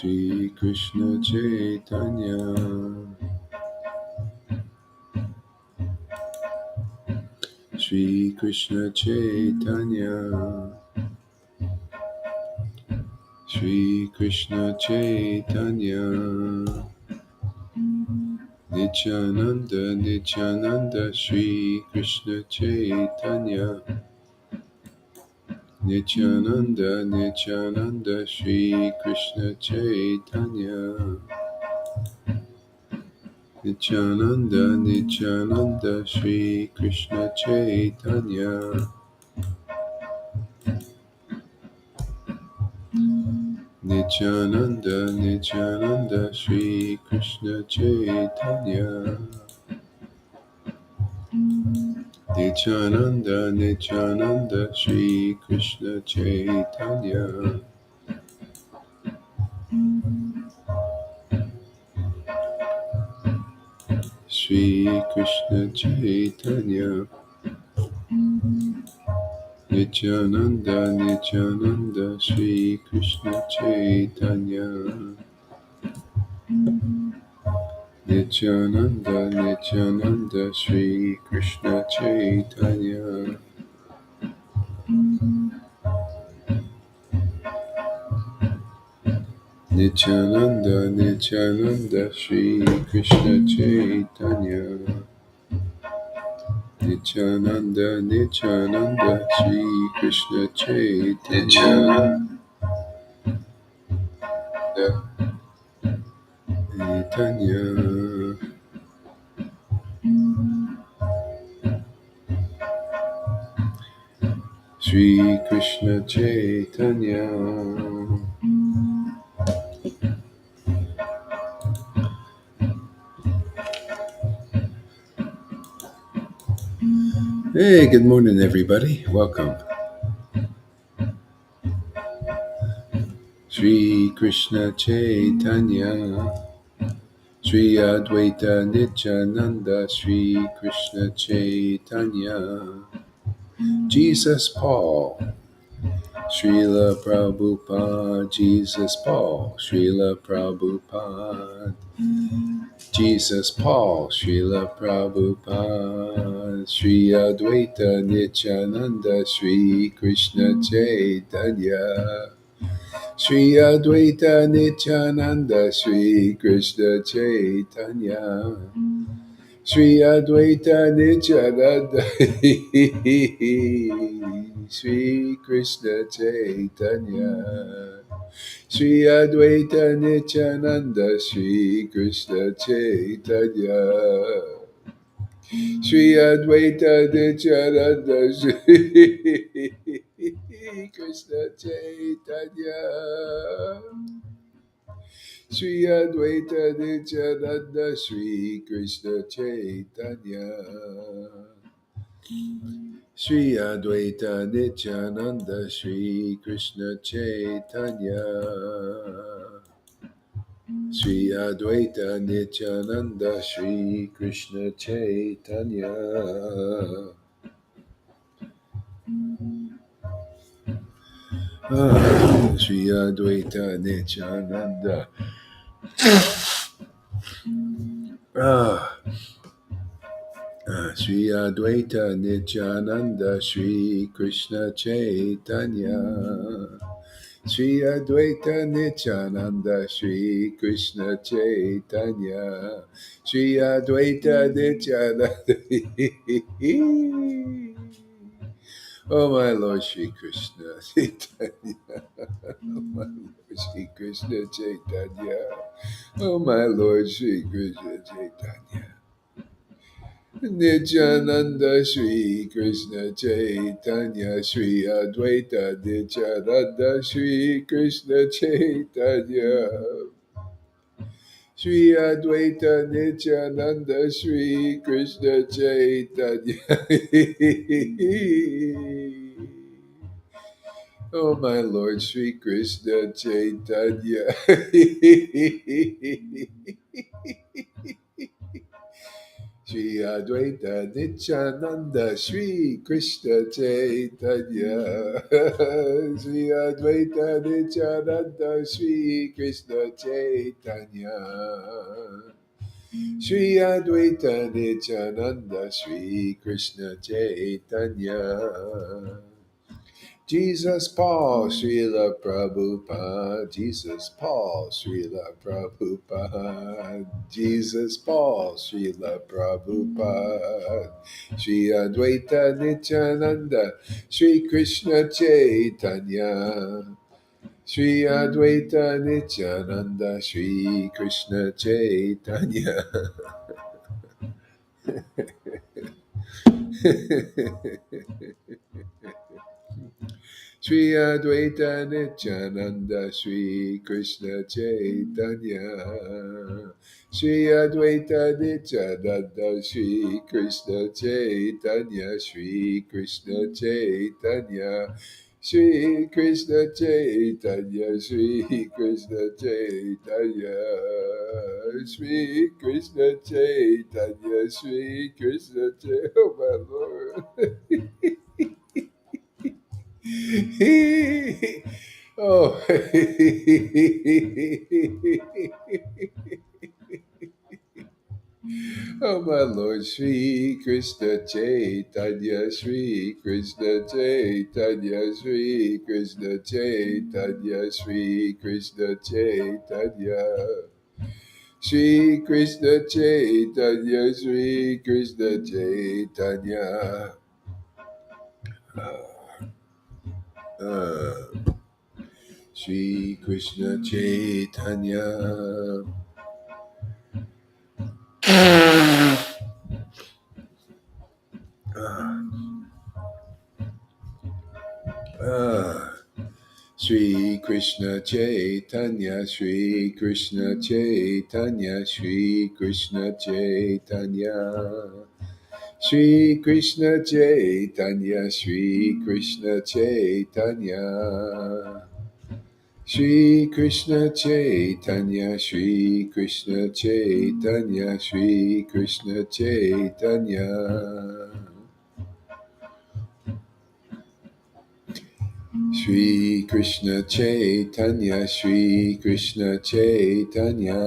Shri Krishna Chaitanya, Shri Krishna Chaitanya, Shri Krishna Chaitanya, Nityananda, Nityananda, Shri Krishna Chaitanya, Nityananda, Nityananda, Shri Krishna Chaitanya, Nityananda, Nityananda, Shri Krishna Chaitanya, Nityananda, Nityananda, Shri Krishna Chaitanya, Nityananda, Nityananda, Shri Krishna Chaitanya, Shri Krishna Chaitanya, Nityananda, Nityananda, Shri Krishna Chaitanya, Nityananda, Nityananda, Shri Krishna Chaitanya, Nityananda, Nityananda, Shri Krishna Chaitanya, Nityananda, Nityananda, Shri Krishna Chaitanya, Chaitanya, Shri Krishna Chaitanya. Hey, good morning, everybody. Welcome. Shri Krishna Chaitanya, Shri Advaita Nityananda, Shri Krishna Chaitanya, Jesus Paul, Srila Prabhupada, Jesus Paul, Srila Prabhupada, Jesus Paul, Srila Prabhupada, Shri Advaita Nityananda, Shri Krishna Chaitanya, Shri Advaita Nityananda, Shri Krishna Chaitanya, Shri Advaita Nityananda, Shri Krishna Chaitanya, Shri Advaita Nityananda, Shri Krishna Chaitanya, Shri Advaita Nityananda, Shri Krishna Chaitanya, Shri Advaita Nityananda, Shri Krishna Chaitanya, Shri Advaita Nityananda, Shri Krishna Chaitanya, Shri Advaita Nityananda, Shri Krishna Chaitanya, Shri Advaita Nityananda, Shri Advaita Nityananda, Shri Krishna Chaitanya, Shri Advaita Nityananda, Shri Krishna Chaitanya, Shri Advaita Nityananda. Oh, my Lord Shri Krishna Chaitanya. Oh, my Lord Shri Krishna Chaitanya. Oh, my Lord Shri Krishna Chaitanya. Nityananda, Shri Krishna Chaitanya, Shri Advaita Nityananda, Shri Krishna Chaitanya, Shri Advaita Nityananda, Shri Krishna Chaitanya. Oh, my Lord Shri Krishna Chaitanya. Shri Advaita Nityananda Shri Krishna Chaitanya Shri Advaita Nityananda Shri Krishna Chaitanya Shri Advaita Nityananda Shri Krishna Chaitanya Jesus Paul, Srila Prabhupada, Jesus Paul, Srila Prabhupada, Jesus Paul, Srila Prabhupada, Shri Advaita Nityananda, Shri Krishna Chaitanya, Shri Advaita Nityananda, Shri Krishna Chaitanya. Shri Advaita Nityananda Shri Krishna Chaitanya Shri Advaita Nityananda Shri Krishna Chaitanya Shri Krishna Chaitanya Shri Krishna Chaitanya Shri Krishna Chaitanya Shri Krishna Chaitanya Shri Krishna Chaitanya Oh my Lord oh, oh my Lord, Sri Krishna Chaitanya, Sri Krishna Chaitanya, Sri Krishna Chaitanya, Sri Krishna Chaitanya. Sri Krishna Chaitanya, Sri Krishna Chaitanya. Sri Krishna Chaitanya. Sri Krishna Chaitanya, Sri Krishna Chaitanya, Sri Krishna Chaitanya. Sri Krishna Chaitanya, Sri Krishna Chaitanya. Sri Krishna Chaitanya, Sri Krishna Chaitanya, Sri Krishna Chaitanya. Shri Krishna Chaitanya, Shri Krishna Chaitanya.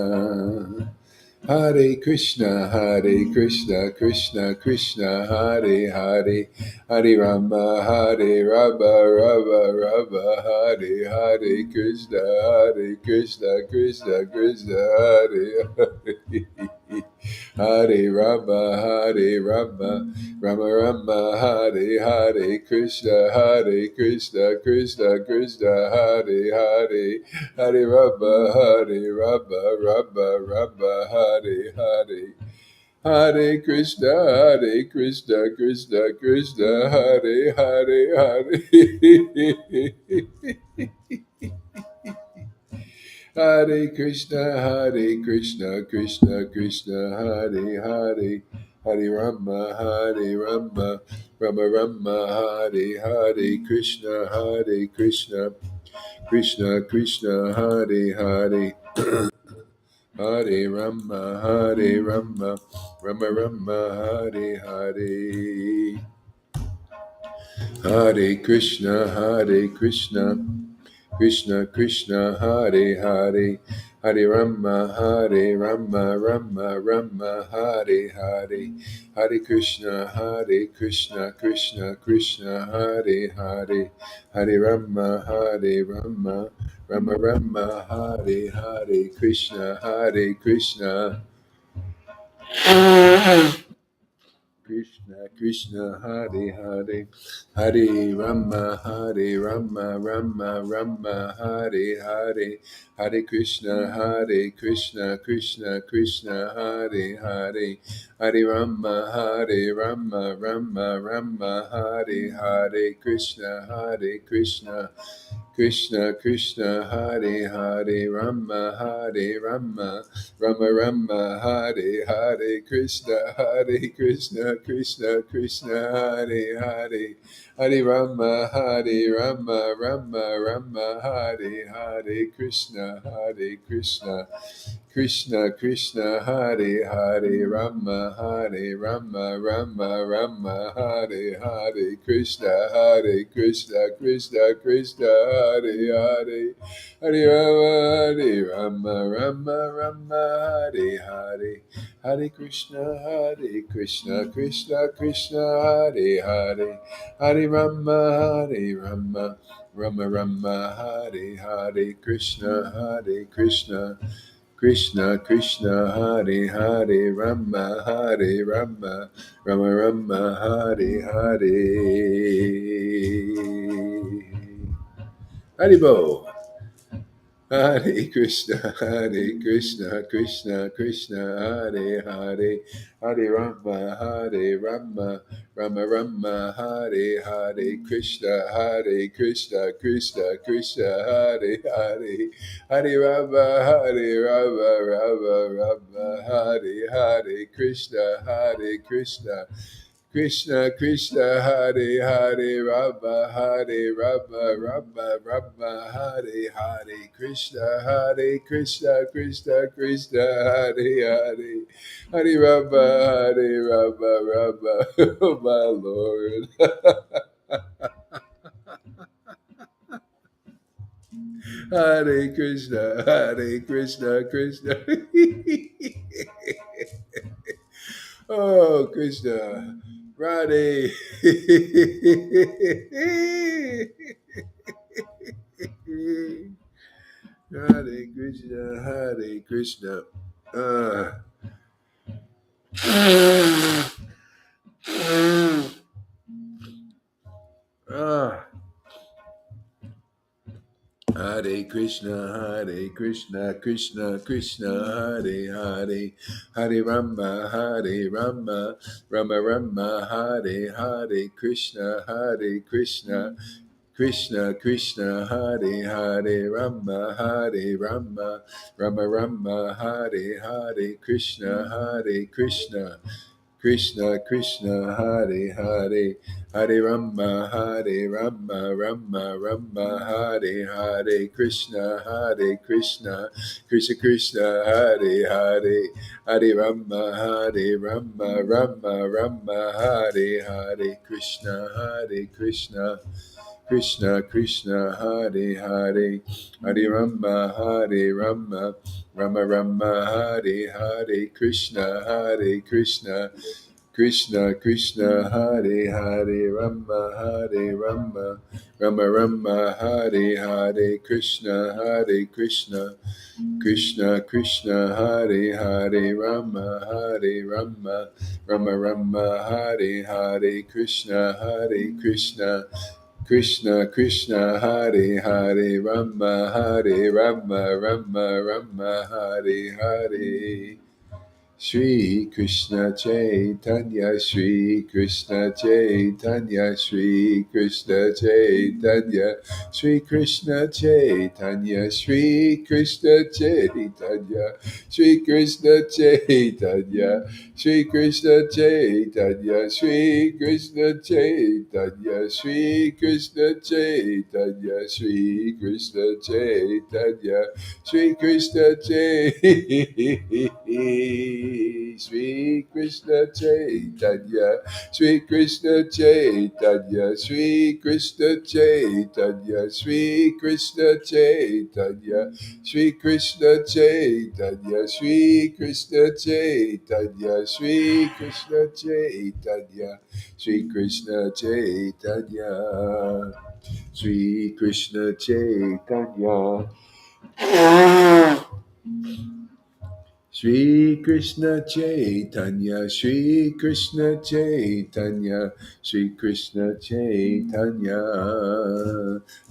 Hare Krishna, Hare Krishna, Krishna Krishna, Hare Hare, Hare Rama, Hare Rama, Rama Rama, Hare Hare Krishna, Hare Krishna, Krishna Krishna, Hare Hare. Hare Rama, Hare Rama, Rama Rama, Hare Hare, Krishna, Hare Krishna, Krishna Krishna, Hare Hare, Hare Rama, Hare Rama, Rama Rama, Hare Hare. Hare Krishna, Hare Krishna, Krishna Krishna, Hare Hare, Hare. Hare Krishna, Hare Krishna, Krishna Krishna, Hare Hare, Hare Rama, Hare Rama, Rama Rama, Hare Hare, Krishna, Hare Krishna, Krishna Krishna, Hare Hare, Hare Rama, Hare Rama, Rama Rama, Hare Hare. Hare Krishna, Hare Krishna, Krishna Krishna, Hare Hare, Hare Rama, Hare Rama, Rama Rama, Hare Hare, Hare Krishna, Hare Krishna, Krishna Krishna, Hare Hare, Hare Rama, Hare Rama, Rama Rama, Hare Hare, Krishna, Hare Krishna. Krishna Krishna, Hare Hare, Hare Rama, Hare Rama, Rama Rama, Hare Hare, Hare Krishna, Hare Krishna, Krishna Krishna, Hare Hare, Hare Rama, Hare Rama, Rama Rama, Hare Hare, Krishna, Hare Krishna, Krishna Krishna Hare Hare Rama Hare Rama Rama Rama Hare Hare Krishna Krishna Krishna Hare Hare Hare Rama Rama Rama Hare Hare Krishna Krishna Krishna Hare Hare Rama Rama Hare Hare Krishna Krishna Hare Hare Hare Rama Hare Hare Hare Krishna Krishna Hare Hare Hare Rama Rama Hare Hare Krishna Krishna Hare Hare Rama Rama Hare Hare Haribo Hare Krishna Hare Hare Hare Rama Hare Hare Krishna Hare Hare Hare Rama Hare Krishna Krishna Hare Rama Hare Hare Krishna Hare Hare Rama oh my Lord Hare Krishna Oh, Krishna, Radhe. Hare Krishna, Hare Krishna. Ah. Hare Krishna, Krishna Hare Hare, Hare Rama, Rama Hare Krishna, Krishna Hare Rama Hare Krishna, Krishna Hare Rama Hare Krishna Krishna Hare Rama Hare Krishna Hare Rama Hare Krishna Hare Rama Hare Krishna Hare Rama Hare Krishna Hare Rama Hare Shri Krishna Chaitanya, Shri Krishna Chaitanya, Shri Krishna Chaitanya, Shri Krishna Chaitanya, Shri Krishna Chaitanya, Shri Krishna Chaitanya, Shri Krishna Chaitanya, Shri Krishna Chaitanya, Shri Krishna Chaitanya, Shri Krishna Chaitanya, Shri Krishna Chaitanya, Shri Krishna Chaitanya, Shri Krishna Chaitanya, Shri Krishna Chaitanya, Shri Krishna Chaitanya, Shri Krishna Chaitanya, Shri Krishna Chaitanya, Shri Krishna Chaitanya, Shri Krishna Chaitanya, Shri Krishna Chaitanya. Shri Krishna Chaitanya, Shri Krishna Chaitanya, Shri Krishna Chaitanya.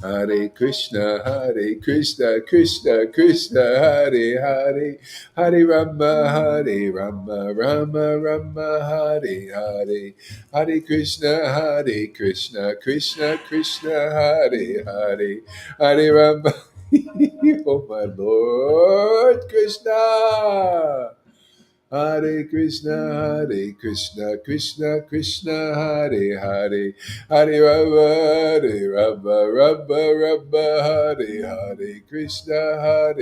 Hare Krishna, Hare Krishna, Krishna Krishna, Hare Hare, Hare Rama, Rama Rama, Hare Hare, Hare Krishna, Krishna Krishna, Hare Hare, Hare Rama. Oh my Lord Krishna. Hare Krishna, Krishna Krishna, Hare Hare, Hare Rama, Rama, Hare Krishna,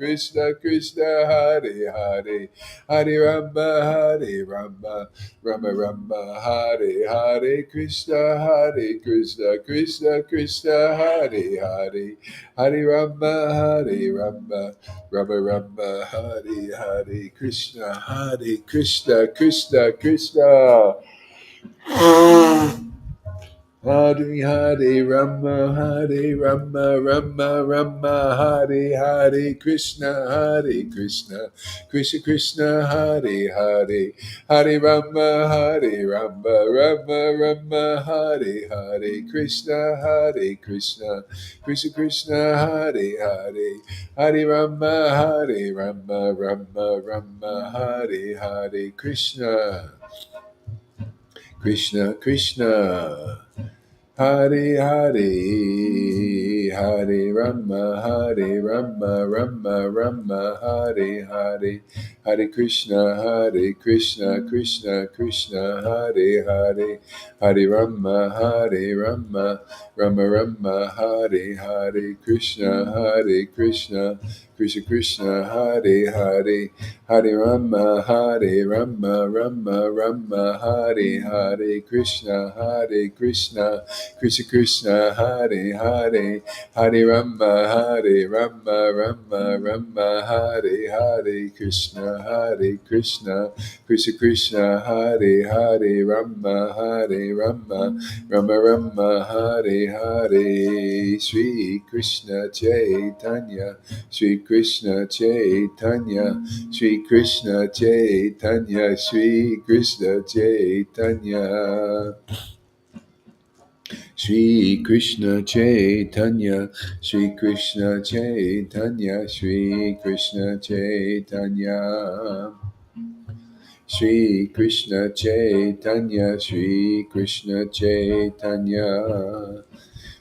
Krishna Krishna, Hare Hare, Hare Rama, Rama, Hare Krishna, Krishna, Hare, Hare Rama, Rama Rama, Hare Krishna, Krishna Krishna. Hare Rama, Hare Krishna, Krishna, Hare Rama, Hare Krishna, Krishna, Hare Rama, Hare Krishna. Hare Hare, Hare Rama, Hare Hare, Hare Krishna, Krishna Krishna, Hare Hare, Hare Rama, Rama, Hare Krishna, Krishna Krishna, Hare Hare, Hare Rama, Hare Krishna, Krishna, Hare Rama, Hare Krishna, Krishna, Hare Rama, Hare, Sri Krishna Chaitanya, Sri Krishna Chaitanya, Sri Krishna Chaitanya, Sri Krishna Chaitanya. Shri Krishna Chaitanya, Shri Krishna Chaitanya, Shri Krishna Chaitanya. Shri Krishna Chaitanya, Shri Krishna Chaitanya.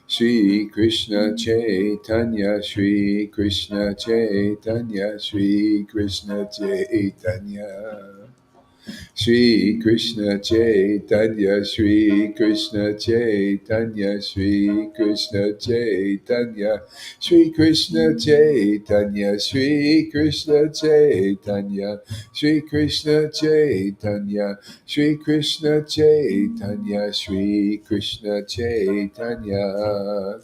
Shri Krishna Chaitanya, Shri Krishna Chaitanya, Shri Krishna Chaitanya. Shri Krishna Chaitanya, Shri Krishna Chaitanya, Shri Krishna Chaitanya, Shri Krishna Chaitanya, Shri Krishna Chaitanya, Shri Krishna Chaitanya, Shri Krishna Chaitanya, Shri Krishna Chaitanya.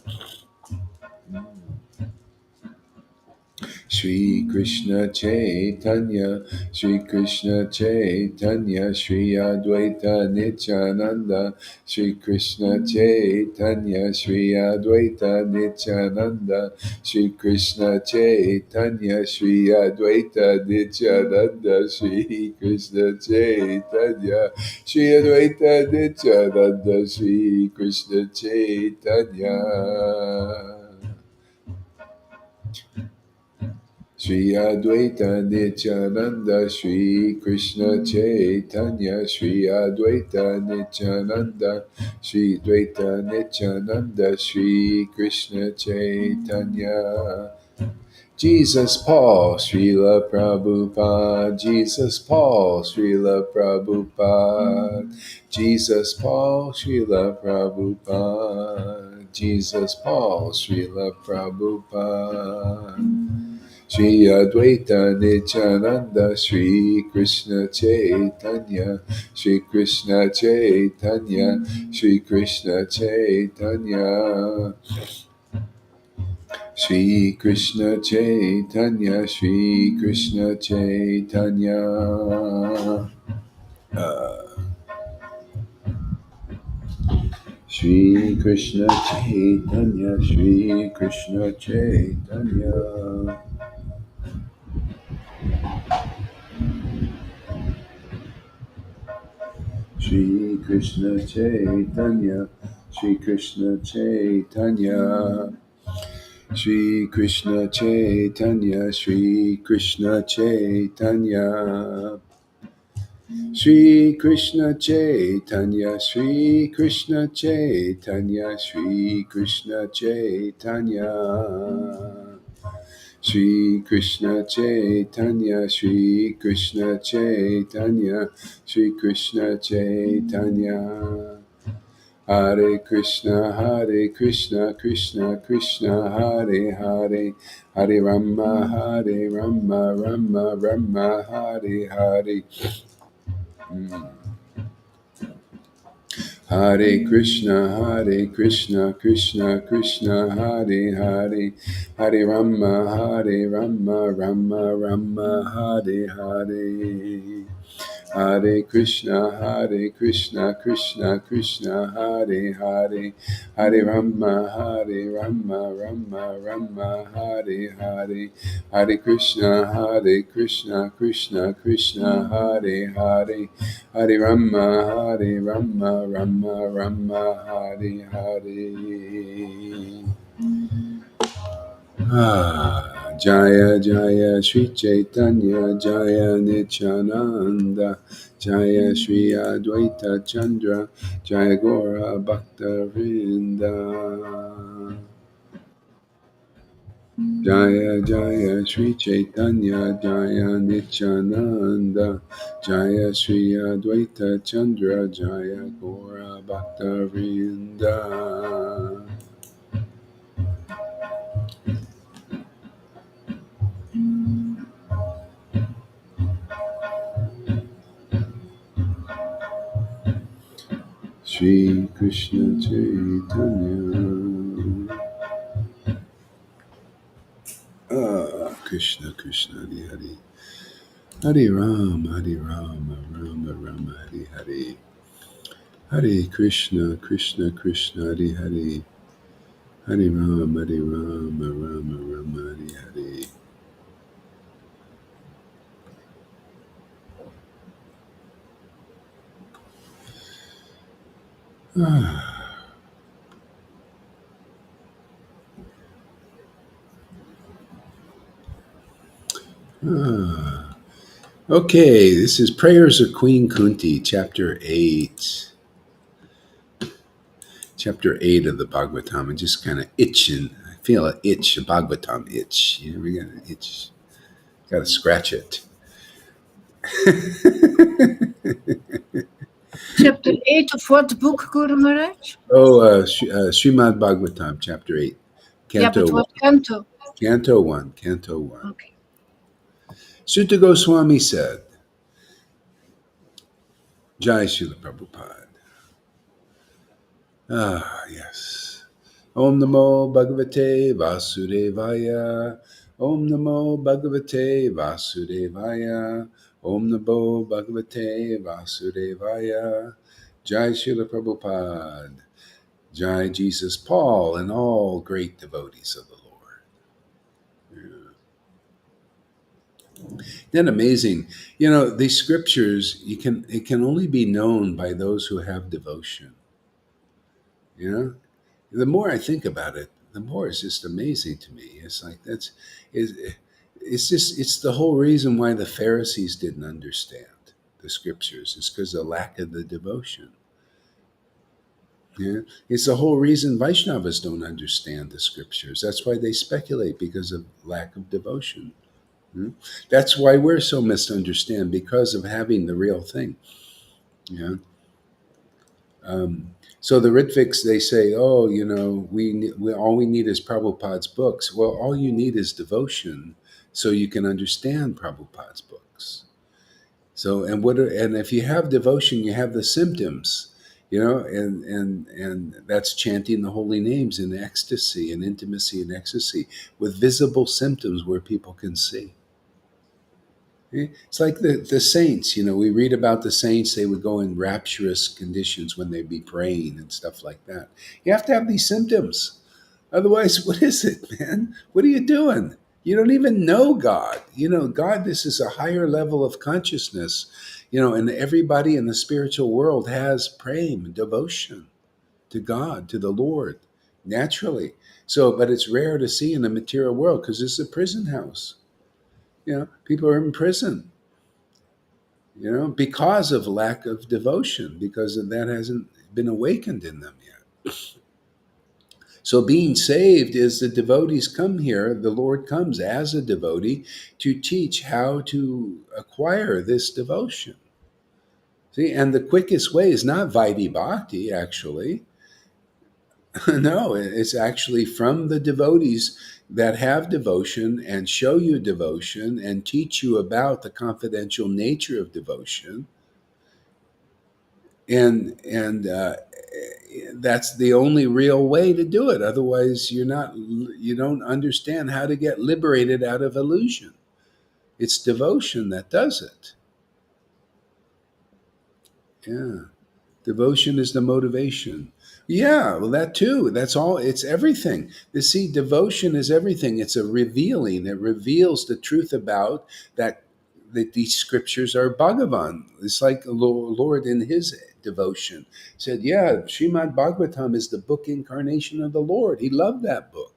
Shri Krishna Chaitanya, Shri Krishna Chaitanya, Shri Advaita Nityananda, Shri Krishna Chaitanya, Shri Advaita Nityananda, Shri Krishna Chaitanya, Shri Advaita Nityananda, Shri Krishna Chaitanya, Shri Advaita Nityananda, Shri Krishna Chaitanya. Shri Advaita Nityananda, Shri Krishna Chaitanya, Shri Advaita Nityananda, Shri Advaita Nityananda, Shri Krishna Chaitanya. Jesus Paul, Srila Prabhupada, Jesus Paul, Srila Prabhupada, Jesus Paul, Srila Prabhupada, Jesus Paul, Srila Prabhupada. Shri Advaita Nityananda, Shri Krishna Chaitanya, Shri Krishna Chaitanya, Shri Krishna Chaitanya. Shri Krishna Chaitanya, Shri Krishna Chaitanya. Shri Krishna Chaitanya, Shri Krishna Chaitanya. Shri Krishna Chaitanya, Shri Krishna Chaitanya, Shri Krishna Chaitanya, Shri Krishna Chaitanya, Shri Krishna Chaitanya, Shri Krishna Chaitanya, Shri Krishna Chaitanya. Shri Krishna Chaitanya, Shri Krishna Chaitanya, Shri Krishna Chaitanya. Hare Krishna, Hare Krishna, Krishna Krishna, Hare Hare, Hare Rama, Hare Rama, Rama Rama, Hare Hare. Hare Krishna, Krishna Krishna, Hare Hare, Hare Rama, Rama Rama, Hare Hare. Hare Krishna, Krishna Krishna, Hare Hare, Hare Rama, Rama Rama, Hare Hare, Hare Krishna, Krishna Krishna, Hare Hare, Hare Rama, Rama Rama, Hare Hare. Jaya Jaya Sri Chaitanya, Jaya Nityananda, Jaya Sri Advaita Chandra, Jaya Gora Bhakta Vrinda. Jaya Jaya Sri Chaitanya, Jaya Nityananda, Jaya Sri Advaita Chandra, Jaya Gora Bhakta Vrinda. Shri Krishna Chaitanya. Krishna Krishna Hare Hare. Hare Ram, Hare Rama, Rama Rama, Hare Hare. Hare Krishna, Krishna Krishna, Hare Hare. Hare Ram, Hare Rama, Rama Rama, Hare Hare. Okay, this is Prayers of Queen Kunti, Chapter 8. Chapter 8 of the Bhagavatam. I'm just kind of itching. I feel an itch, a Bhagavatam itch. You know, we got an itch. Got to scratch it. Chapter 8 of what book, Guru Maharaj? Srimad Bhagavatam, Chapter 8. Canto but what canto? Canto 1. Canto 1. Okay. Sutta Goswami said, Jai Srila Prabhupada. Yes. Om Namo Bhagavate Vasudevaya. Om Namo Bhagavate Vasudevaya. Om Namo Bhagavate Vasudevaya. Jai Srila Prabhupada. Jai Jesus Paul and all great devotees of the Lord. Isn't that amazing? You know, these scriptures, it can only be known by those who have devotion. You know, the more I think about it, the more it's just amazing to me. It's like it's the whole reason why the Pharisees didn't understand the scriptures. It's because of the lack of the devotion. Yeah, it's the whole reason Vaishnavas don't understand the scriptures. That's why they speculate, because of lack of devotion. That's why we're so misunderstood, because of having the real thing. Yeah. So the Ritviks, they say, oh, you know, we all we need is Prabhupada's books. Well, all you need is devotion, so you can understand Prabhupada's books. So, and if you have devotion, you have the symptoms, you know, and that's chanting the holy names in ecstasy and intimacy and ecstasy with visible symptoms where people can see. It's like the saints, you know, we read about the saints, they would go in rapturous conditions when they'd be praying and stuff like that. You have to have these symptoms. Otherwise, what is it, man? What are you doing? You don't even know God. You know, God, this is a higher level of consciousness. And everybody in the spiritual world has prem, devotion to God, to the Lord, naturally. So, but it's rare to see in the material world because it's a prison house. People are in prison, because of lack of devotion, because that hasn't been awakened in them yet. So being saved is the devotees come here, the Lord comes as a devotee to teach how to acquire this devotion. See, and the quickest way is not Vaidhi Bhakti, actually. No, it's actually from the devotees that have devotion and show you devotion and teach you about the confidential nature of devotion. And that's the only real way to do it. Otherwise, you don't understand how to get liberated out of illusion. It's devotion that does it. Yeah. Devotion is the motivation. Yeah, well, that too. That's all. It's everything. You see, devotion is everything. It's a revealing. It reveals the truth about that these scriptures are Bhagavan. It's like the Lord in his devotion said, "Yeah, Srimad Bhagavatam is the book incarnation of the Lord." He loved that book.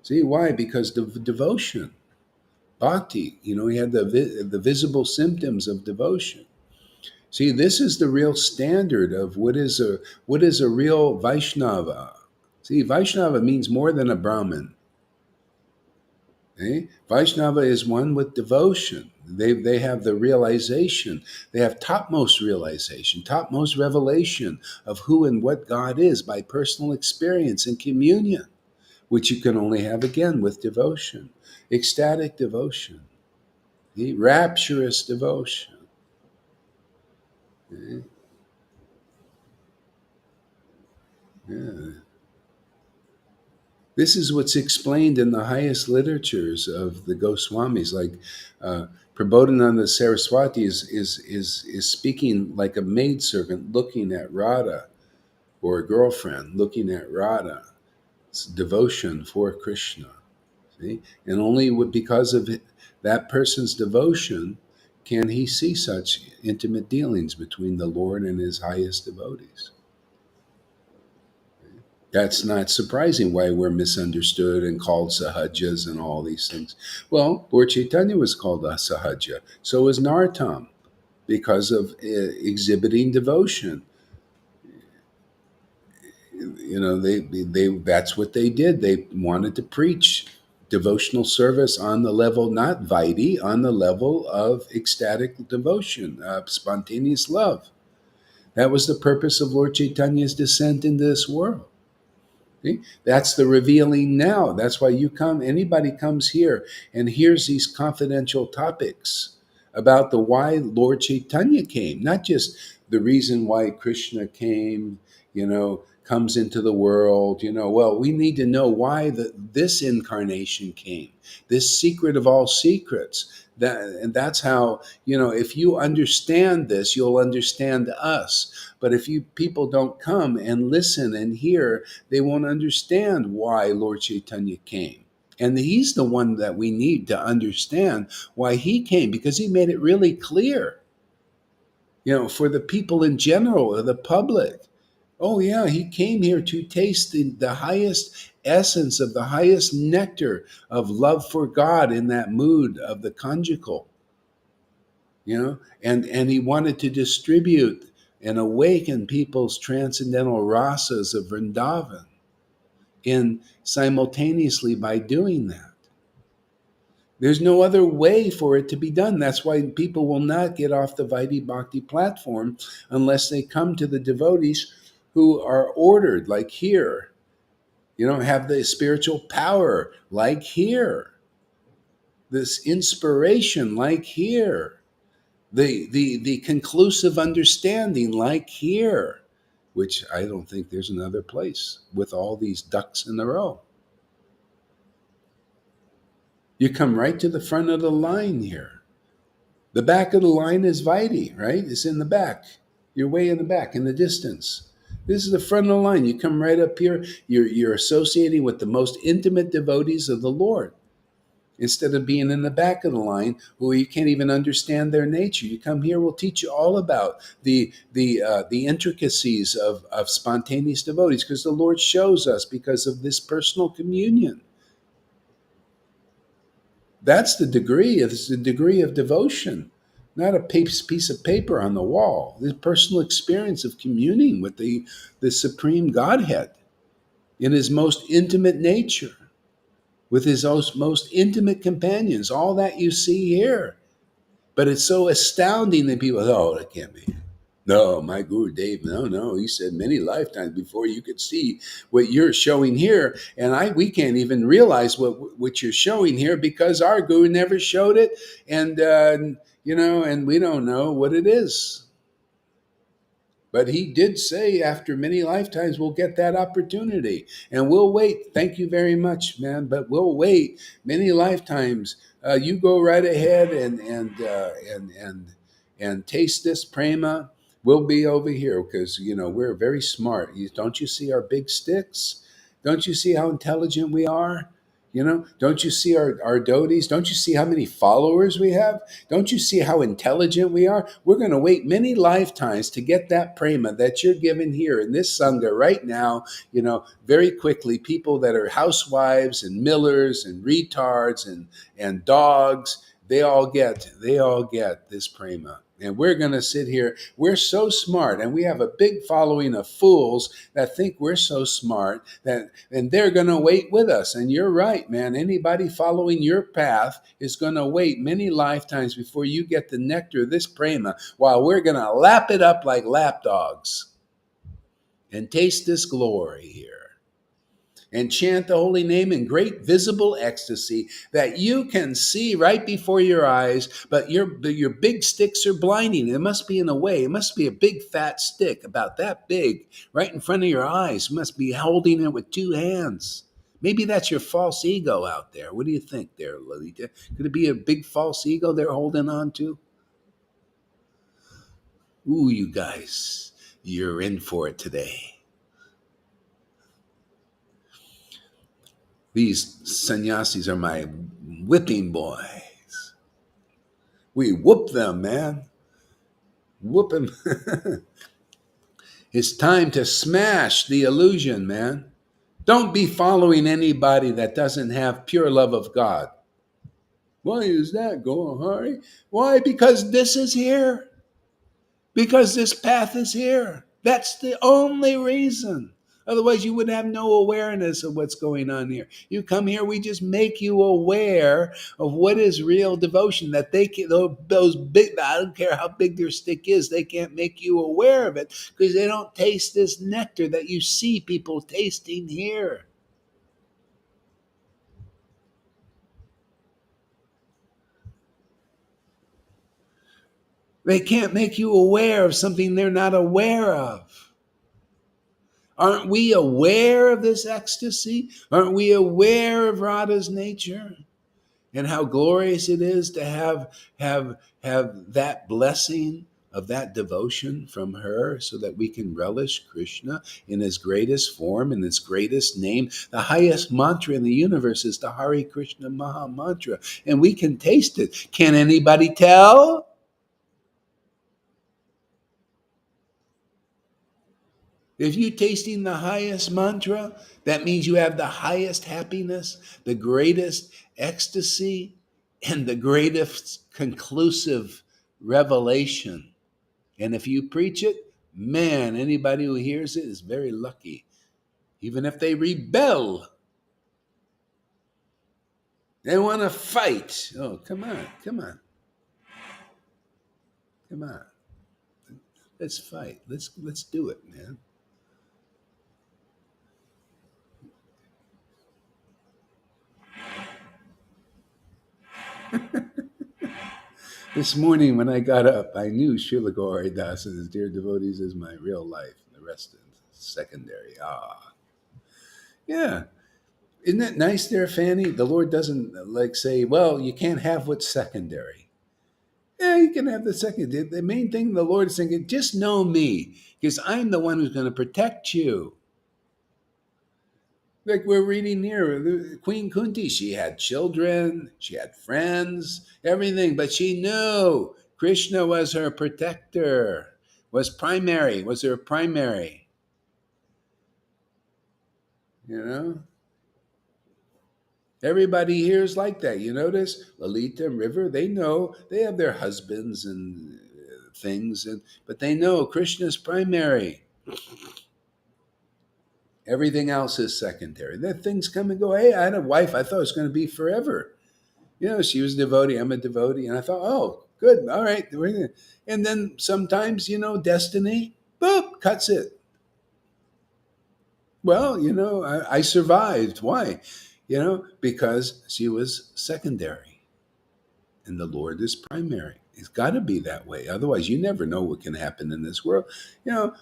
See why? Because the devotion, bhakti. He had the visible symptoms of devotion. See, this is the real standard of what is a real Vaishnava. See, Vaishnava means more than a Brahmin. Eh? Vaishnava is one with devotion. They have the realization. They have topmost realization, topmost revelation of who and what God is by personal experience and communion, which you can only have again with devotion, ecstatic devotion, rapturous devotion. Eh? Yeah. This is what's explained in the highest literatures of the Goswamis, like Prabodhananda Saraswati is speaking like a maidservant looking at Radha, or a girlfriend looking at Radha. It's devotion for Krishna. See? And only because of that person's devotion can he see such intimate dealings between the Lord and his highest devotees. That's not surprising why we're misunderstood and called sahajas and all these things. Well, Lord Chaitanya was called a sahaja. So was Narottam because of exhibiting devotion. They that's what they did. They wanted to preach devotional service on the level, not Vaidhi, on the level of ecstatic devotion, spontaneous love. That was the purpose of Lord Chaitanya's descent into this world. See? That's the revealing now. That's why anybody comes here and hears these confidential topics about the why Lord Chaitanya came, not just the reason why Krishna came, comes into the world, well, we need to know why this incarnation came, this secret of all secrets. And that's how, if you understand this, you'll understand us. But if people don't come and listen and hear, they won't understand why Lord Chaitanya came. And he's the one that we need to understand why he came, because he made it really clear, for the people in general, or the public. Oh, yeah, he came here to taste the highest essence of the highest nectar of love for God in that mood of the conjugal, and he wanted to distribute and awaken people's transcendental rasas of Vrindavan in simultaneously by doing that. There's no other way for it to be done. That's why people will not get off the Vaidhi Bhakti platform unless they come to the devotees who are ordered, like here. Have the spiritual power, like here. This inspiration, like here. The conclusive understanding, like here, which I don't think there's another place with all these ducks in a row. You come right to the front of the line here. The back of the line is Vaidhi, right? It's in the back. You're way in the back, in the distance. This is the front of the line. You come right up here. You're associating with the most intimate devotees of the Lord. instead of being in the back of the line where you can't even understand their nature. You come here, we'll teach you all about the intricacies of spontaneous devotees, because the Lord shows us because of this personal communion. That's the degree. It's the degree of devotion, not a piece of paper on the wall. The personal experience of communing with the supreme Godhead in his most intimate nature, with his most intimate companions. All that you see here. But it's so astounding that people, oh, that can't be. No, my Guru Dave, no. He said many lifetimes before you could see what you're showing here. And we can't even realize what you're showing here because our Guru never showed it. And we don't know what it is. But he did say after many lifetimes we'll get that opportunity. And we'll wait. Thank you very much, man. But we'll wait many lifetimes. You go right ahead and taste this prema. We'll be over here because we're very smart. Don't you see our big sticks? Don't you see how intelligent we are? Don't you see our devotees? Don't you see how many followers we have? Don't you see how intelligent we are? We're going to wait many lifetimes to get that prema that you're given here in this Sangha right now, very quickly. People that are housewives and millers and retards and dogs, they all get this prema. And we're going to sit here. We're so smart, and we have a big following of fools that think we're so smart and they're going to wait with us. And you're right, man. Anybody following your path is going to wait many lifetimes before you get the nectar of this prema, while we're going to lap it up like lap dogs and taste this glory here and chant the holy name in great visible ecstasy that you can see right before your eyes, but your big sticks are blinding. It must be in a way. It must be a big fat stick about that big right in front of your eyes. You must be holding it with two hands. Maybe that's your false ego out there. What do you think there, Lalita? Could it be a big false ego they're holding on to? Ooh, you guys, you're in for it today. These sannyasis are my whipping boys. We whoop them, man. Whoop them. It's time to smash the illusion, man. Don't be following anybody that doesn't have pure love of God. Why is that, Gohari? Why? Because this is here. Because this path is here. That's the only reason. Otherwise, you would have no awareness of what's going on here. You come here, we just make you aware of what is real devotion. That they can, those big, I don't care how big their stick is, they can't make you aware of it because they don't taste this nectar that you see people tasting here. They can't make you aware of something they're not aware of. Aren't we aware of this ecstasy? Aren't we aware of Radha's nature and how glorious it is to have that blessing of that devotion from her so that we can relish Krishna in his greatest form, in his greatest name? The highest mantra in the universe is the Hare Krishna Maha Mantra, and we can taste it. Can anybody tell? If you're tasting the highest mantra, that means you have the highest happiness, the greatest ecstasy, and the greatest conclusive revelation. And if you preach it, man, anybody who hears it is very lucky. Even if they rebel, they want to fight. Oh, come on. Let's fight. Let's do it, man. This morning when I got up, I knew Srila Gauri Das and his dear devotees is my real life. The rest is secondary. Yeah. Isn't that nice there, Fanny? The Lord doesn't say, well, you can't have what's secondary. Yeah, you can have the second. The main thing the Lord is saying, just know me, because I'm the one who's going to protect you. Like we're reading here, Queen Kunti, she had children, she had friends, everything, but she knew Krishna was her protector, was her primary, you know? Everybody here is like that. You notice Lalita and River, they know they have their husbands and things, but they know Krishna's primary. Everything else is secondary. Then things come and go. Hey, I had a wife. I thought it was going to be forever. She was a devotee. I'm a devotee. And I thought, oh, good. All right. And then sometimes, destiny, boop, cuts it. Well, I survived. Why? Because she was secondary and the Lord is primary. It's got to be that way. Otherwise, you never know what can happen in this world. You know,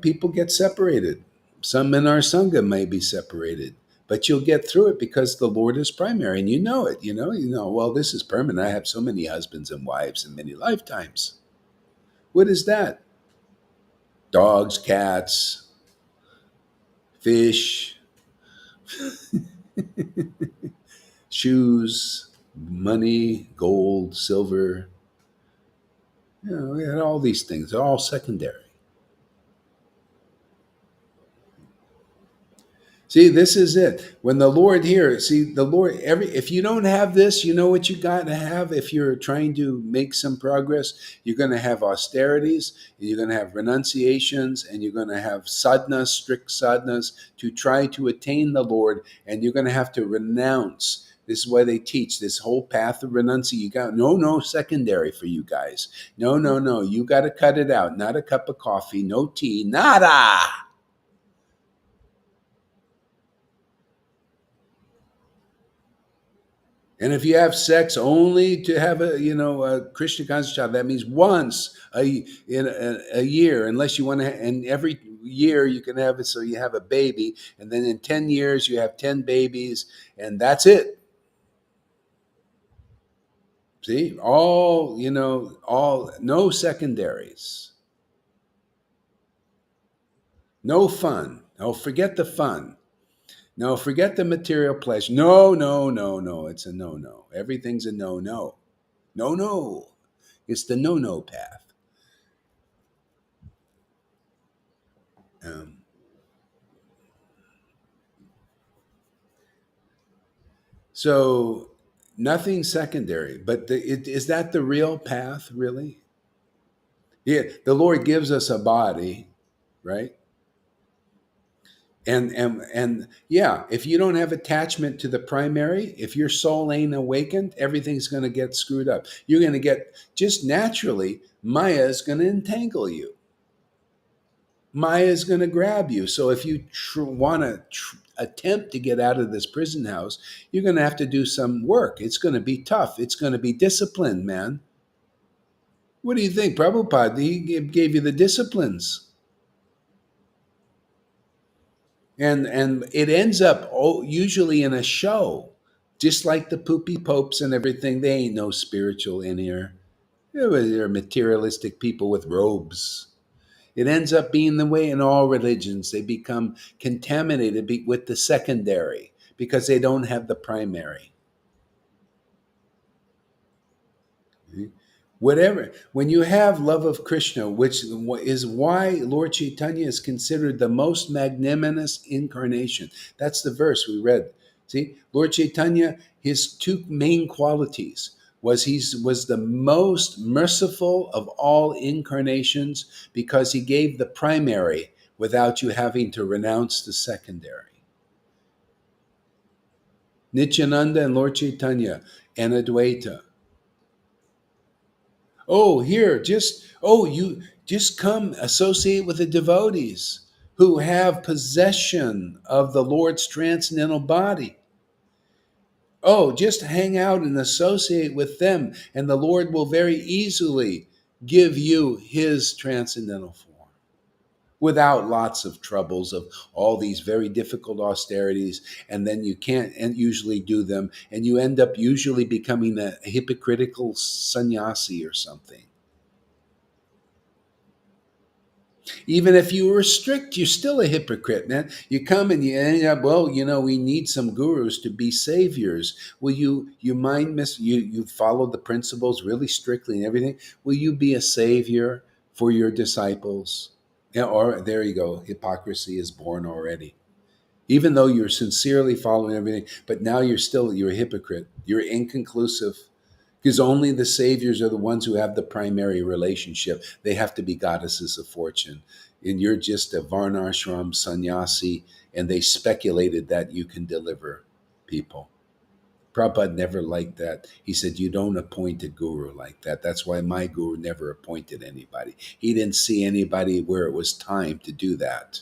People get separated. Some in our sangha may be separated, but you'll get through it because the Lord is primary, and you know it. Well, this is permanent. I have so many husbands and wives in many lifetimes. What is that? Dogs, cats, fish, shoes, money, gold, silver. We had all these things. They're all secondary. See, this is it. When the Lord here, see the Lord, if you don't have this, you know what you got to have if you're trying to make some progress. You're going to have austerities, and you're going to have renunciations, and you're going to have sadhanas, strict sadhanas to try to attain the Lord, and you're going to have to renounce. This is why they teach this whole path of renunciation. You got no secondary for you guys. No. You got to cut it out. Not a cup of coffee, no tea, nada. And if you have sex only to have a Krishna conscious child, that means once in a year, unless you want to. And every year you can have it, so you have a baby, and then in 10 years you have 10 babies, and that's it. See, all no secondaries, no fun. Oh, forget the fun. No, forget the material pleasure. No. It's a no. Everything's a no. No. It's the no path. Um, so nothing secondary, but is that the real path, really? Yeah, the Lord gives us a body, right? And yeah, if you don't have attachment to the primary, if your soul ain't awakened, everything's going to get screwed up. You're going to get just naturally, Maya is going to entangle you. Maya is going to grab you. So if you want to attempt to get out of this prison house, you're going to have to do some work. It's going to be tough. It's going to be disciplined, man. What do you think? Prabhupada, he gave you the disciplines. And it ends up usually in a show, just like the poopy popes and everything. They ain't no spiritual in here. They're materialistic people with robes. It ends up being the way in all religions. They become contaminated with the secondary because they don't have the primary. Whatever. When you have love of Krishna, which is why Lord Caitanya is considered the most magnanimous incarnation. That's the verse we read. See, Lord Caitanya, his two main qualities was he was the most merciful of all incarnations because he gave the primary without you having to renounce the secondary. Nityananda and Lord Caitanya and Advaita. You just come associate with the devotees who have possession of the Lord's transcendental body. Oh, just hang out and associate with them, and the Lord will very easily give you his transcendental form without lots of troubles of all these very difficult austerities, and then you can't usually do them, and you end up usually becoming a hypocritical sannyasi or something. Even if you were strict, you're still a hypocrite, man. You come and you end up, well, we need some gurus to be saviors. Will you mind you follow the principles really strictly and everything? Will you be a savior for your disciples? Yeah, or there you go. Hypocrisy is born already. Even though you're sincerely following everything, but now you're a hypocrite. You're inconclusive. Because only the saviors are the ones who have the primary relationship. They have to be goddesses of fortune. And you're just a varnashram sannyasi, and they speculated that you can deliver people. Prabhupada never liked that. He said, you don't appoint a guru like that. That's why my guru never appointed anybody. He didn't see anybody where it was time to do that.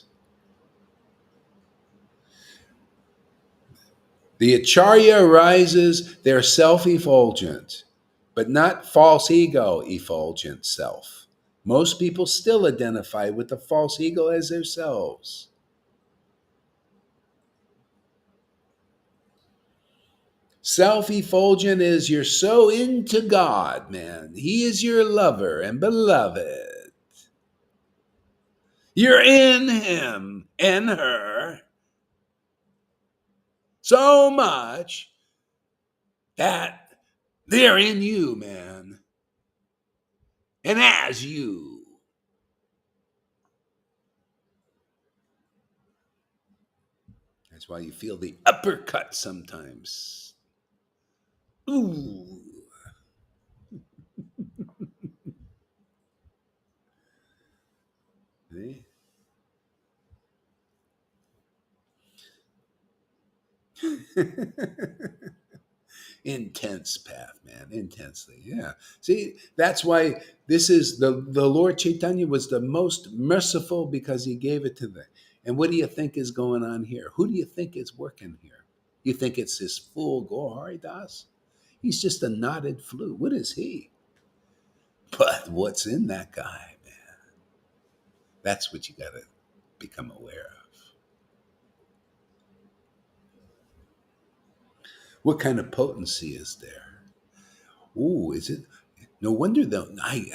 The acharya arises, they're self-effulgent, but not false ego effulgent self. Most people still identify with the false ego as themselves. Self-effulgent is you're so into God, man. He is your lover and beloved. You're in him and her so much that they're in you, man. And as you. That's why you feel the uppercut sometimes. Ooh. See? Intense path, man. Intensely. Yeah. See, that's why this is the Lord Caitanya was the most merciful because he gave it to them. And what do you think is going on here? Who do you think is working here? You think it's this fool Gohari Das? He's just a knotted flute. What is he? But what's in that guy, man? That's what you got to become aware of. What kind of potency is there? Ooh, is it? No wonder though. Right?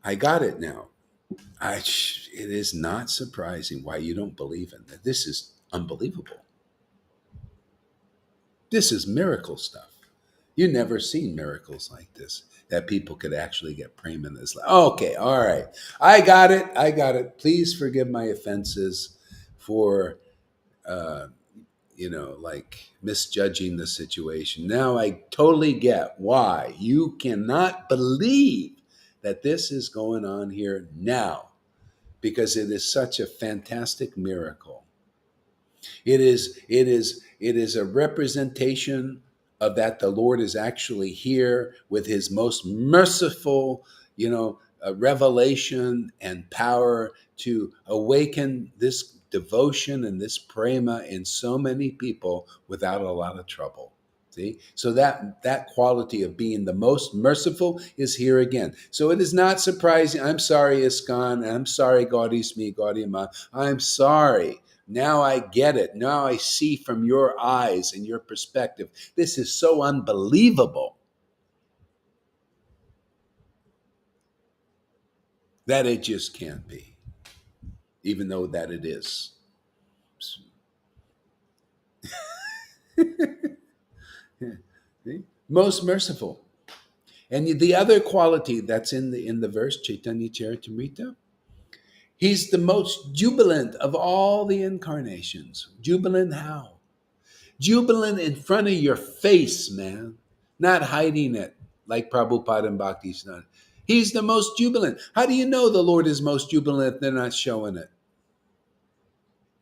I got it now. It is not surprising why you don't believe in that. This is unbelievable. This is miracle stuff. You never seen miracles like this that people could actually get prema in this life. Okay, all right. I got it. I got it. Please forgive my offenses for uh, like misjudging the situation. Now I totally get why you cannot believe that this is going on here now, because it is such a fantastic miracle. It is a representation of that the Lord is actually here with his most merciful, revelation and power to awaken this devotion and this prema in so many people without a lot of trouble. See, so that quality of being the most merciful is here again. So it is not surprising. I'm sorry, Iskon. I'm sorry, Gaudismi, Gaudima. I'm sorry. Now I get it. Now I see from your eyes and your perspective. This is so unbelievable that it just can't be, even though that it is. See? Most merciful. And the other quality that's in the verse, Chaitanya Charitamrita, he's the most jubilant of all the incarnations. Jubilant how? Jubilant in front of your face, man, not hiding it like Prabhupada and Bhaktisiddhanta. He's the most jubilant. How do you know the Lord is most jubilant if they're not showing it?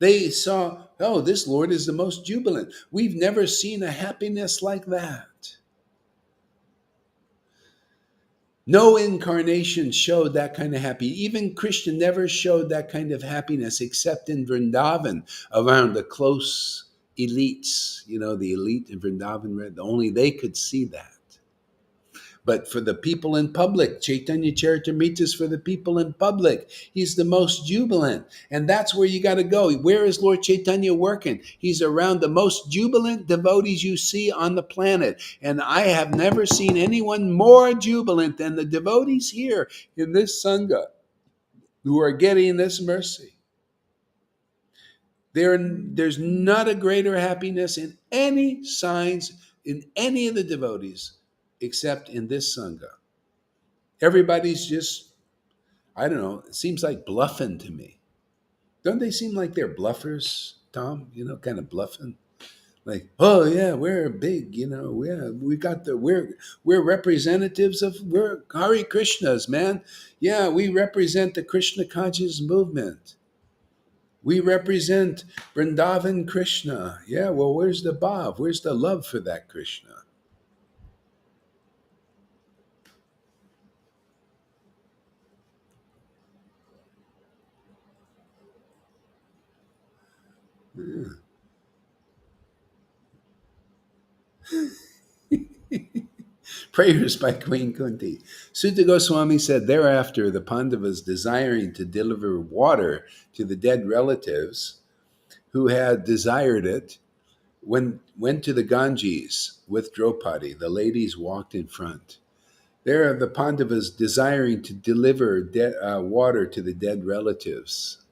They saw, oh, this Lord is the most jubilant. We've never seen a happiness like that. No incarnation showed that kind of happy. Even Krishna never showed that kind of happiness except in Vrindavan around the close elites. The elite in Vrindavan, only they could see that. But for the people in public, Chaitanya Charitamrita is for the people in public. He's the most jubilant. And that's where you got to go. Where is Lord Chaitanya working? He's around the most jubilant devotees you see on the planet. And I have never seen anyone more jubilant than the devotees here in this Sangha who are getting this mercy. There's not a greater happiness in any signs, in any of the devotees, except in this Sangha. Everybody's just, I don't know, it seems like bluffing to me. Don't they seem like they're bluffers, Tom? Kind of bluffing. Like, oh yeah, we're big, yeah, we're representatives we're Hare Krishnas, man. Yeah, we represent the Krishna conscious movement. We represent Vrindavan Krishna. Yeah, well, where's the bhav? Where's the love for that Krishna? Prayers by Queen Kunti. Sutta Goswami said, thereafter, the Pandavas, desiring to deliver water to the dead relatives who had desired it, went to the Ganges with Draupadi. The ladies walked in front. There are the Pandavas desiring to deliver water to the dead relatives.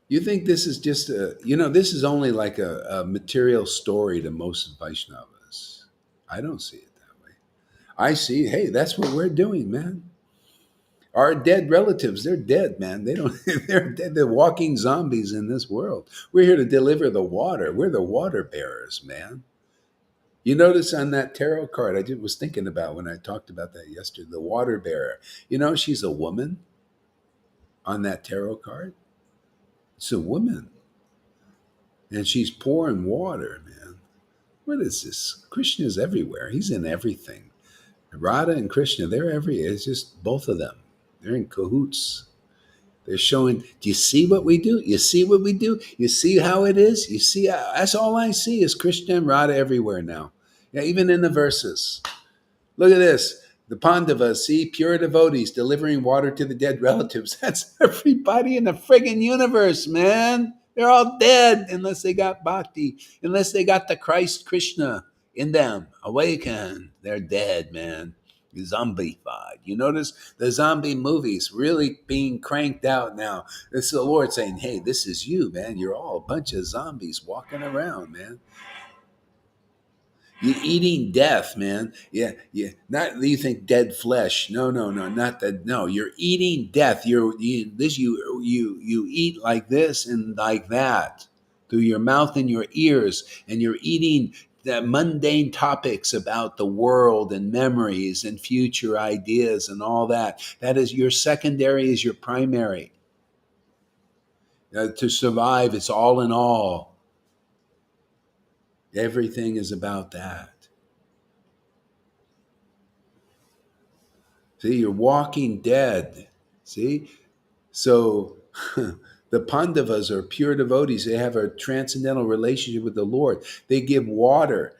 You think this is just this is only like a material story to most Vaishnavas. I don't see it that way. I see, hey, that's what we're doing, man. Our dead relatives, they're dead, man. They don't, they're dead. They're walking zombies in this world. We're here to deliver the water. We're the water bearers, man. You notice on that tarot card, was thinking about when I talked about that yesterday, the water bearer. She's a woman on that tarot card. It's a woman. And she's pouring water, man. What is this? Krishna is everywhere. He's in everything. Radha and Krishna, it's just both of them. They're in cahoots. They're showing, do you see what we do? You see what we do? You see how it is? You see, that's all I see is Krishna and Radha everywhere now. Yeah, even in the verses. Look at this. The Pandavas, see, pure devotees delivering water to the dead relatives. That's everybody in the friggin' universe, man. They're all dead unless they got bhakti, unless they got the Christ Krishna in them. Awakened. They're dead, man. Zombified. You notice the zombie movies really being cranked out now. It's the Lord saying, hey, this is you, man. You're all a bunch of zombies walking around, man. You're eating death, man. Yeah, yeah. Not you think dead flesh. No, no, no, not that. No, you're eating death. You eat like this and like that through your mouth and your ears, and you're eating the mundane topics about the world and memories and future ideas and all that. That is your secondary, is your primary. To survive, it's all in all. Everything is about that. See, you're walking dead. See? So the Pandavas are pure devotees. They have a transcendental relationship with the Lord. They give water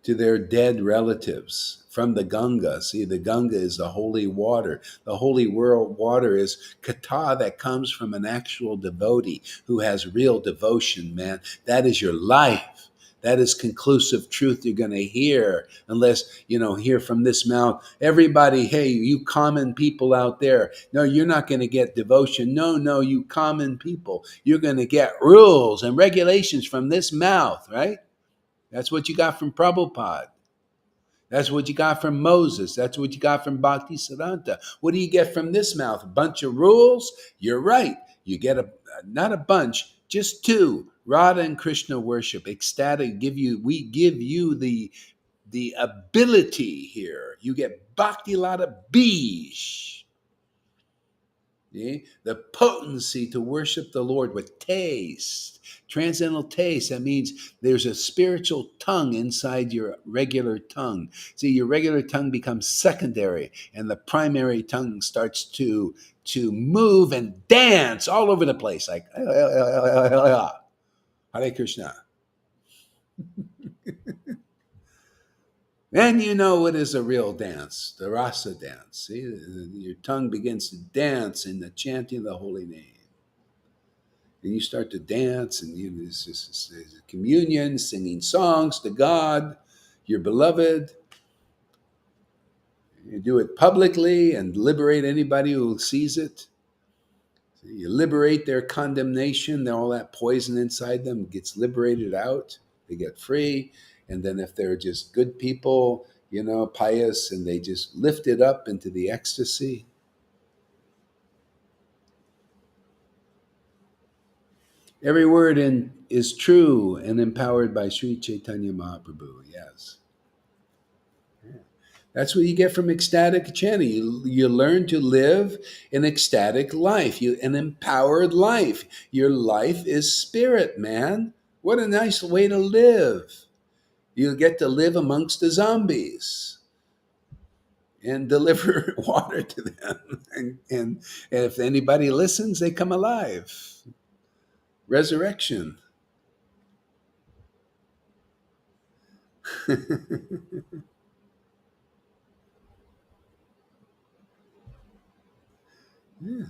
to their dead relatives from the Ganga. See, the Ganga is the holy water. The holy world water is kata that comes from an actual devotee who has real devotion, man. That is your life. That is conclusive truth you're going to hear unless, hear from this mouth. Everybody, hey, you common people out there. No, you're not going to get devotion. No, you common people. You're going to get rules and regulations from this mouth, right? That's what you got from Prabhupada. That's what you got from Moses. That's what you got from Bhaktisiddhanta. What do you get from this mouth? A bunch of rules? You're right. You get not a bunch, just two. Radha and Krishna worship. Ecstatic. We give you the ability here. You get Bhakti Lata Bij. The potency to worship the Lord with taste. Transcendental taste. That means there's a spiritual tongue inside your regular tongue. See, your regular tongue becomes secondary, and the primary tongue starts to move and dance all over the place, like Hare Krishna. And you know what is a real dance, the rasa dance. See, your tongue begins to dance in the chanting of the holy name. And you start to dance, and there's communion, singing songs to God, your beloved. You do it publicly and liberate anybody who sees it. You liberate their condemnation, all that poison inside them gets liberated out. They get free. And then if they're just good people, pious, and they just lift it up into the ecstasy. Every word is true and empowered by Sri Chaitanya Mahaprabhu. Yes. That's what you get from ecstatic chanting. You learn to live an ecstatic life, an empowered life. Your life is spirit, man. What a nice way to live. You get to live amongst the zombies and deliver water to them. And if anybody listens, they come alive. Resurrection. Yeah.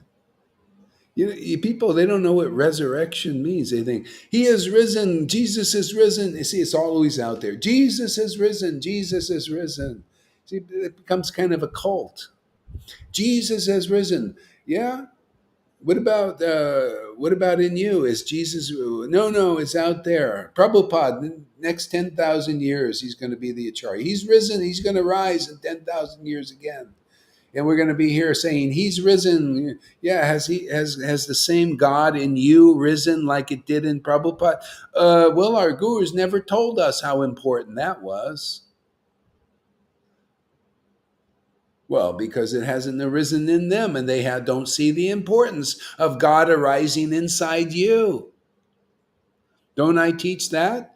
People, they don't know what resurrection means. They think, he has risen, Jesus is risen. You see, it's always out there. Jesus has risen, Jesus has risen. See, it becomes kind of a cult. Jesus has risen. Yeah? What about in you? Is Jesus? No, no, it's out there. Prabhupada, the next 10,000 years, he's going to be the Acharya. He's risen, he's going to rise in 10,000 years again. And we're going to be here saying he's risen. Yeah, has the same God in you risen like it did in Prabhupada? Well, our gurus never told us how important that was. Well, because it hasn't arisen in them, and don't see the importance of God arising inside you. Don't I teach that?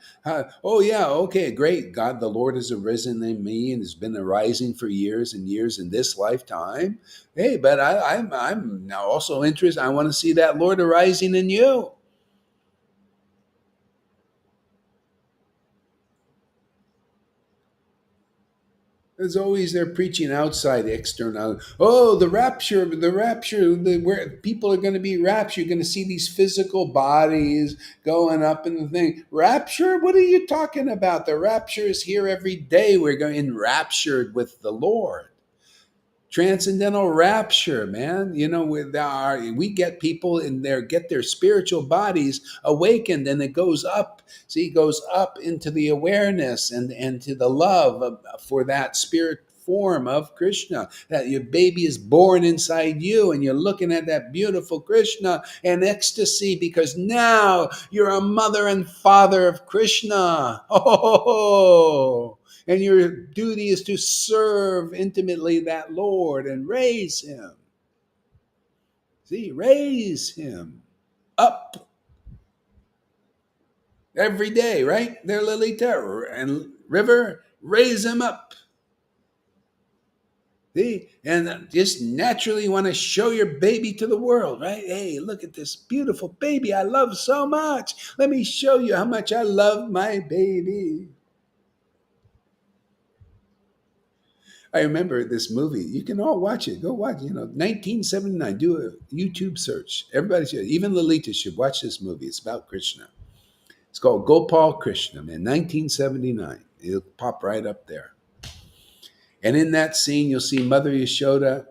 Oh yeah, okay, great. God, the Lord has arisen in me and has been arising for years and years in this lifetime. Hey, but I'm now also interested. I want to see that Lord arising in you. There's always they're preaching outside, external. Oh, the rapture, where people are going to be raptured. You're going to see these physical bodies going up in the thing. Rapture? What are you talking about? The rapture is here every day. We're going enraptured with the Lord. Transcendental rapture, man. We get people in there, get their spiritual bodies awakened, and it goes up. See, it goes up into the awareness and to the love for that spirit form of Krishna. That your baby is born inside you, and you're looking at that beautiful Krishna and ecstasy because now you're a mother and father of Krishna. Oh, and your duty is to serve intimately that Lord and raise him. See, raise him up every day, right? There, Lilita and River, raise him up. See, and just naturally want to show your baby to the world, right? Hey, look at this beautiful baby I love so much. Let me show you how much I love my baby. I remember this movie. You can all watch it. Go watch. 1979. Do a YouTube search. Everybody should. Even Lolita should watch this movie. It's about Krishna. It's called Gopal Krishna, man. 1979. It'll pop right up there. And in that scene, you'll see Mother Yashoda.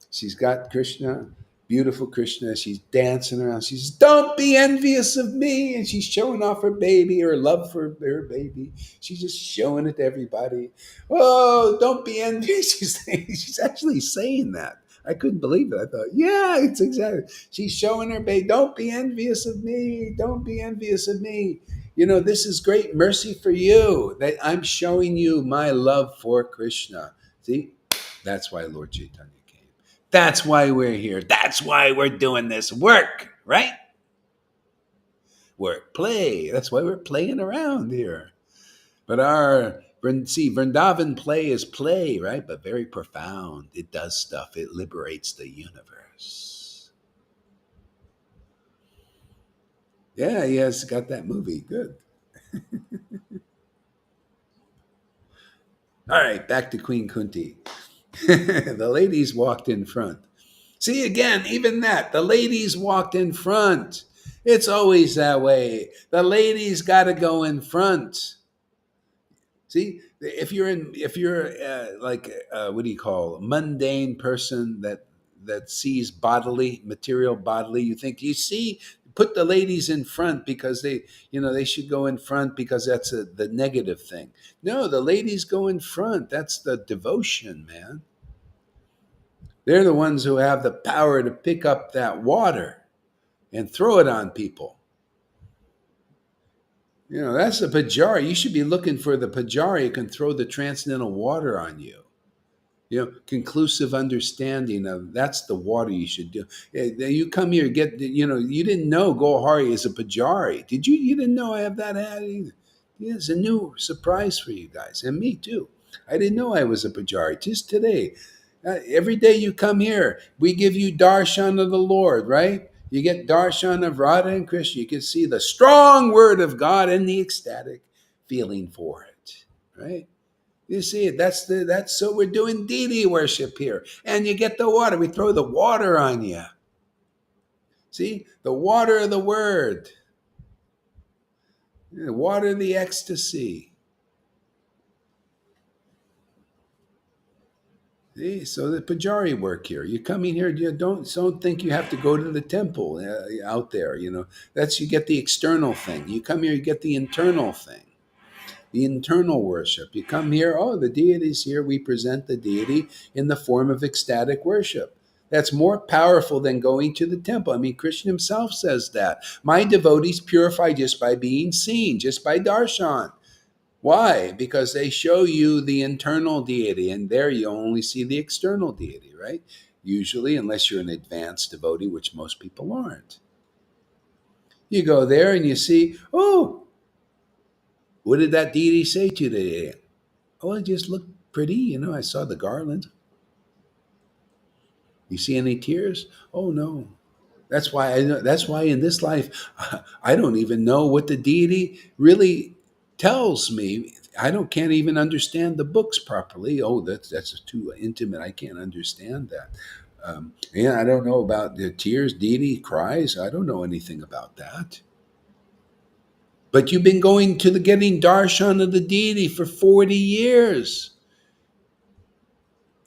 She's got Krishna, beautiful Krishna. She's dancing around. She says, "Don't be envious of me." And she's showing off her baby, her love for her baby. She's just showing it to everybody. Oh, don't be envious. She's actually saying that. I couldn't believe it. I thought, yeah, it's exactly. She's showing her baby, "Don't be envious of me. Don't be envious of me. This is great mercy for you that I'm showing you my love for Krishna." See, that's why Lord Chaitanya came. That's why we're here. That's why we're doing this work, right? Work, play. That's why we're playing around here. But Vrindavan play is play, right? But very profound. It does stuff. It liberates the universe. Yeah, he has got that movie. Good. All right, back to Queen Kunti. The ladies walked in front. See, again, even that, the ladies walked in front. It's always that way. The ladies got to go in front. See, if you're like what do you call a mundane person that sees bodily material bodily, you think you see put the ladies in front because they should go in front because that's the negative thing. No, the ladies go in front. That's the devotion, man. They're the ones who have the power to pick up that water and throw it on people. That's the Pajari. You should be looking for the Pajari who can throw the transcendental water on you. Conclusive understanding of that's the water you should do. You come here, you didn't know Gohari is a Pajari. Did you? You didn't know I have that hat either. Yeah, it's a new surprise for you guys, and me too. I didn't know I was a Pajari. Just today. Every day you come here, we give you darshan of the Lord, right? You get darshan of Radha and Krishna. You can see the strong word of God and the ecstatic feeling for it, right? You see it. That's so we're doing deity worship here, and you get the water. We throw the water on you. See the water of the word, the water of the ecstasy. See, so the Pajari work here. You come in here. You don't think you have to go to the temple out there. That's you get the external thing. You come here, you get the internal thing. The internal worship. You come here, oh, the deity's here. We present the deity in the form of ecstatic worship. That's more powerful than going to the temple. I mean, Krishna himself says that. My devotees purify just by being seen, just by darshan. Why? Because they show you the internal deity, and there you only see the external deity, right? Usually, unless you're an advanced devotee, which most people aren't. You go there and you see, oh, what did that deity say to you today? Oh, it just looked pretty. I saw the garland. You see any tears? Oh no. That's why I know. That's why in this life, I don't even know what the deity really tells me. Can't even understand the books properly. Oh, that's too intimate. I can't understand that. I don't know about the tears. Deity cries. I don't know anything about that. But you've been going to the getting darshan of the deity for 40 years.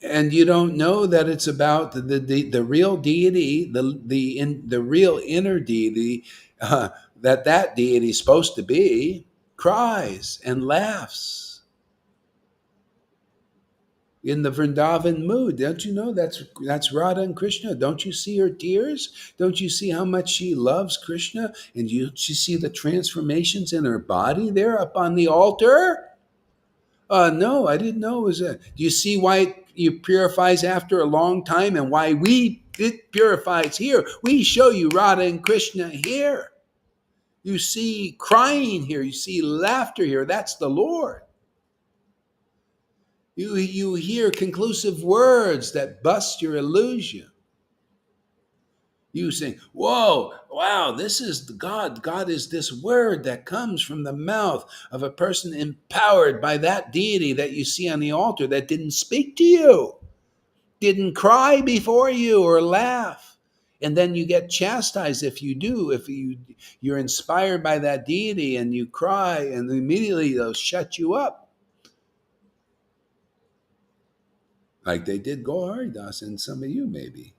And you don't know that it's about the real deity, the real inner deity, that deity is supposed to be, cries and laughs in the Vrindavan mood. Don't you know that's Radha and Krishna? Don't you see her tears? Don't you see how much she loves Krishna? And you see the transformations in her body there up on the altar? No, I didn't know it was that. Do you see why it purifies after a long time and why it purifies here? We show you Radha and Krishna here. You see crying here. You see laughter here. That's the Lord. You hear conclusive words that bust your illusion. You sing, whoa, wow, this is the God. God is this word that comes from the mouth of a person empowered by that deity that you see on the altar that didn't speak to you, didn't cry before you or laugh. And then you get chastised if you do, you're inspired by that deity and you cry and immediately they'll shut you up. Like they did Goharidas and some of you maybe.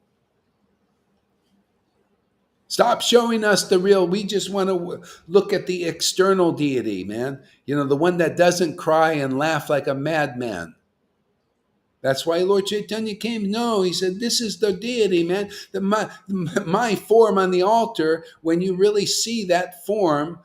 Stop showing us the real. We just want to look at the external deity, man. The one that doesn't cry and laugh like a madman. That's why Lord Caitanya came. No, he said, this is the deity, man. My form on the altar, when you really see that form,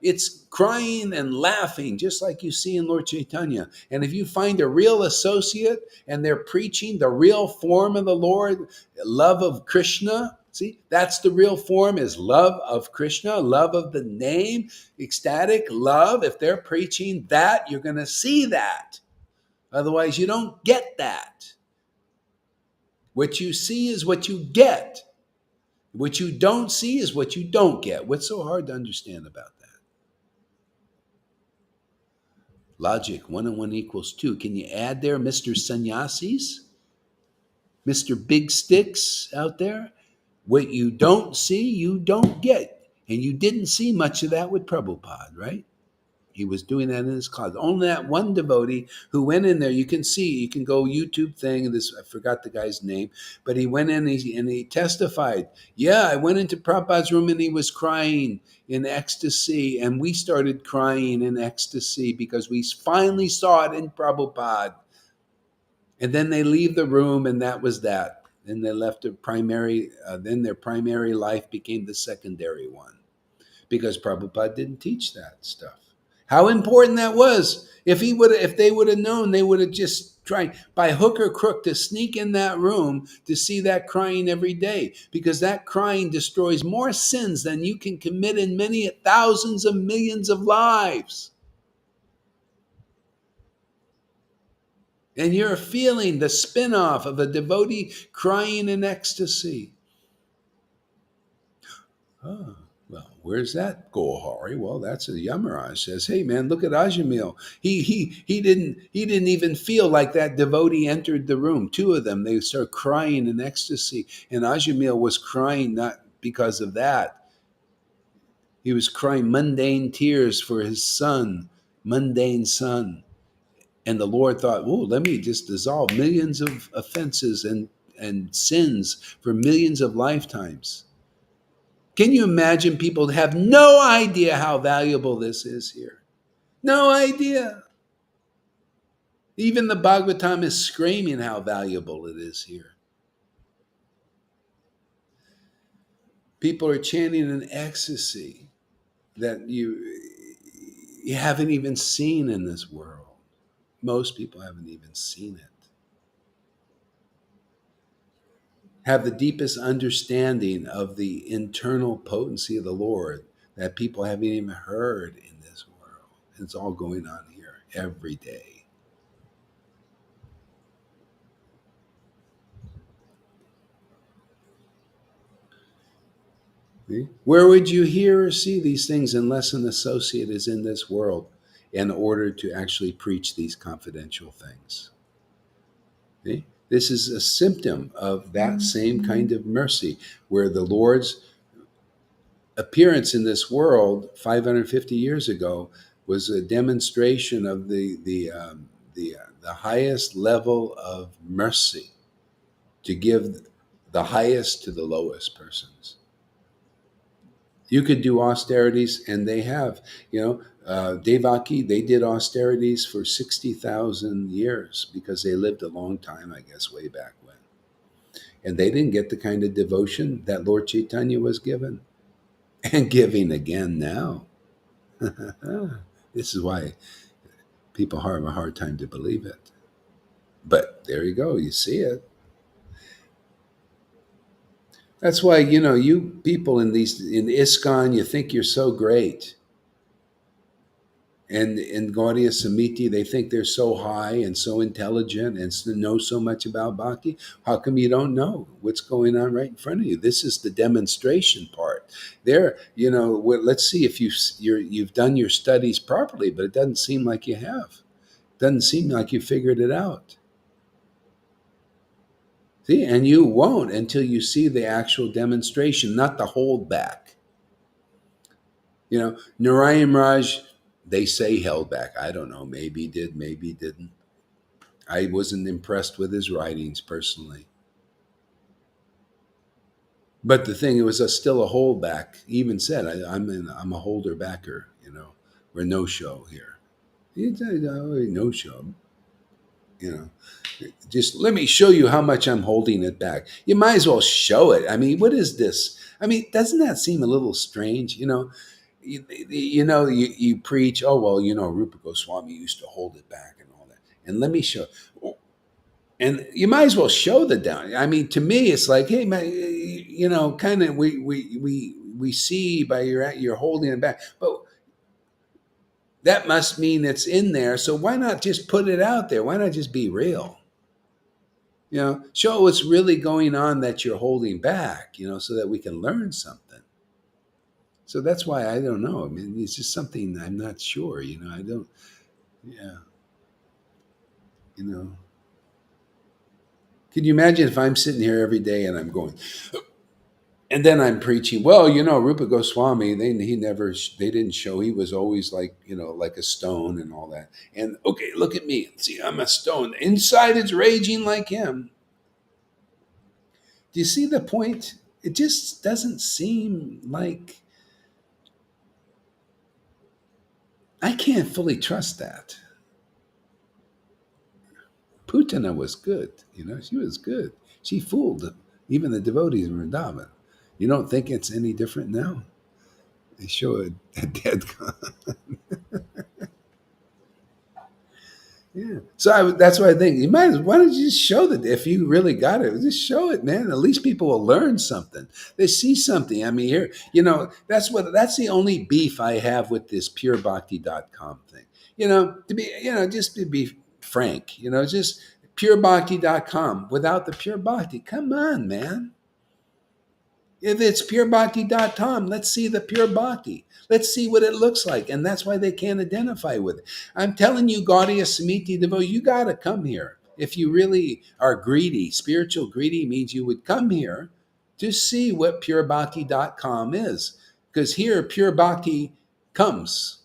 it's crying and laughing, just like you see in Lord Caitanya. And if you find a real associate and they're preaching the real form of the Lord, love of Krishna, see, that's the real form is love of Krishna, love of the name, ecstatic love. If they're preaching that, you're going to see that. Otherwise, you don't get that. What you see is what you get. What you don't see is what you don't get. What's so hard to understand about that? Logic, 1 and 1 equals 2. Can you add there, Mr. Sannyasis? Mr. Big Sticks out there? What you don't see, you don't get. And you didn't see much of that with Prabhupada, right? He was doing that in his closet. Only that one devotee who went in there, you can see, you can go YouTube thing, this, I forgot the guy's name, but he went in and he testified, yeah, I went into Prabhupada's room and he was crying in ecstasy, and we started crying in ecstasy because we finally saw it in Prabhupada. And then they leave the room, and that was that. Then they left their primary, then their primary life became the secondary one because Prabhupada didn't teach that stuff. How important that was. If they would have known, they would have just tried by hook or crook to sneak in that room to see that crying every day, because that crying destroys more sins than you can commit in many thousands of millions of lives. And you're feeling the spin-off of a devotee crying in ecstasy. Oh, well, where's that go, Hari? Well, that's a Yamaraj says, hey man, look at Ajamil. He didn't even feel like that devotee entered the room. Two of them, they start crying in ecstasy. And Ajamil was crying not because of that. He was crying mundane tears for his son, mundane son. And the Lord thought, oh, let me just dissolve millions of offenses and sins for millions of lifetimes. Can you imagine people have no idea how valuable this is here? No idea. Even the Bhagavatam is screaming how valuable it is here. People are chanting an ecstasy that you haven't even seen in this world. Most people haven't even seen it. Have the deepest understanding of the internal potency of the Lord that people haven't even heard in this world. It's all going on here every day. See? Where would you hear or see these things unless an associate is in this world in order to actually preach these confidential things? See? This is a symptom of that same kind of mercy, where the Lord's appearance in this world 550 years ago was a demonstration of the highest level of mercy, to give the highest to the lowest persons. You could do austerities, and they have, Devaki, they did austerities for 60,000 years because they lived a long time, I guess, way back when. And they didn't get the kind of devotion that Lord Caitanya was given and giving again now. This is why people have a hard time to believe it. But there you go, you see it. That's why, you people in ISKCON, you think you're so great. And in Gaudiya Samiti, they think they're so high and so intelligent and know so much about bhakti. How come you don't know what's going on right in front of you? This is the demonstration part. There, let's see if you've done your studies properly, but it doesn't seem like you have. It doesn't seem like you figured it out. See, and you won't until you see the actual demonstration, not the holdback. Narayan Raj, they say held back. I don't know. Maybe he did, maybe he didn't. I wasn't impressed with his writings personally. But the thing, it was still a holdback. He even said, I'm a holder backer, We're no show here. He said, no show. Just let me show you how much I'm holding it back. You might as well show it. I mean, what is this? I mean, doesn't that seem a little strange? You preach, oh, well, Rupa Goswami used to hold it back and all that. And let me show. And you might as well show the down. I mean, to me, it's like, hey, man, kind of we see by you're holding it back. But that must mean it's in there. So why not just put it out there? Why not just be real? Show what's really going on that you're holding back, so that we can learn something. So that's why I don't know. I mean, it's just something I'm not sure. I don't. Yeah. You know, can you imagine if I'm sitting here every day and I'm going, and then I'm preaching, well, Rupa Goswami, they didn't show, he was always like, like a stone and all that. And okay, look at me. See, I'm a stone. Inside it's raging like him. Do you see the point? It just doesn't seem like I can't fully trust that. Putana was good. She was good. She fooled even the devotees in Vrindavan. You don't think it's any different now? They show a dead guy. Yeah. So that's what I think. Why don't you just show that if you really got it, just show it, man. At least people will learn something. They see something. I mean, here, that's the only beef I have with this purebhakti.com thing. Just to be frank, just purebhakti.com without the pure bhakti. Come on, man. If it's purebhakti.com, let's see the pure bhakti. Let's see what it looks like. And that's why they can't identify with it. I'm telling you, Gaudiya Samiti Devo, you got to come here. If you really are greedy, spiritual greedy means you would come here to see what purebhakti.com is. Because here, pure bhakti comes.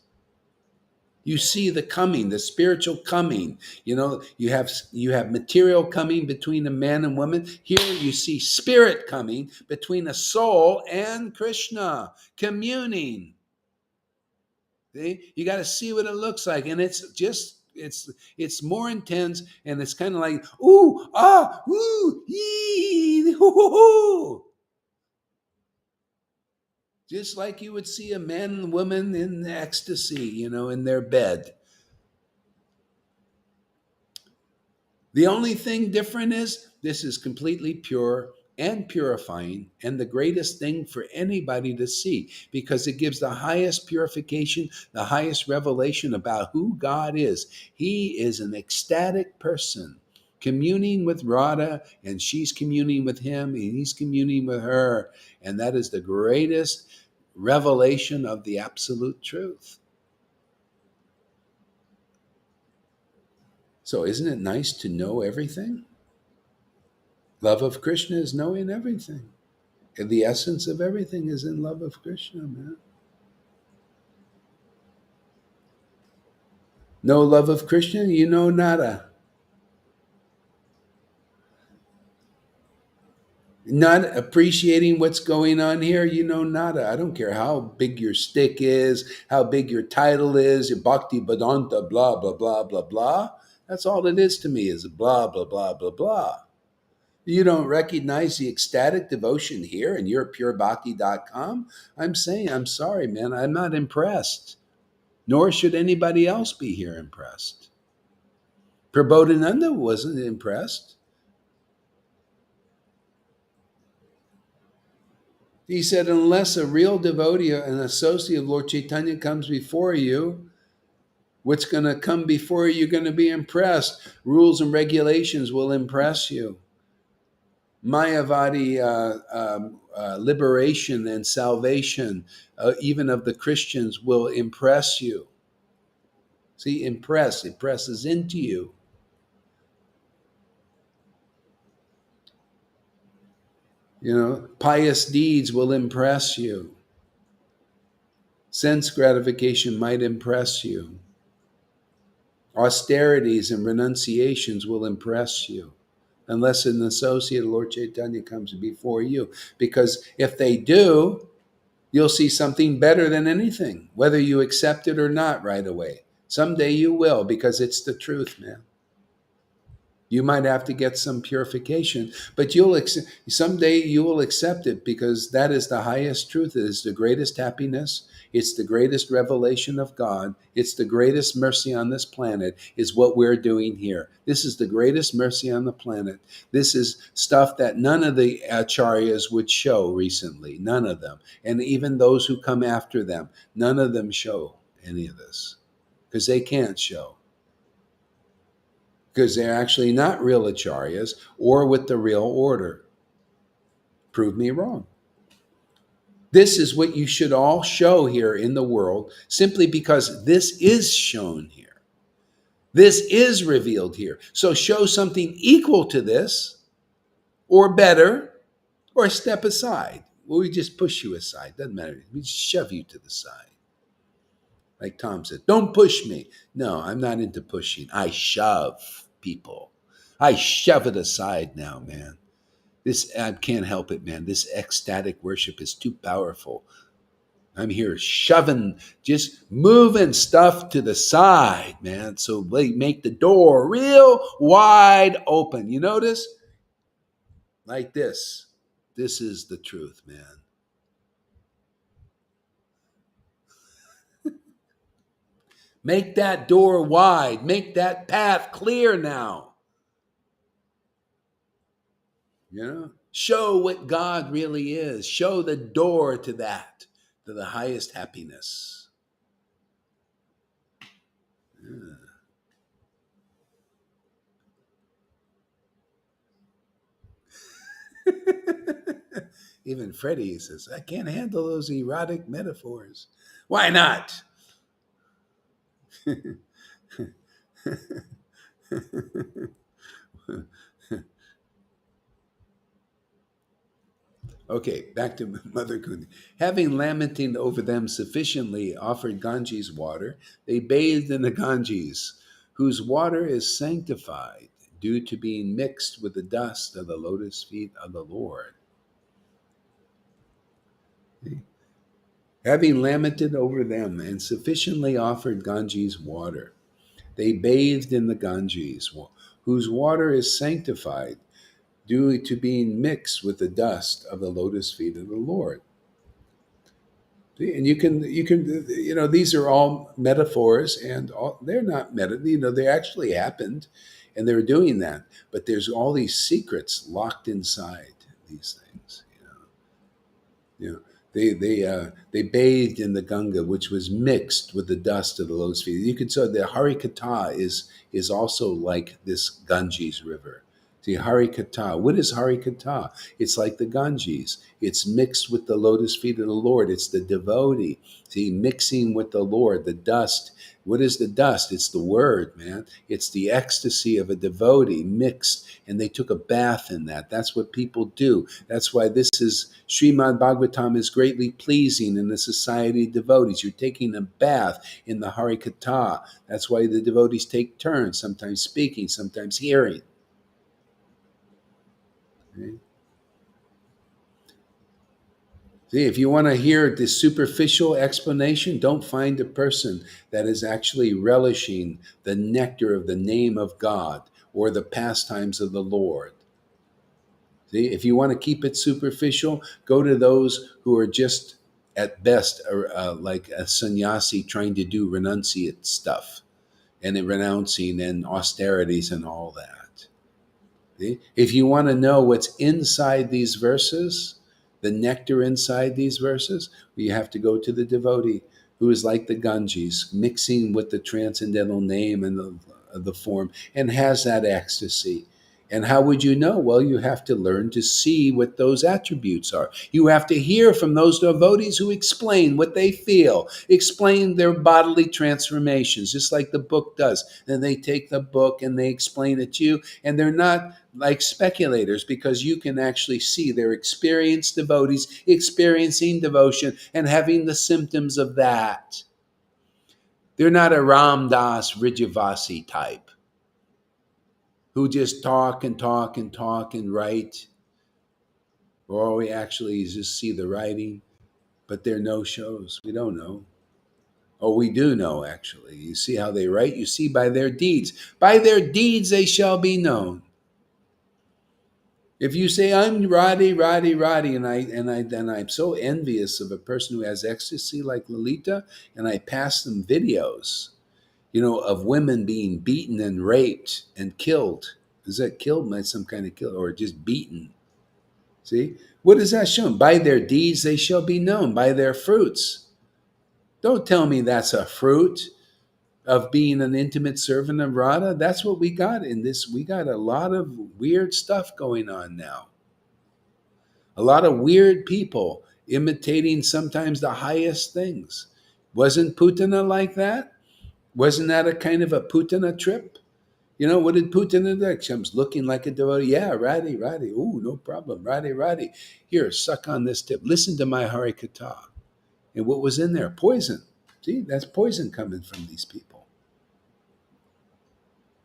You see the coming, the spiritual coming. You have material coming between a man and woman. Here you see spirit coming between a soul and Krishna, communing. See? You got to see what it looks like, and it's more intense, and it's kind of like ooh ah ooh ee hoo, hoo, hoo. Just like you would see a man and woman in ecstasy, in their bed. The only thing different is this is completely pure and purifying, and the greatest thing for anybody to see because it gives the highest purification, the highest revelation about who God is. He is an ecstatic person communing with Radha, and she's communing with him, and he's communing with her. And that is the greatest revelation of the absolute truth. So, isn't it nice to know everything? Love of Krishna is knowing everything. And the essence of everything is in love of Krishna, man. No love of Krishna, you know nada. Not appreciating what's going on here, you know nada. I don't care how big your stick is, how big your title is, your bhakti badanta, blah, blah, blah, blah, blah. That's all it is to me is blah, blah, blah, blah, blah. You don't recognize the ecstatic devotion here and you're purebhakti.com? I'm saying, I'm sorry, man. I'm not impressed. Nor should anybody else be here impressed. Prabodhananda wasn't impressed. He said, unless a real devotee, an associate of Lord Caitanya comes before you, what's going to come before you, you're going to be impressed. Rules and regulations will impress you. Mayavadi liberation and salvation, even of the Christians, will impress you. See, it presses into you. Pious deeds will impress you. Sense gratification might impress you. Austerities and renunciations will impress you, unless an associate of Lord Caitanya comes before you. Because if they do, you'll see something better than anything, whether you accept it or not right away. Someday you will, because it's the truth, man. You might have to get some purification, but someday you will accept it because that is the highest truth. It is the greatest happiness. It's the greatest revelation of God. It's the greatest mercy on this planet is what we're doing here. This is the greatest mercy on the planet. This is stuff that none of the acharyas would show recently. None of them. And even those who come after them, none of them show any of this because they can't show. Because they're actually not real acharyas or with the real order. Prove me wrong. This is what you should all show here in the world simply because this is shown here. This is revealed here. So show something equal to this, or better, or step aside. Well, we just push you aside. Doesn't matter. We just shove you to the side. Like Tom said, don't push me. No, I'm not into pushing. I shove people. I shove it aside now, man. This, I can't help it, man. This ecstatic worship is too powerful. I'm here shoving, just moving stuff to the side, man. So they make the door real wide open. You notice? Like this. This is the truth, man. Make that door wide. Make that path clear now. You know? Show what God really is. Show the door to that, to the highest happiness. Yeah. Even Freddie says, I can't handle those erotic metaphors. Why not? Okay, back to Mother Kundi. Having lamenting over them sufficiently offered Ganges water, they bathed in the Ganges, whose water is sanctified due to being mixed with the dust of the lotus feet of the Lord. Having lamented over them and sufficiently offered Ganges water, they bathed in the Ganges, whose water is sanctified due to being mixed with the dust of the lotus feet of the Lord. And these are all metaphors, and they're not they actually happened, and they're doing that. But there's all these secrets locked inside these things. You know, they bathed in the Ganga, which was mixed with the dust of the lotus feet. You could say the Harikata is also like this Ganges river. See, Harikata. What is Harikata? It's like the Ganges. It's mixed with the lotus feet of the Lord. It's the devotee. See, mixing with the Lord, the dust. What is the dust? It's the word, man. It's the ecstasy of a devotee mixed, and they took a bath in that. That's what people do. That's why this is Srimad Bhagavatam is greatly pleasing in the society of devotees. You're taking a bath in the Harikata. That's why the devotees take turns, sometimes speaking, sometimes hearing. Okay? See, if you want to hear the superficial explanation, don't find a person that is actually relishing the nectar of the name of God or the pastimes of the Lord. See, if you want to keep it superficial, go to those who are just at best like a sannyasi trying to do renunciate stuff and renouncing and austerities and all that. See? If you want to know what's inside these verses, the nectar inside these verses, you have to go to the devotee who is like the Ganges, mixing with the transcendental name and the form, and has that ecstasy. And how would you know? Well, you have to learn to see what those attributes are. You have to hear from those devotees who explain what they feel, explain their bodily transformations, just like the book does. Then they take the book and they explain it to you, and they're not like speculators, because you can actually see they're experienced devotees experiencing devotion and having the symptoms of that. They're not a Ram Das Vrijavasi type who just talk and talk and talk and write, or all we actually is just see the writing, but they're no shows. We don't know. Oh, we do know, actually. You see how they write? You see by their deeds. By their deeds they shall be known. If you say I'm Radhi, Radhi, Radhi, and I'm so envious of a person who has ecstasy like Lalita, and I pass them videos, of women being beaten and raped and killed. Is that killed? By some kind of kill, or just beaten? See, what is that shown? By their deeds they shall be known. By their fruits. Don't tell me that's a fruit of being an intimate servant of Radha. That's what we got in this. We got a lot of weird stuff going on now. A lot of weird people imitating sometimes the highest things. Wasn't Putana like that? Wasn't that a kind of a Putana trip? What did Putana do? Comes looking like a devotee. Yeah, Radhi, Radhi. Ooh, no problem. Radhi, Radhi. Here, suck on this tip. Listen to my Hari Katha. And what was in there? Poison. See, that's poison coming from these people.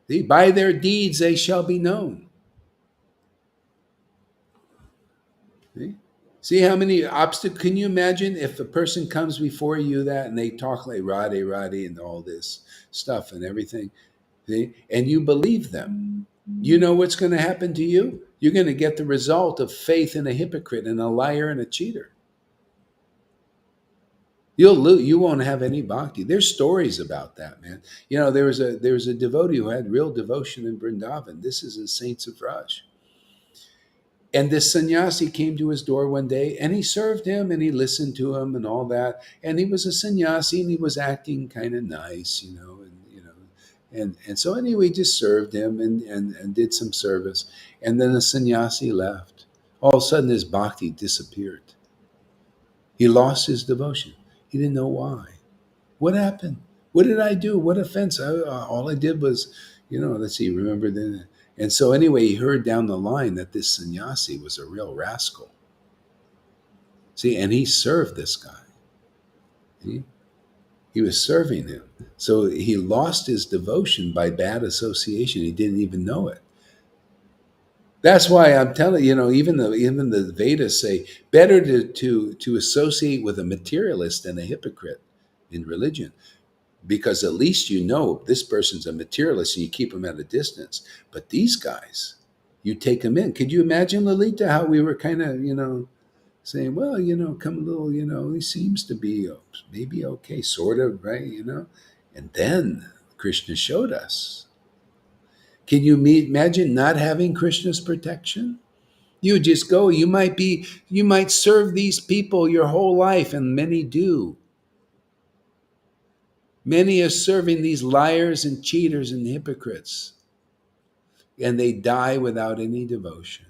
See, by their deeds they shall be known. See? See how many obstacles? Can you imagine if a person comes before you that and they talk like Radhe, Radhe, and all this stuff and everything, see? And you believe them? You know what's going to happen to you? You're going to get the result of faith in a hypocrite and a liar and a cheater. You won't have any bhakti. There's stories about that, man. There was a devotee who had real devotion in Vrindavan. This is in Saints of Raj. And this sannyasi came to his door one day and he served him and he listened to him and all that. And he was a sannyasi and he was acting kind of nice, and so anyway, just served him and did some service. And then the sannyasi left. All of a sudden his bhakti disappeared. He lost his devotion. He didn't know why. What happened? What did I do? What offense? All I did was, let's see, remember then. And so anyway, he heard down the line that this sannyasi was a real rascal. See, and he served this guy. See? He was serving him. So he lost his devotion by bad association. He didn't even know it. That's why I'm telling even the Vedas say better to associate with a materialist than a hypocrite in religion, because at least this person's a materialist and you keep them at a distance. But these guys, you take them in. Could you imagine, Lalita, how we were kind of saying, well, come a little, he seems to be maybe okay, sort of, right, and then Krishna showed us. Can you imagine not having Krishna's protection? You just go. You might serve these people your whole life, and many do. Many are serving these liars and cheaters and hypocrites, and they die without any devotion.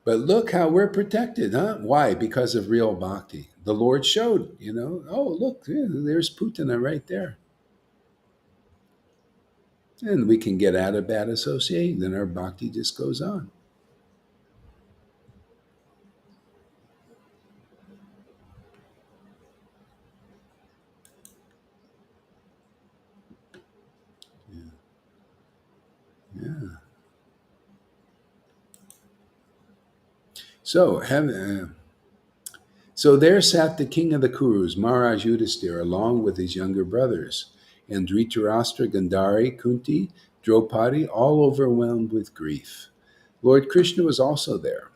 But look how we're protected, huh? Why? Because of real bhakti. The Lord showed, oh, look, there's Putana right there. And we can get out of bad associating, then our bhakti just goes on. Yeah. So, so there sat the king of the Kurus, Maharaj Yudhisthira, along with his younger brothers, and Dhritarashtra, Gandhari, Kunti, Draupadi, all overwhelmed with grief. Lord Krishna was also there.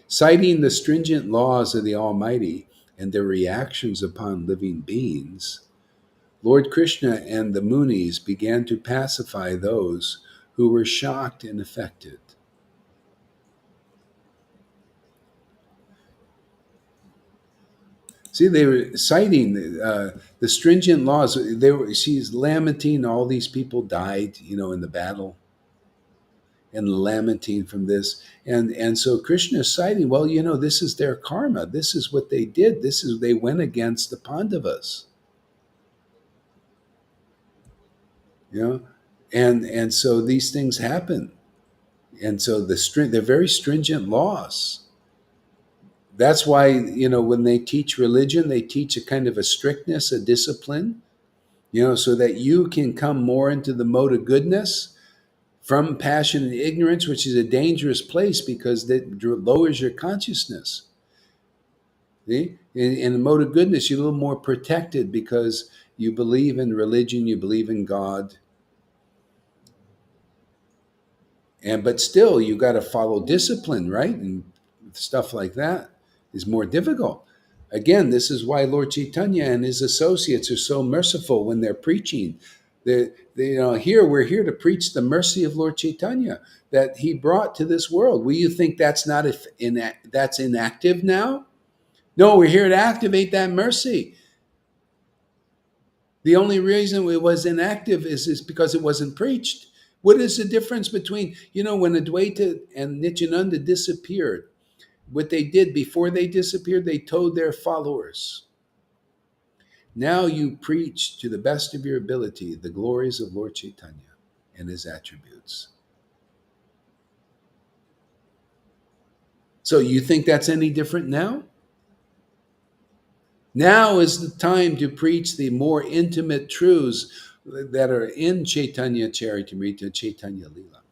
Citing the stringent laws of the Almighty and their reactions upon living beings, Lord Krishna and the Munis began to pacify those who were shocked and affected. See, they were citing the stringent laws. She's lamenting all these people died, in the battle, and lamenting from this. And so Krishna is citing, well, this is their karma. This is what they did. They went against the Pandavas. And so these things happen. And so they're very stringent laws. That's why, when they teach religion, they teach a kind of a strictness, a discipline, so that you can come more into the mode of goodness from passion and ignorance, which is a dangerous place because that lowers your consciousness. See? In the mode of goodness, you're a little more protected because you believe in religion, you believe in God. But still, you got to follow discipline, right? And stuff like that is more difficult. Again, this is why Lord Caitanya and his associates are so merciful when they're preaching. We're here to preach the mercy of Lord Caitanya that he brought to this world. Will you think that's not that's inactive now? No, we're here to activate that mercy. The only reason it was inactive is because it wasn't preached. What is the difference between, when Advaita and Nityananda disappeared? what they did before they disappeared, they told their followers, now you preach to the best of your ability the glories of Lord Caitanya and his attributes. So you think that's any different now? Now is the time to preach the more intimate truths that are in Chaitanya Charitamrita, Chaitanya Lila,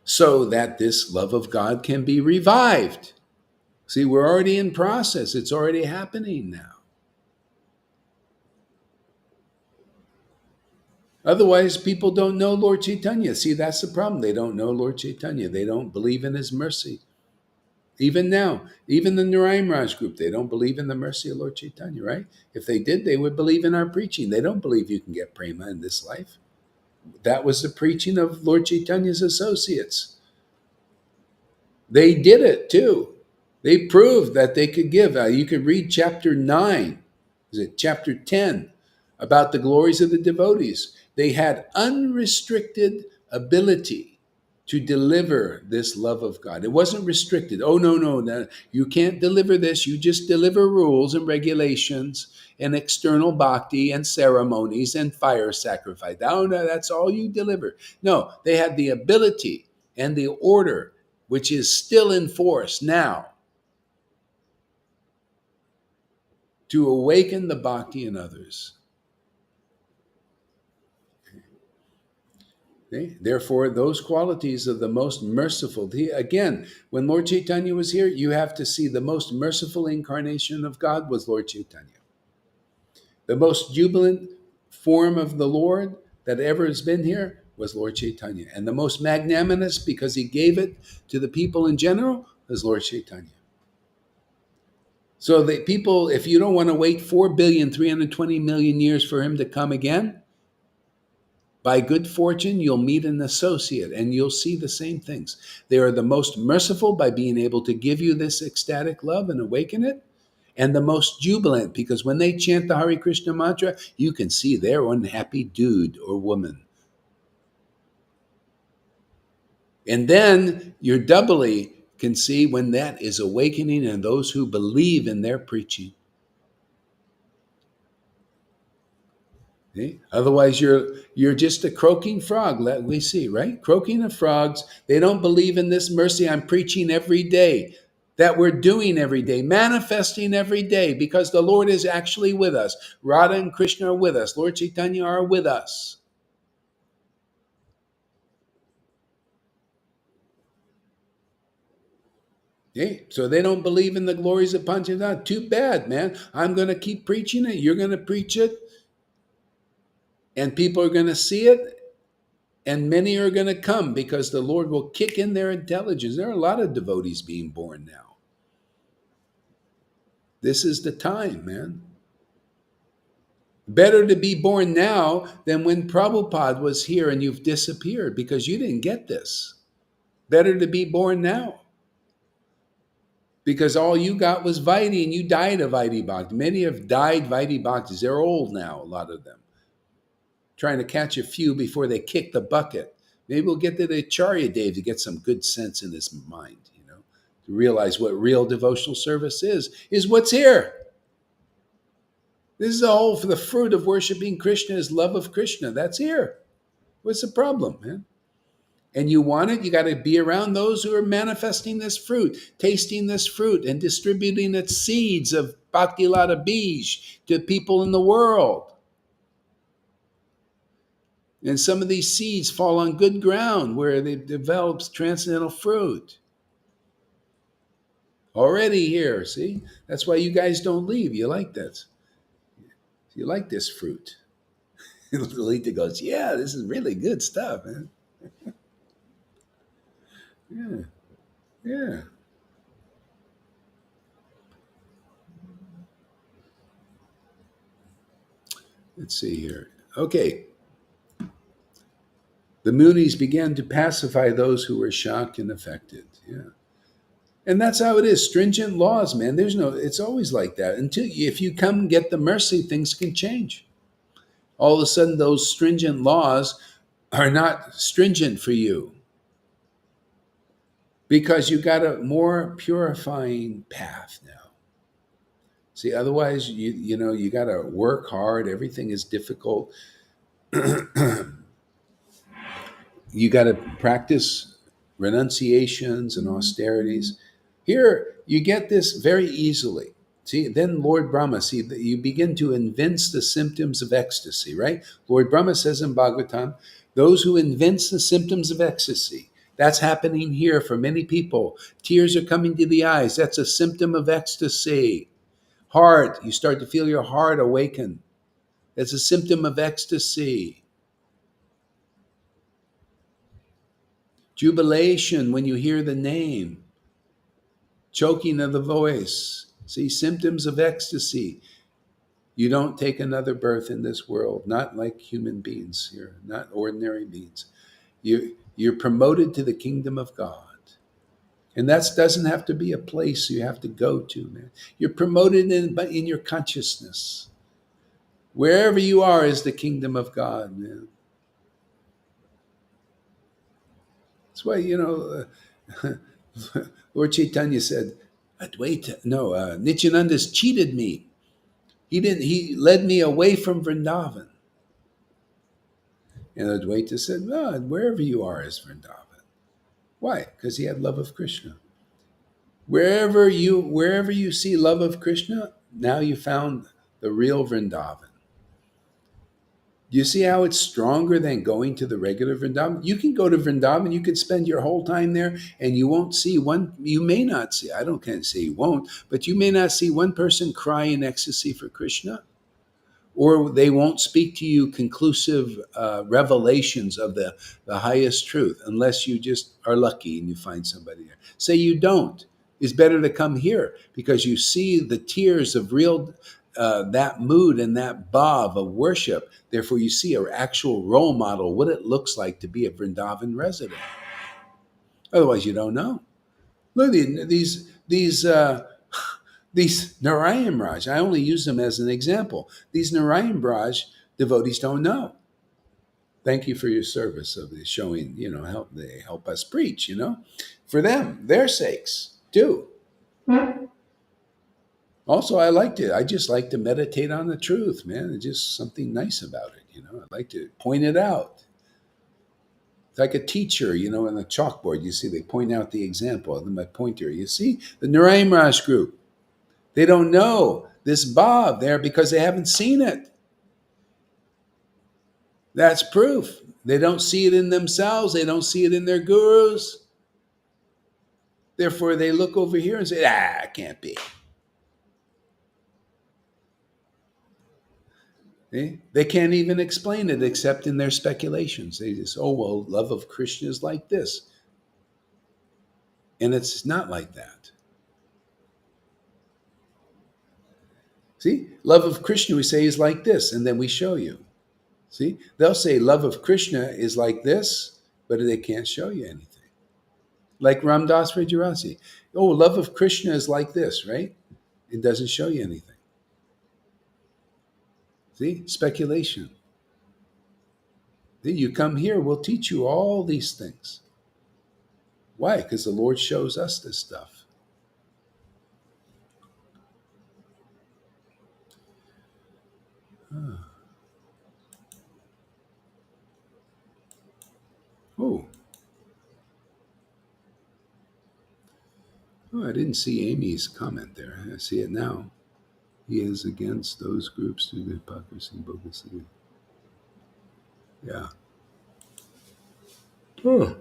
so that this love of God can be revived. See, we're already in process. It's already happening now. Otherwise, people don't know Lord Chaitanya. See, that's the problem. They don't know Lord Chaitanya. They don't believe in his mercy. Even now, even the Narayan Raj group, they don't believe in the mercy of Lord Chaitanya, right? If they did, they would believe in our preaching. They don't believe you can get prema in this life. That was the preaching of Lord Chaitanya's associates. They did it too. They proved that they could give. You could read chapter 9, is it chapter 10, about the glories of the devotees. They had unrestricted ability to deliver this love of God. It wasn't restricted. Oh, no, you can't deliver this. You just deliver rules and regulations and external bhakti and ceremonies and fire sacrifice. Oh, no, that's all you deliver. No, they had the ability and the order, which is still in force now, to awaken the bhakti in others. Okay? Therefore, those qualities of the most merciful. Again, when Lord Chaitanya was here, you have to see the most merciful incarnation of God was Lord Chaitanya. The most jubilant form of the Lord that ever has been here was Lord Chaitanya. And the most magnanimous, because he gave it to the people in general, was Lord Chaitanya. So the people, if you don't want to wait 4,320,000,000 years for him to come again, by good fortune, you'll meet an associate and you'll see the same things. They are the most merciful by being able to give you this ecstatic love and awaken it, and the most jubilant because when they chant the Hare Krishna mantra, you can see their unhappy dude or woman. And then you're doubly can see when that is awakening in those who believe in their preaching. Okay? Otherwise, you're just a croaking frog. We see, right? Croaking of frogs. They don't believe in this mercy I'm preaching every day, that we're doing every day, manifesting every day, because the Lord is actually with us. Radha and Krishna are with us. Lord Chaitanya are with us. Okay? So they don't believe in the glories of Panchadana. Too bad, man. I'm going to keep preaching it. You're going to preach it. And people are going to see it. And many are going to come because the Lord will kick in their intelligence. There are a lot of devotees being born now. This is the time, man. Better to be born now than when Prabhupada was here and you've disappeared because you didn't get this. Better to be born now. Because all you got was Vaidhi and you died of Vaidhi Bhakti. Many have died Vaidhi Bhaktis. They're old now, a lot of them. Trying to catch a few before they kick the bucket. Maybe we'll get to the Acharya Dave to get some good sense in his mind, to realize what real devotional service is what's here. This is all for the fruit of worshiping Krishna is love of Krishna. That's here. What's the problem, man? And you want it, you got to be around those who are manifesting this fruit, tasting this fruit, and distributing its seeds of Bhakti Lata Bij to people in the world. And some of these seeds fall on good ground where they develop transcendental fruit. Already here, see? That's why you guys don't leave. You like that. You like this fruit. Lolita goes, yeah, this is really good stuff, man. Yeah, yeah. Let's see here. Okay. The Munis began to pacify those who were shocked and affected. Yeah. And that's how it is. Stringent laws, man. It's always like that. If you come and get the mercy, things can change. All of a sudden, those stringent laws are not stringent for you. because you got a more purifying path now. See, otherwise, you got to work hard. Everything is difficult. You got to practice renunciations and austerities. Here, you get this very easily. See, then Lord Brahma, see, you begin to evince the symptoms of ecstasy, right? Lord Brahma says in Bhagavatam, those who evince the symptoms of ecstasy, that's happening here for many people. Tears are coming to the eyes. That's a symptom of ecstasy. Heart, you start to feel your heart awaken. That's a symptom of ecstasy. Jubilation when you hear the name, choking of the voice. See, symptoms of ecstasy. You don't take another birth in this world, not like human beings here, not ordinary beings. You're promoted to the kingdom of God. And that doesn't have to be a place you have to go to, man. You're promoted in your consciousness. Wherever you are is the kingdom of God, man. That's why, Lord Chaitanya said, Advaita, no, Nityananda's cheated me. He led me away from Vrindavan. And Advaita said, no, wherever you are is Vrindavan. Why? Because he had love of Krishna. Wherever you see love of Krishna, now you found the real Vrindavan. You see how it's stronger than going to the regular Vrindavan? You can go to Vrindavan, you could spend your whole time there, and you won't see one, you may not see, I don't can't say you won't, but you may not see one person cry in ecstasy for Krishna, or they won't speak to you conclusive revelations of the highest truth unless you just are lucky and you find somebody there. Say you don't. It's better to come here because you see the tears of real, that mood and that bhav of worship. Therefore, you see an actual role model, what it looks like to be a Vrindavan resident. Otherwise, you don't know. Look, these Narayan Raj, I only use them as an example. These Narayan Raj devotees don't know. Thank you for your service of the showing, they help us preach, for them, their sakes too. Also, I just like to meditate on the truth, man. It's just something nice about it, I like to point it out. It's like a teacher, in the chalkboard, you see, they point out the example, and then my pointer, you see, the Narayan Raj group, they don't know this Bob there because they haven't seen it. That's proof. They don't see it in themselves. They don't see it in their gurus. Therefore, they look over here and say, it can't be. They can't even explain it except in their speculations. They just, well, love of Krishna is like this. And it's not like that. See, love of Krishna, we say, is like this. And then we show you. See, they'll say love of Krishna is like this, but they can't show you anything. Like Ramdas Rajarasi. Oh, love of Krishna is like this, right? It doesn't show you anything. See, speculation. Then you come here, we'll teach you all these things. Why? Because the Lord shows us this stuff. Ah. Oh. Oh, I didn't see Amy's comment there. I see it now. He is against those groups through hypocrisy and bogus. Yeah. Oh.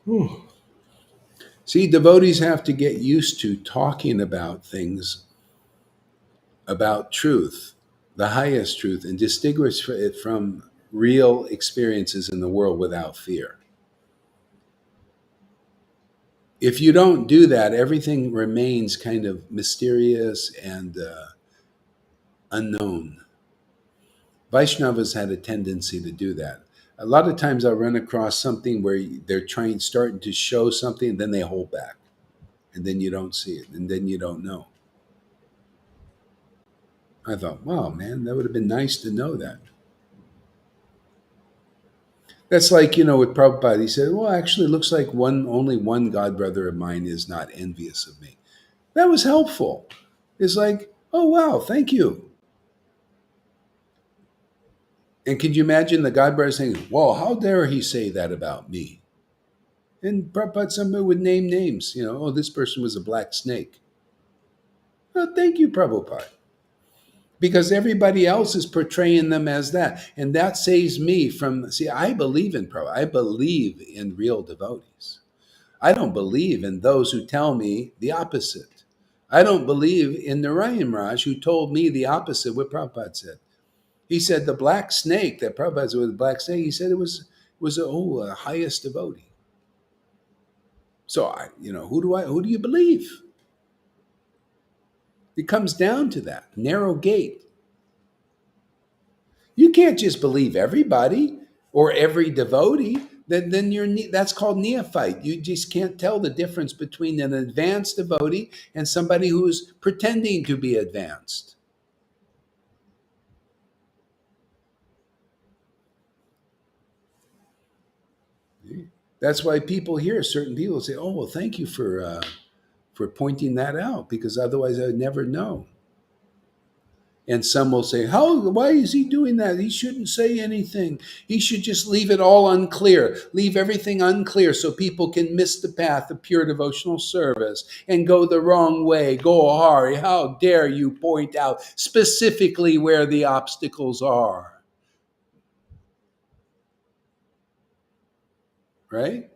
Oh. See, devotees have to get used to talking about things, about truth, the highest truth, and distinguish it from real experiences in the world without fear. If you don't do that, everything remains kind of mysterious and unknown. Vaishnavas had a tendency to do that. A lot of times I'll run across something where they're starting to show something, and then they hold back. And then you don't see it, and then you don't know. I thought, wow, man, that would have been nice to know that. That's like, with Prabhupada, he said, well, actually, it looks like only one god brother of mine is not envious of me. That was helpful. It's like, oh, wow, thank you. And can you imagine the god brother saying, well, how dare he say that about me? And Prabhupada, somebody would name names, oh, this person was a black snake. Well, thank you, Prabhupada. Because everybody else is portraying them as that. And that saves me from, see, I believe in Prabhupada. I believe in real devotees. I don't believe in those who tell me the opposite. I don't believe in Narayan Raj, who told me the opposite what Prabhupada said. He said the black snake, that Prabhupada said was a black snake, he said it was a highest devotee. So who do you believe? It comes down to that narrow gate. You can't just believe everybody or every devotee. Then that's called neophyte. You just can't tell the difference between an advanced devotee and somebody who's pretending to be advanced. That's why people hear certain people say, "Oh, well, thank you for pointing that out, because otherwise I would never know." And some will say, "How? Why is he doing that? He shouldn't say anything. He should just leave it all unclear, leave everything unclear so people can miss the path of pure devotional service and go the wrong way. Go hard. How dare you point out specifically where the obstacles are?" Right?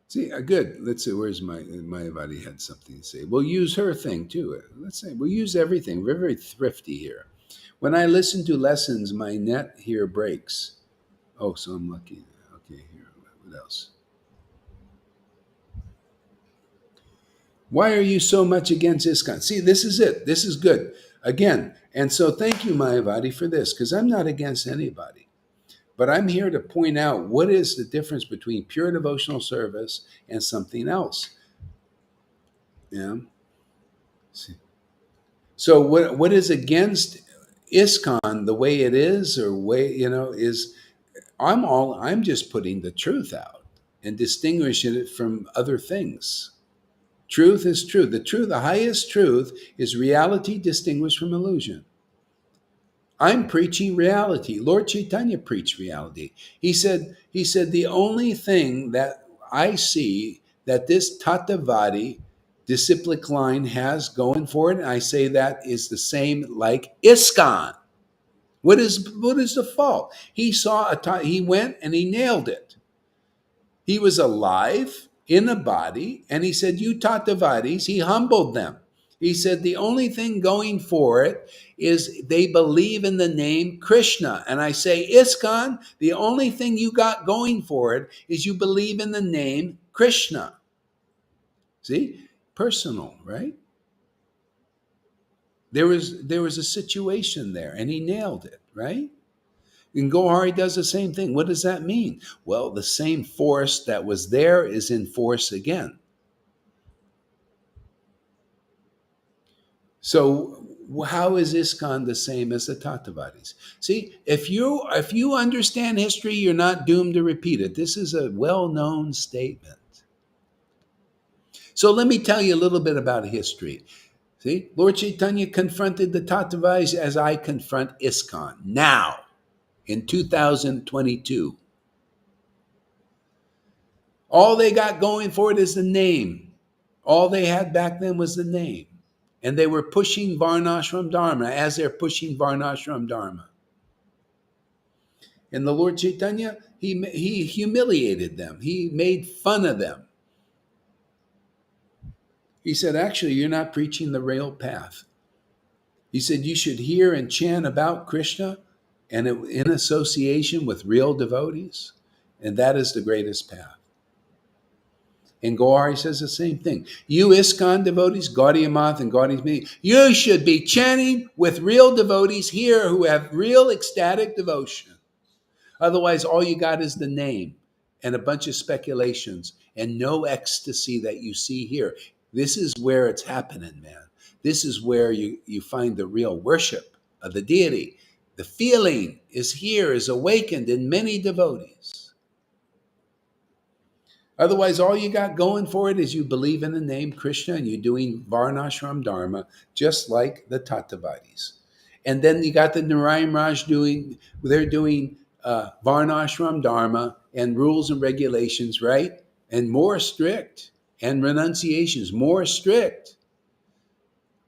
See, good. Let's see. Where's my body had something to say. We'll use her thing too. Let's say we'll use everything. We're very thrifty here. When I listen to lessons, my net here breaks. Oh, so I'm lucky. Okay, here. What else? Why are you so much against ISKCON? See, this is it. This is good. Again, and so thank you, Mayavadi, for this, because I'm not against anybody. But I'm here to point out what is the difference between pure devotional service and something else. Yeah. See. So what is against ISKCON the way it is, or way, is I'm just putting the truth out and distinguishing it from other things. Truth is truth. The highest truth is reality distinguished from illusion. I'm preaching reality. Lord Caitanya preached reality. He said the only thing that I see that this Tattavadi disciplic line has going for it, and I say that is the same like ISKCON. What is the fault? He went and he nailed it. He was alive in a body, and he said, "You Tattavadis," he humbled them. He said, "The only thing going for it is they believe in the name Krishna." And I say, ISKCON, the only thing you got going for it is you believe in the name Krishna. See? Personal, right? There was a situation there, and he nailed it, right? And Gohari does the same thing. What does that mean? Well, the same force that was there is in force again. So how is ISKCON the same as the Tattavadis? See, if you understand history, you're not doomed to repeat it. This is a well-known statement. So let me tell you a little bit about history. See, Lord Caitanya confronted the Tattavadis as I confront ISKCON now in 2022. All they got going for it is the name. All they had back then was the name. And they were pushing Varnashram Dharma as they're pushing Varnashram Dharma. And the Lord Caitanya, he humiliated them. He made fun of them. He said, actually, you're not preaching the real path. He said, you should hear and chant about Krishna and in association with real devotees. And that is the greatest path. And Gohari says the same thing. You ISKCON devotees, Gaudiya Math and Gaudiya Meeting, you should be chanting with real devotees here who have real ecstatic devotion. Otherwise, all you got is the name and a bunch of speculations and no ecstasy that you see here. This is where it's happening, man. This is where you find the real worship of the deity. The feeling is awakened in many devotees. Otherwise, all you got going for it is you believe in the name Krishna and you're doing Varnashram Dharma, just like the Tattavadis. And then you got the Narayan Raj they're doing Varnashram Dharma and rules and regulations, right? And more strict, and renunciations more strict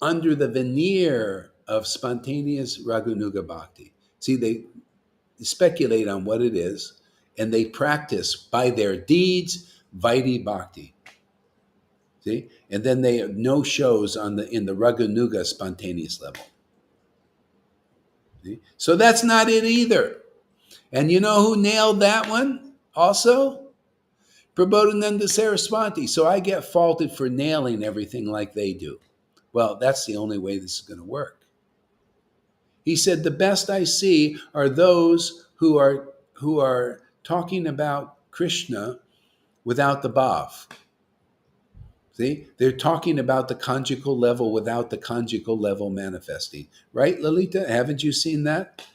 under the veneer of spontaneous Raganuga Bhakti. See, they speculate on what it is, and they practice by their deeds Vaidhi Bhakti. See, and then they have no shows in the Raganuga spontaneous level. See? So that's not it either. And you know who nailed that one also? Prabodhananda Saraswati. So I get faulted for nailing everything like they do. Well, that's the only way this is going to work. He said, the best I see are those who are talking about Krishna without the bhav. See, they're talking about the conjugal level without the conjugal level manifesting. Right, Lalita? Haven't you seen that?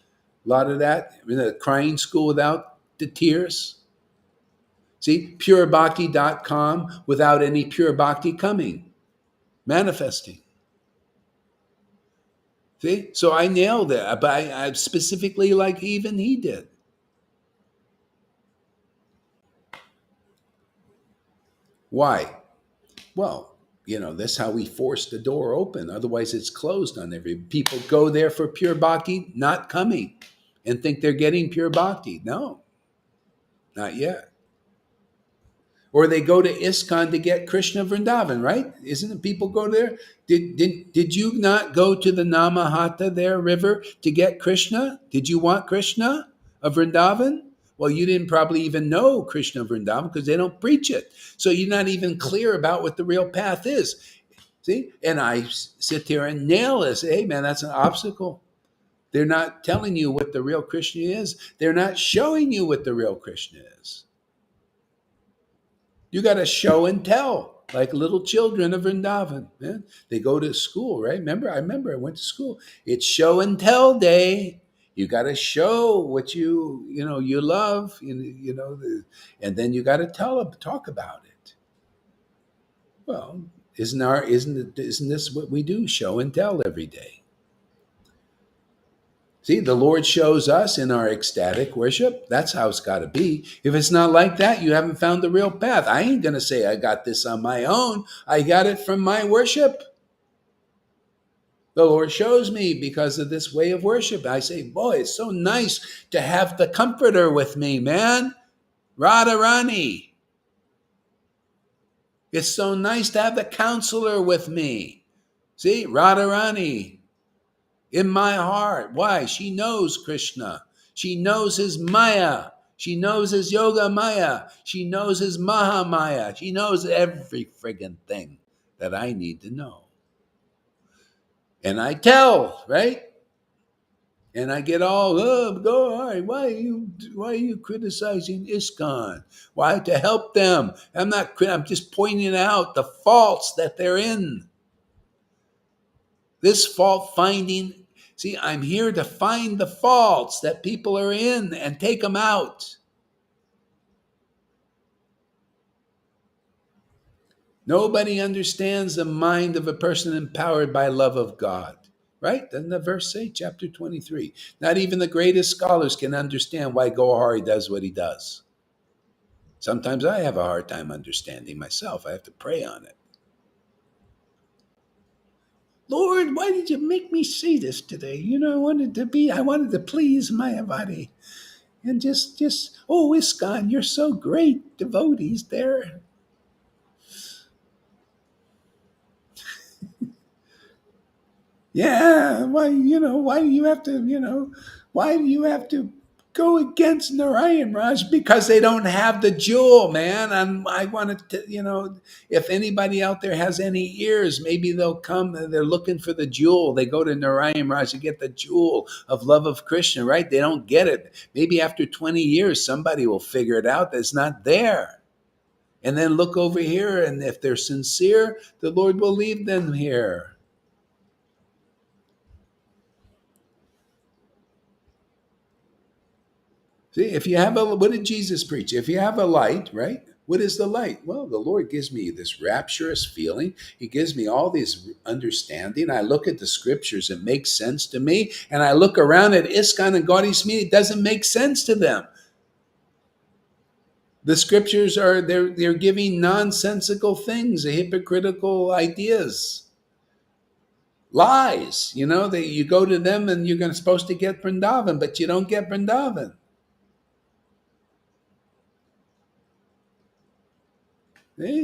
A lot of that in the crying school without the tears. See, purebhakti.com without any pure bhakti coming, manifesting. See, so I nailed it, but I specifically like even he did. Why? Well, that's how we force the door open. Otherwise, it's closed on every. People go there for pure bhakti, not coming, and think they're getting pure bhakti. No, not yet. Or they go to ISKCON to get Krishna Vrindavan, right? Isn't it people go there? Did you not go to the Namahata there river to get Krishna? Did you want Krishna of Vrindavan? Well, you didn't probably even know Krishna Vrindavan because they don't preach it. So you're not even clear about what the real path is. See? And I sit there and nail this. Hey, man, that's an obstacle. They're not telling you what the real Krishna is. They're not showing you what the real Krishna is. You got to show and tell, like little children of Vrindavan. Man. They go to school, right? I remember I went to school. It's show and tell day. You got to show what you love, and then you got to talk about it. Well, isn't this what we do? Show and tell every day. See, the Lord shows us in our ecstatic worship. That's how it's got to be. If it's not like that, you haven't found the real path. I ain't going to say I got this on my own. I got it from my worship. The Lord shows me because of this way of worship. I say, boy, it's so nice to have the comforter with me, man. Radharani. It's so nice to have the counselor with me. See, Radharani. In my heart. Why? She knows Krishna. She knows his Maya. She knows his Yoga Maya. She knows his Maha Maya. She knows every friggin' thing that I need to know. And I tell, right? And I get all, all right, why are you criticizing ISKCON? Why? To help them. I'm just pointing out the faults that they're in. This fault finding. See, I'm here to find the faults that people are in and take them out. Nobody understands the mind of a person empowered by love of God. Right? Doesn't the verse say, chapter 23? Not even the greatest scholars can understand why Gohari does what he does. Sometimes I have a hard time understanding myself. I have to pray on it. Lord, why did you make me say this today? I wanted to please Mayavadi. And just, ISKCON, you're so great, devotees there. Yeah, why do you have to go against Narayan Raj? Because they don't have the jewel, man. And I wanted to, if anybody out there has any ears, maybe they'll come. They're looking for the jewel. They go to Narayan Raj to get the jewel of love of Krishna, right? They don't get it. Maybe after 20 years, somebody will figure it out that it's not there. And then look over here, and if they're sincere, the Lord will lead them here. See, if you have a, what did Jesus preach? If you have a light, right? What is the light? Well, the Lord gives me this rapturous feeling. He gives me all this understanding. I look at the scriptures, it makes sense to me. And I look around at ISKCON and Gaudiya Smith, it doesn't make sense to them. The scriptures are, they're giving nonsensical things, hypocritical ideas, lies. You know, that you go to them and supposed to get Vrindavan, but you don't get Vrindavan.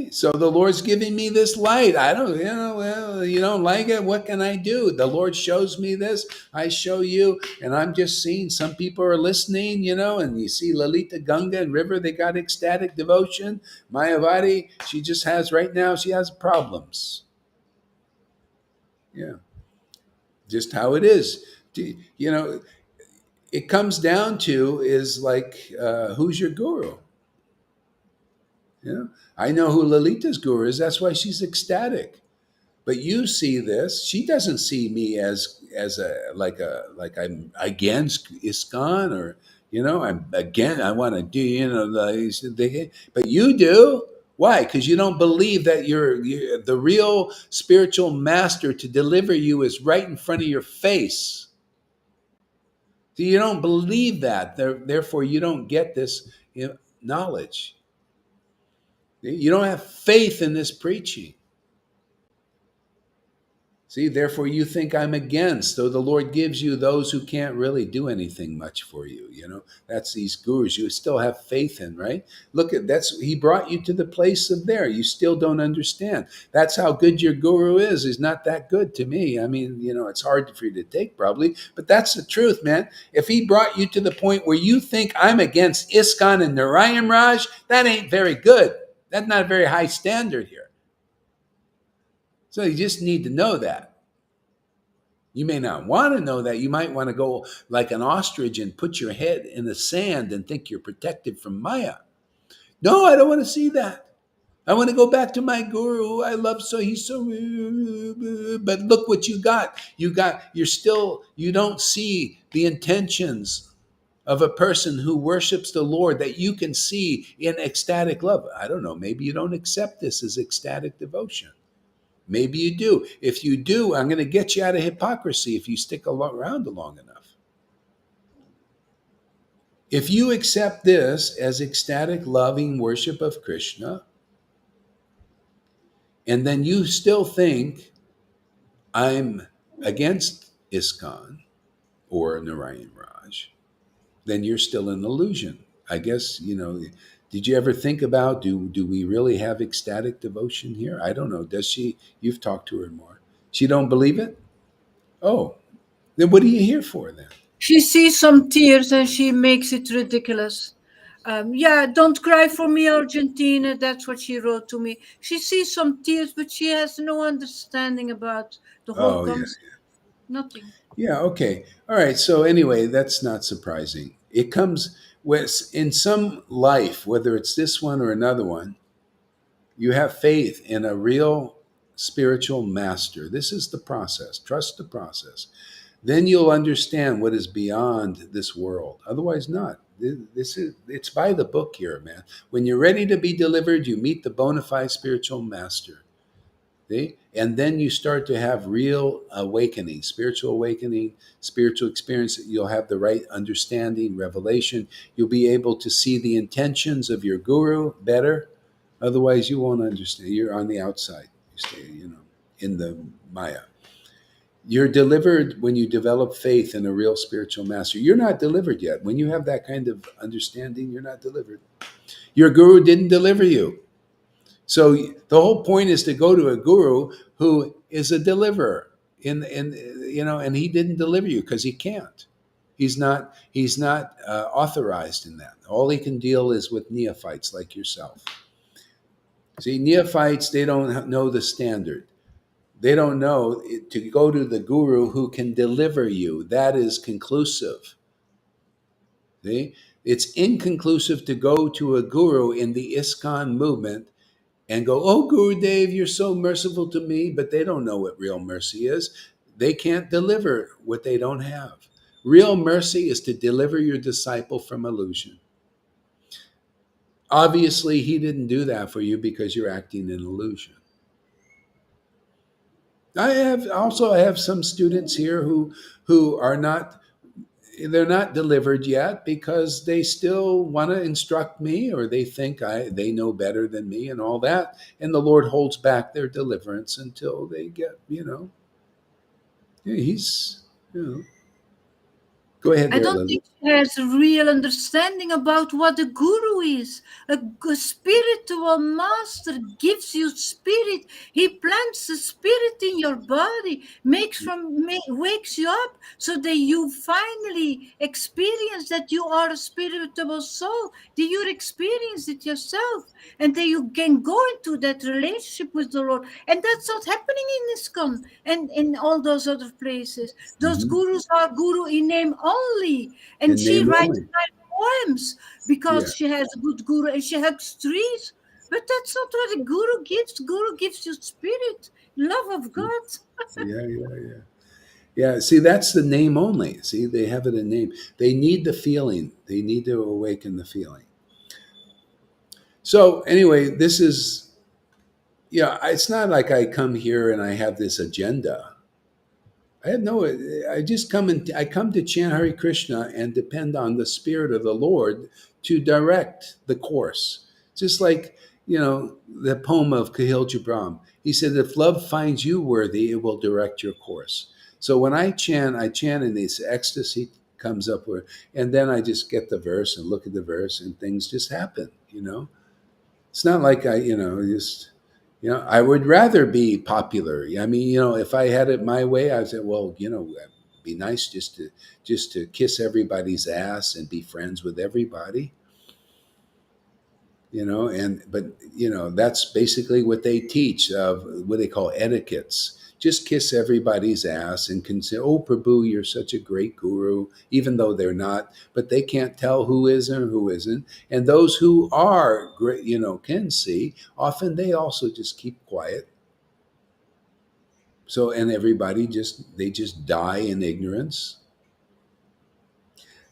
So the Lord's giving me this light. I don't, well, you don't like it. What can I do? The Lord shows me this. I show you, and I'm just seeing some people are listening, and you see Lalita Ganga and River, they got ecstatic devotion. Mayavadi, she just has right now, she has problems. Yeah, just how it is. It comes down to is like, who's your guru? I know who Lalita's guru is. That's why she's ecstatic. But you see this. She doesn't see me as like I'm against ISKCON, or I'm again. I want to do but you do. Why? Because you don't believe that you're the real spiritual master to deliver you is right in front of your face. So you don't believe that. Therefore, you don't get this knowledge. You don't have faith in this preaching. See, therefore you think I'm against, though the Lord gives you those who can't really do anything much for you. That's these gurus you still have faith in, right? Look at he brought you to the place of there. You still don't understand. That's how good your guru is. He's not that good to me. I mean, it's hard for you to take probably, but that's the truth, man. If he brought you to the point where you think I'm against ISKCON and Narayan Raj, that ain't very good. That's not a very high standard here. So you just need to know that. You may not want to know that. You might want to go like an ostrich and put your head in the sand and think you're protected from Maya. No, I don't want to see that. I want to go back to my guru. I love he's so, but look what you got. You don't see the intentions of a person who worships the Lord that you can see in ecstatic love. I don't know. Maybe you don't accept this as ecstatic devotion. Maybe you do. If you do, I'm going to get you out of hypocrisy if you stick around long enough. If you accept this as ecstatic, loving worship of Krishna, and then you still think I'm against ISKCON or Narayan Raj, then you're still in illusion. I guess, did you ever think about, do we really have ecstatic devotion here? I don't know. Does she? You've talked to her more. She don't believe it? Oh, then what are you here for then? She sees some tears and she makes it ridiculous. Yeah, don't cry for me, Argentina. That's what she wrote to me. She sees some tears, but she has no understanding about the whole Oh, yeah. concept. Nothing. Yeah, okay. All right. So anyway, that's not surprising. It comes with in some life, whether it's this one or another one, you have faith in a real spiritual master. This is the process. Trust the process. Then you'll understand what is beyond this world. Otherwise not. It's by the book here, man. When you're ready to be delivered, you meet the bona fide spiritual master. See? And then you start to have real awakening, spiritual experience. You'll have the right understanding, revelation. You'll be able to see the intentions of your guru better. Otherwise, you won't understand. You're on the outside. You stay, in the Maya. You're delivered when you develop faith in a real spiritual master. You're not delivered yet. When you have that kind of understanding, you're not delivered. Your guru didn't deliver you. So the whole point is to go to a guru who is a deliverer, and he didn't deliver you because he can't. He's not authorized in that. All he can deal is with neophytes like yourself. See, neophytes, they don't know the standard. They don't know to go to the guru who can deliver you. That is conclusive. See, it's inconclusive to go to a guru in the ISKCON movement and go, "Oh, Gurudev, you're so merciful to me," but they don't know what real mercy is. They can't deliver what they don't have. Real mercy is to deliver your disciple from illusion. Obviously, he didn't do that for you because you're acting in illusion. I have some students here who are not, they're not delivered yet because they still want to instruct me, or they think they know better than me and all that, and the Lord holds back their deliverance until they get, he's, you know, go ahead I there, don't Lily. think she has a real understanding about what a guru is. A spiritual master gives you spirit. He plants the spirit in your body, wakes you up so that you finally experience that you are a spiritual soul, that you experience it yourself, and that you can go into that relationship with the Lord. And that's not happening in ISKCON and in all those other places. Those Hmm. gurus are guru in name only. And In she name writes only. nice poems Yeah. because she has a good guru and she hugs trees. But that's not what a guru gives. Guru gives you spirit, love of God. Yeah, yeah, yeah. Yeah, see, that's the name only. See, they have it in name. They need the feeling. They need to awaken the feeling. So anyway, this is, yeah, it's not like I come here and I have this agenda. I have no, I just come and I come to chant Hare Krishna and depend on the Spirit of the Lord to direct the course. Just like, the poem of Kahil Jabram. He said, if love finds you worthy, it will direct your course. So when I chant and this ecstasy comes up with, and then I just get the verse and look at the verse and things just happen. It's not like just, I would rather be popular. I mean, if I had it my way, I would say, well, it'd be nice just to kiss everybody's ass and be friends with everybody. And but that's basically what they teach of what they call etiquettes. Just kiss everybody's ass and can say, oh, Prabhu, you're such a great guru, even though they're not, but they can't tell who is and who isn't. And those who are great, can see, often they also just keep quiet. So, and everybody they just die in ignorance.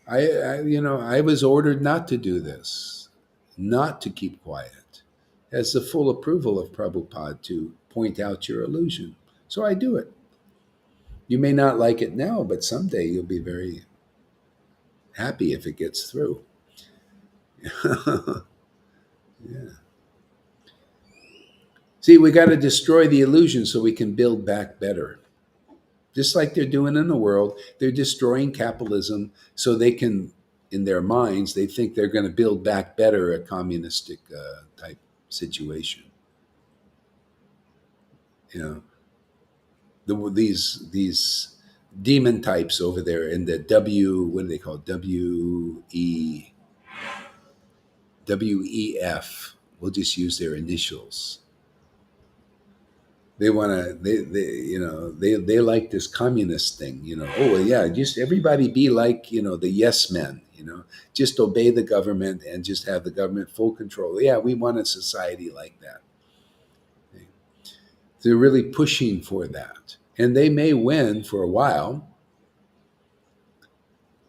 I was ordered not to do this, not to keep quiet, has the full approval of Prabhupada to point out your illusion. So I do it. You may not like it now, but someday you'll be very happy if it gets through. Yeah. See, we got to destroy the illusion so we can build back better. Just like they're doing in the world, they're destroying capitalism so they can, in their minds, they think they're going to build back better a communistic type situation. You know, these demon types over there in the what do they call it? WEF. We'll just use their initials. They want to they like this communist thing. Oh well, yeah, just everybody be like the yes men. Just obey the government and just have the government full control. Yeah, we want a society like that. They're really pushing for that, and they may win for a while.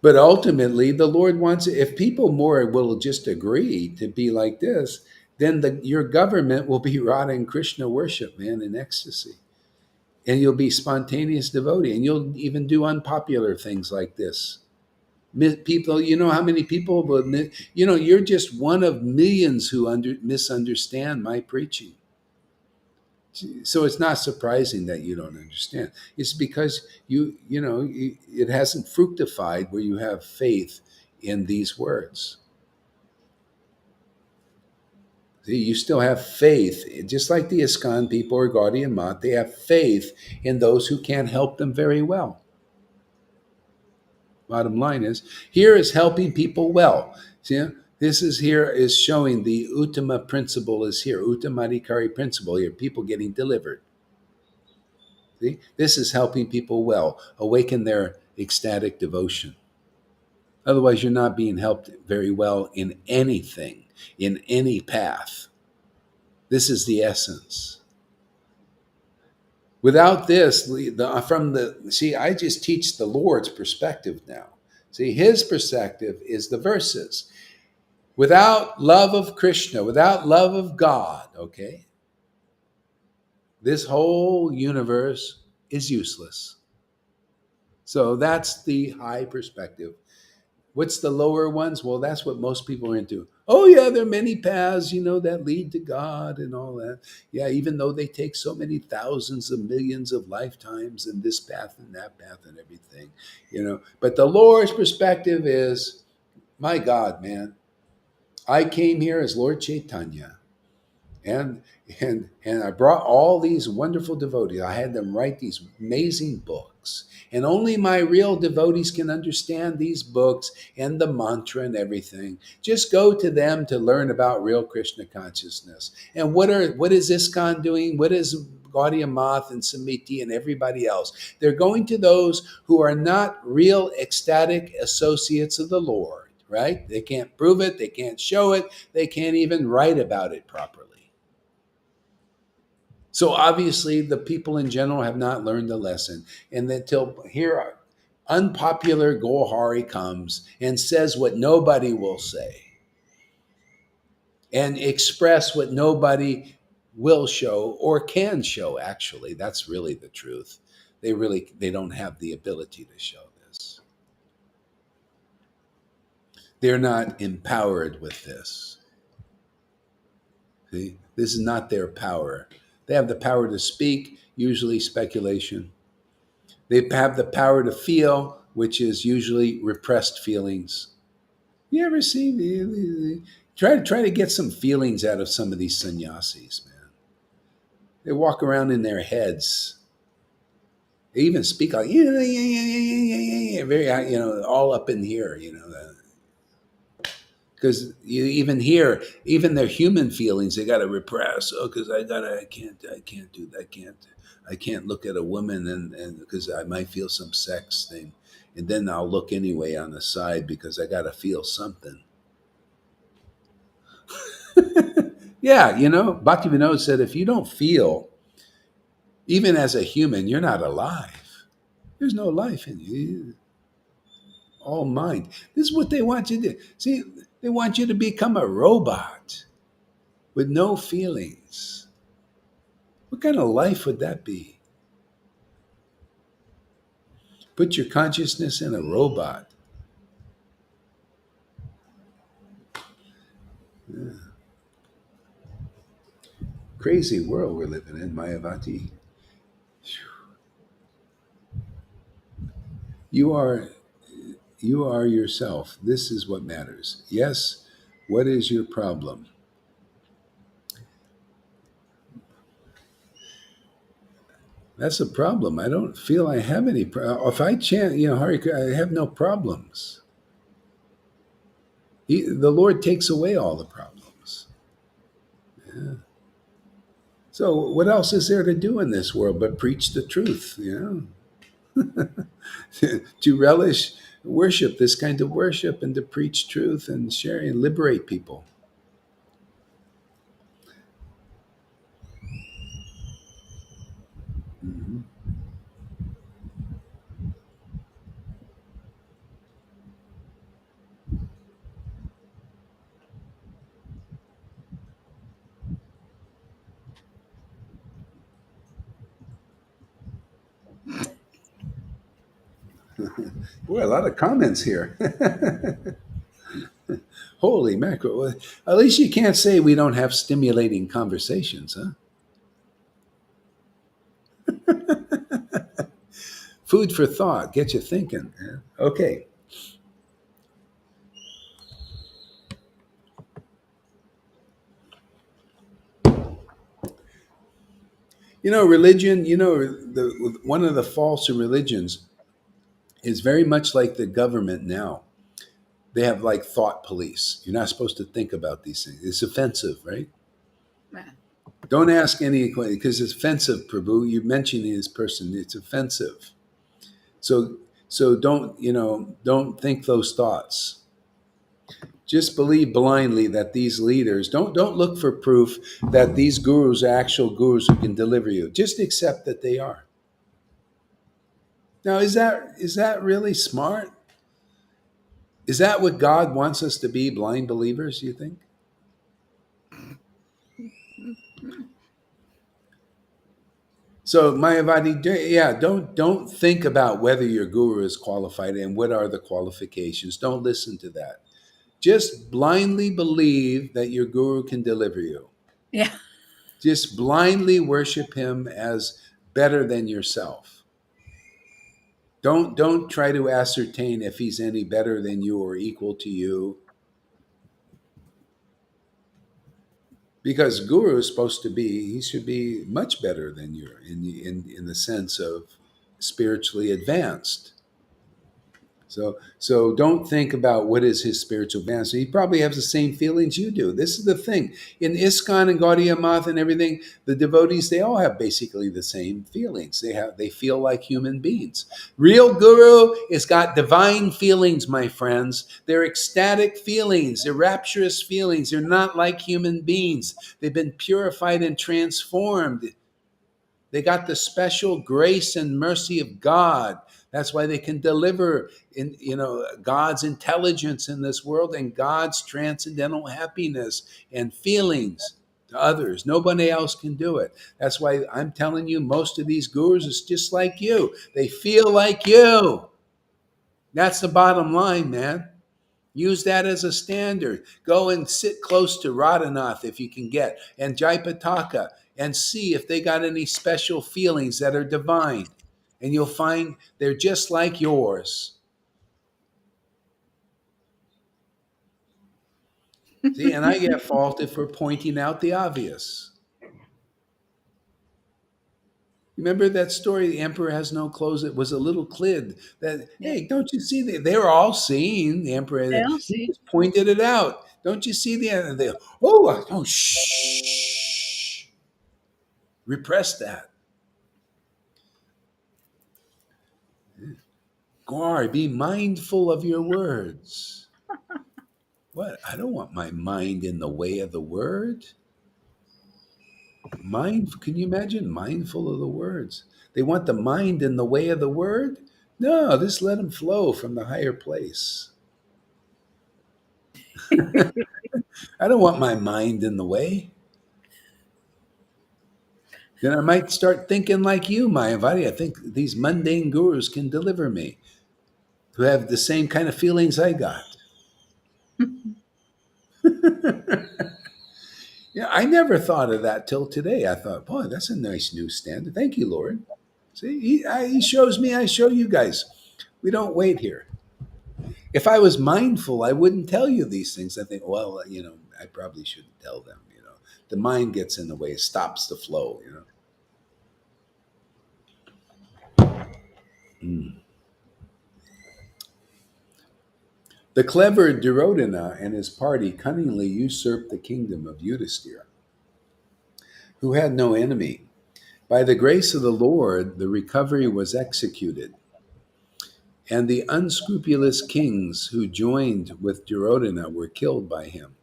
But ultimately, the Lord wants, if people more will just agree to be like this, then your government will be rotting Krishna worship, man, in ecstasy. And you'll be spontaneous devotee, and you'll even do unpopular things like this. People, how many people will, you're just one of millions who misunderstand my preaching. So it's not surprising that you don't understand. It's because it hasn't fructified where you have faith in these words. See, you still have faith, just like the ISKCON people or Gaudiya Math, they have faith in those who can't help them very well. Bottom line is, here is helping people well. See, this is here is showing the Uttama principle is here, Uttamadikari principle here, people getting delivered. See, this is helping people well, awaken their ecstatic devotion. Otherwise, you're not being helped very well in anything, in any path. This is the essence. Without this, I just teach the Lord's perspective now. See, his perspective is the verses. Without love of Krishna, without love of God, okay, this whole universe is useless. So that's the high perspective. What's the lower ones? Well, that's what most people are into. Oh, yeah, there are many paths, that lead to God and all that. Yeah, even though they take so many thousands of millions of lifetimes in this path and that path and everything. But the Lord's perspective is, my God, man, I came here as Lord Caitanya. and and I brought all these wonderful devotees. I had them write these amazing books, and only my real devotees can understand these books and the mantra and everything. Just go to them to learn about real Krishna consciousness. And what is ISKCON doing? What is Gaudiya Math and Samiti and everybody else? They're going to those who are not real ecstatic associates of the Lord, right? They can't prove it, they can't show it, they can't even write about it properly. So obviously, the people in general have not learned the lesson. And until here, unpopular Gohari comes and says what nobody will say and express what nobody will show or can show. Actually, that's really the truth. They don't have the ability to show this. They're not empowered with this. See, this is not their power. They have the power to speak, usually speculation. They have the power to feel, which is usually repressed feelings. You ever see try to get some feelings out of some of these sannyasis, man. They walk around in their heads. They even speak like very all up in here, because you even hear even their human feelings they got to repress. Oh, because I can't do that. I can't look at a woman and because I might feel some sex thing, and then I'll look anyway on the side because I got to feel something. Yeah, Bhaktivinoda said if you don't feel, even as a human, you're not alive. There's no life in you. All mind. This is what they want you to do. See, they want you to become a robot with no feelings. What kind of life would that be? Put your consciousness in a robot. Yeah. Crazy world we're living in, Mayavati. You are you are yourself. This is what matters. Yes, what is your problem? That's a problem. I don't feel I have any. If I chant, Hari, I have no problems. The Lord takes away all the problems. Yeah. So what else is there to do in this world but preach the truth? To relish worship, this kind of worship, and to preach truth and share and liberate people. Mhm. Boy, a lot of comments here. Holy mackerel. Well, at least you can't say we don't have stimulating conversations, huh? Food for thought. Get you thinking. Yeah. Okay. Religion, one of the false religions is very much like the government now. They have like thought police. You're not supposed to think about these things. It's offensive, right? Man. Don't ask any question because it's offensive, Prabhu. You mentioning this person, it's offensive. So don't think those thoughts. Just believe blindly that these leaders don't look for proof that these gurus are actual gurus who can deliver you. Just accept that they are. Now, is that really smart? Is that what God wants us to be, blind believers, you think? So Mayavadi, yeah, don't think about whether your guru is qualified and what are the qualifications. Don't listen to that. Just blindly believe that your guru can deliver you. Yeah. Just blindly worship him as better than yourself. Don't try to ascertain if he's any better than you or equal to you, because guru is supposed to be, he should be much better than you in the sense of spiritually advanced. So don't think about what is his spiritual advance. He probably has the same feelings you do. This is the thing. In ISKCON and Gaudiya Math and everything, the devotees, they all have basically the same feelings. They feel like human beings. Real guru has got divine feelings, my friends. They're ecstatic feelings, they're rapturous feelings. They're not like human beings. They've been purified and transformed. They got the special grace and mercy of God. That's why they can deliver in God's intelligence in this world and God's transcendental happiness and feelings to others. Nobody else can do it. That's why I'm telling you, most of these gurus is just like you. They feel like you. That's the bottom line, man. Use that as a standard. Go and sit close to Radhanath if you can get, and Jaipataka, and see if they got any special feelings that are divine. And you'll find they're just like yours. See, and I get faulted for pointing out the obvious. Remember that story, the emperor has no clothes? It was a little kid that, Yeah. hey, don't you see? They were all seeing the emperor. I'll He see. just pointed it out. Don't you see they, oh, shh. Repress that. Gaur, be mindful of your words. What? I don't want my mind in the way of the word. Mind, can you imagine? Mindful of the words. They want the mind in the way of the word? No, just let them flow from the higher place. I don't want my mind in the way. Then I might start thinking like you, Mayavadi. I think these mundane gurus can deliver me, who have the same kind of feelings I got. Yeah, I never thought of that till today. I thought, boy, that's a nice new standard. Thank you, Lord. See, he shows me, I show you guys. We don't wait here. If I was mindful, I wouldn't tell you these things. I think, well, I probably shouldn't tell them. The mind gets in the way, stops the flow. Mm. The clever Duryodhana and his party cunningly usurped the kingdom of Yudhisthira, who had no enemy. By the grace of the Lord, the recovery was executed, and the unscrupulous kings who joined with Duryodhana were killed by him.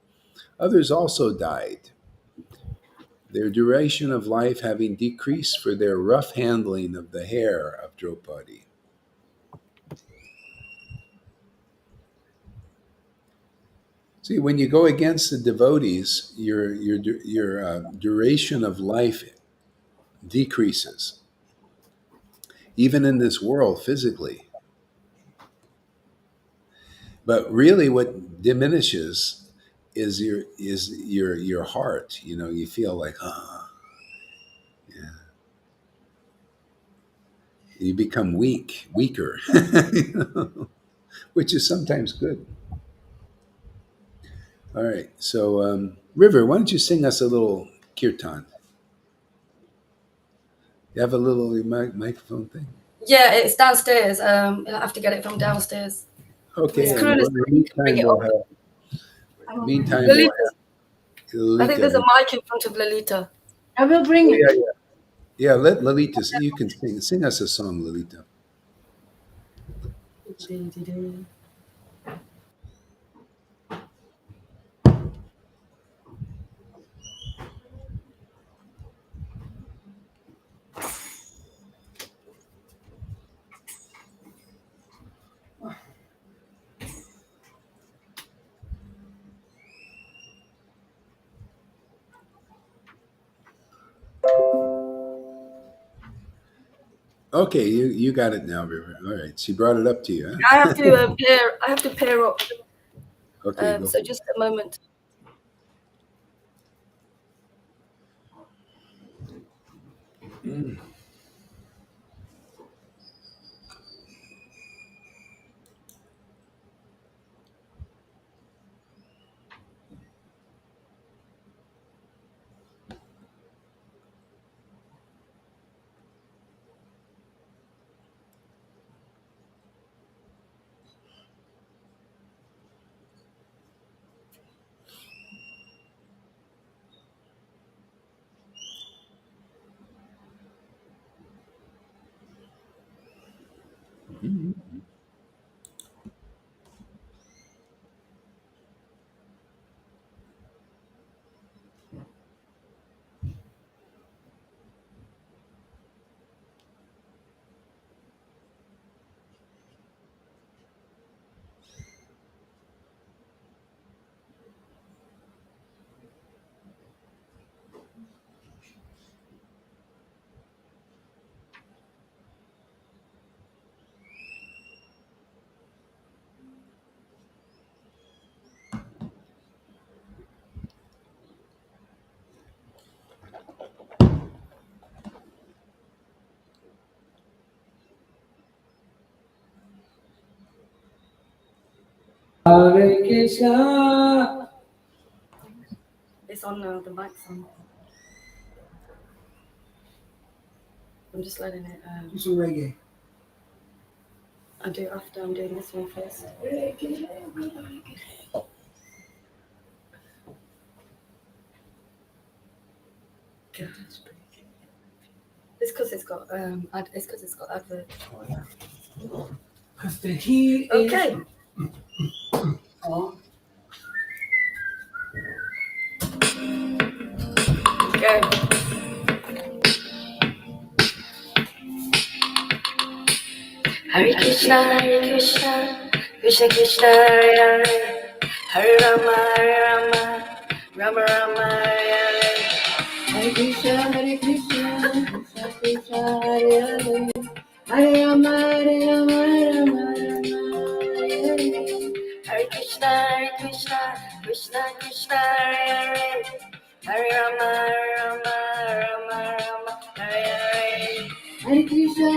Others also died, their duration of life having decreased for their rough handling of the hair of Draupadi. See, when you go against the devotees, your duration of life decreases, even in this world physically. But really, what diminishes is your heart. You feel like, yeah. You become weaker, which is sometimes good. All right, so River, why don't you sing us a little kirtan? You have a little microphone thing. Yeah, it's downstairs. I'll have to get it from downstairs. Okay, Miss and Kruna in said the you can bring meantime, it we'll up. have. Meantime, we'll Lalita, have I think there's a Lalita. mic in front of Lalita. I will bring Oh it. yeah, yeah, yeah. Let Lalita. You can sing us a song, Lalita. Okay, you got it now, River. All right, she brought it up to you, I huh? have to pair. I have to pair up. Okay, go So for it. just a moment. Hare Krishna. It's on the mic's on. I'm just letting it. Do some reggae. I'll do it after I'm doing this one first. It's because it's got advert. Oh, yeah. Because the heat Okay. on. Go. Hare Krishna, Krishna Krishna, Hare Hare, Hare Rama, Rama Rama, Hare Hare. Hare Krishna, Krishna Krishna, Hare Hare, Hare Rama, Rama, Hare Hare. Hare Krishna, Krishna Krishna, Hare Hare, Hare Rama, Rama, Hare Hare. Hare Krishna,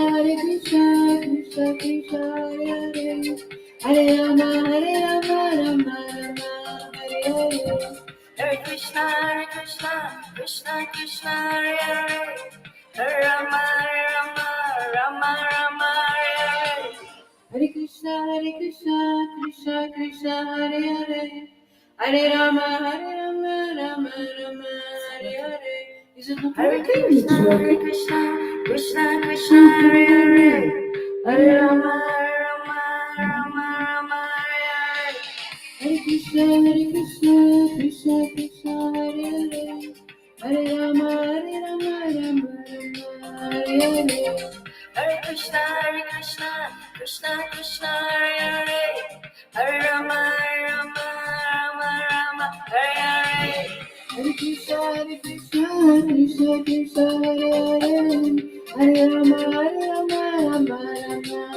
Krishna Krishna, Hare Hare, Hare Rama, Rama, Hare Hare. Hare Krishna, Krishna Krishna, Hare Hare, Hare Rama, Rama, Hare Hare. Hare Krishna, Krishna Krishna, Hare Hare, Hare Rama, Rama, Hare Hare. Is it not Hare working? Krishna, Krishna Krishna, Hare Hare, Hare Rama, Rama, Hare Hare. Hare Krishna, Krishna Krishna, Hare Hare, Hare Rama, Rama, Hare Hare. Hare Krishna, Krishna, Hare Hare, Hare Rama, Hare Hare. Hare Krishna, Krishna Krishna, Hare Hare, Hare Rama, Rama, Hare Hare. Hare Krishna, Krishna, Hare Hare, Hare Rama, Rama, Hare Hare.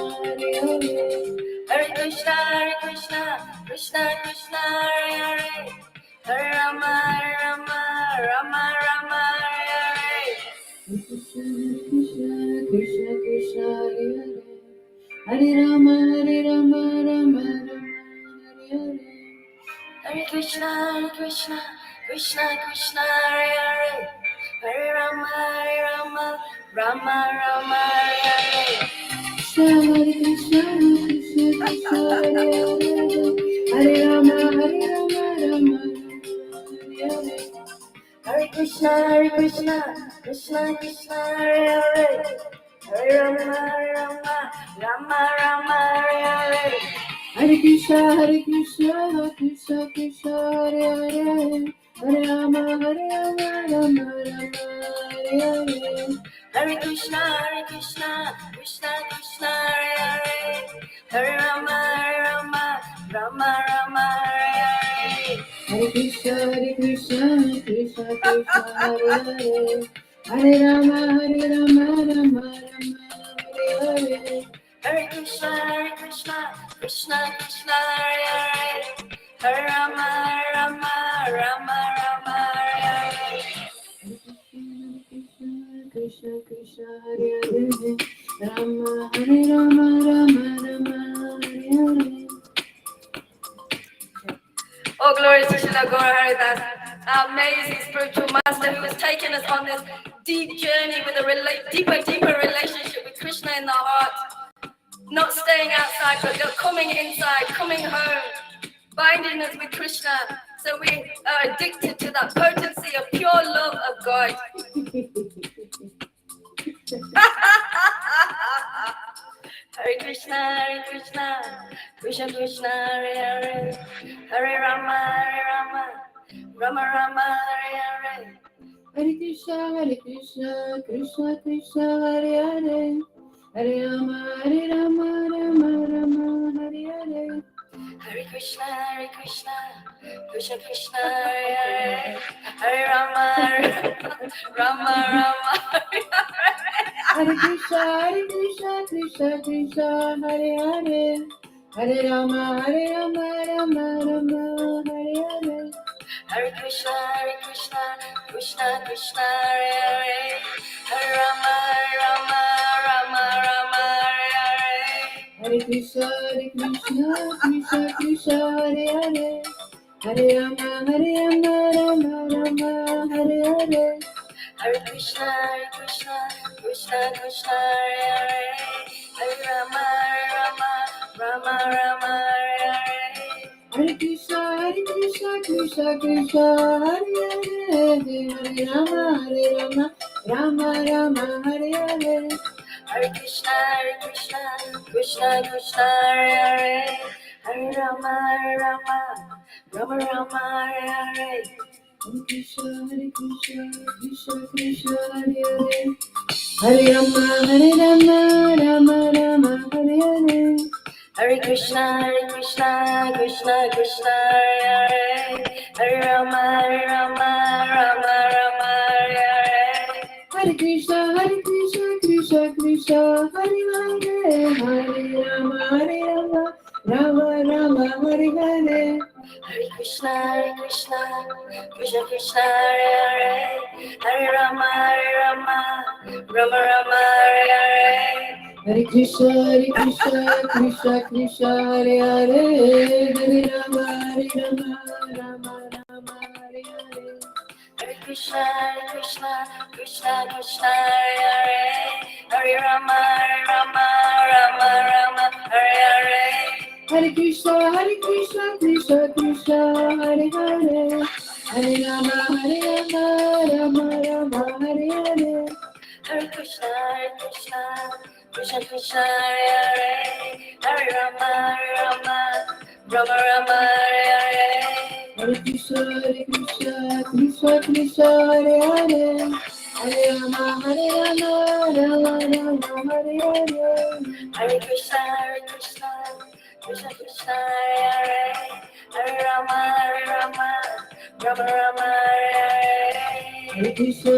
Hare Krishna, Krishna Hare Hare, Hare Rama, Rama, Hare Hare. Hare Krishna, Krishna, Hare Hare, Hare Rama, Rama, Hare Hare. Hare Krishna, Krishna Hare Hare, Hare Rama, Rama, Hare Hare. Hare Krishna, Krishna, Hare Hare, Hare Rama, Hare Hare. Hare Krishna, Krishna Hare Hare, Hare Rama, Rama, Hare Hare. Hare Krishna, Krishna, Hare Hare, Hare Rama, Hare Hare. Hare Krishna, Krishna Hare Hare, Hare Rama, Rama, Hare Hare. Hare Krishna, Krishna Krishna, Hare Hare. Hare Rama, Rama Rama, Hare Hare. Krishna Krishna, Hare Hare. Rama Hare Rama, Rama Rama, Hare Hare. Oh, glory to Srila Gaura Haridas, our amazing spiritual master who has taken us on this deep journey with a deeper relationship with Krishna in the heart. Not staying outside, but coming inside, coming home, binding us with Krishna. So we are addicted to that potency of pure love of God. Hare Krishna, Krishna Krishna, Hare Hare. Hare Rama, Rama Rama, Hare Hare. Hare Krishna, Krishna Krishna, Hare Hare. Hare Rama, Rama Rama, Hare Hare. Hare Krishna, Krishna Krishna, Hare Hare. Hare Rama, Rama Rama, Hare Hare. Hare Krishna, Krishna Krishna, Hare Hare. Hare Rama, Rama Rama, Hare Hare. Hare Krishna, Krishna Krishna, Hare Hare. Hare Rama, Rama Rama, Hare Hare. Hare Krishna, Krishna Krishna, Hare Hare. Hare Rama, Rama Rama, Hare Hare. Hare Krishna, Krishna Krishna, Hare Hare. Hare Rama, Rama Rama, Hare Hare. Hare Krishna, Krishna Krishna, Hare Hare. Hare Rama, Rama Rama, Hare Hare. Hare Krishna, Krishna Krishna, Hare Hare. Hare Rama, Rama Rama, Hare Hare. Hare Krishna, Krishna Krishna, Hare Hare. Hare Rama, Rama Rama, Hare Hare. Hare Krishna, Krishna Krishna, Hare Hare. Hare Rama, Rama Rama, Hare Hare. Hare Krishna, Krishna Krishna, Hare Hare. Hare Rama, Rama Rama, Hare Hare. Hare Krishna, Krishna Krishna, Hare Hare. Hare Rama, Rama Rama, Hare Hare. Hare Krishna, Krishna Krishna, Hare Hare. Hare Rama, Rama Rama, Hare Hare. Hare Krishna, Krishna Krishna, Hare Hare. Hare Rama, Rama Rama, Hare Hare. Hare Krishna, Krishna Krishna, Hare Hare. Hare Rama, Rama Rama, Hare Hare. Hare Krishna, Krishna Krishna, Hare Hare. Hare Rama, Rama Rama, Hare Hare. Hare Krishna, Krishna Krishna, Hare Hare. Hare Rama, Rama Rama, Hare Hare. Hare Krishna, Krishna Krishna, Hare Hare. Hare Rama, Rama Rama, Hare Hare. Hare Krishna,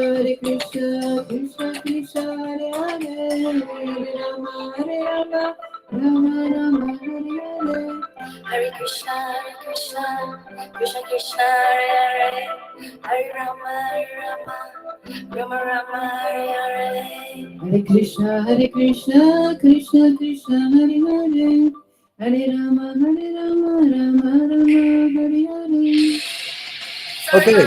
Krishna Krishna, Hare Hare. Hare Rama, Rama Rama, Hare Hare. Hare Krishna, Krishna Krishna, Hare Hare. Hare Rama, Rama Rama, Hare Hare. Hare Krishna, Krishna Krishna, Hare Hare. Hare Rama, Rama Rama, Hare Hare. Okay.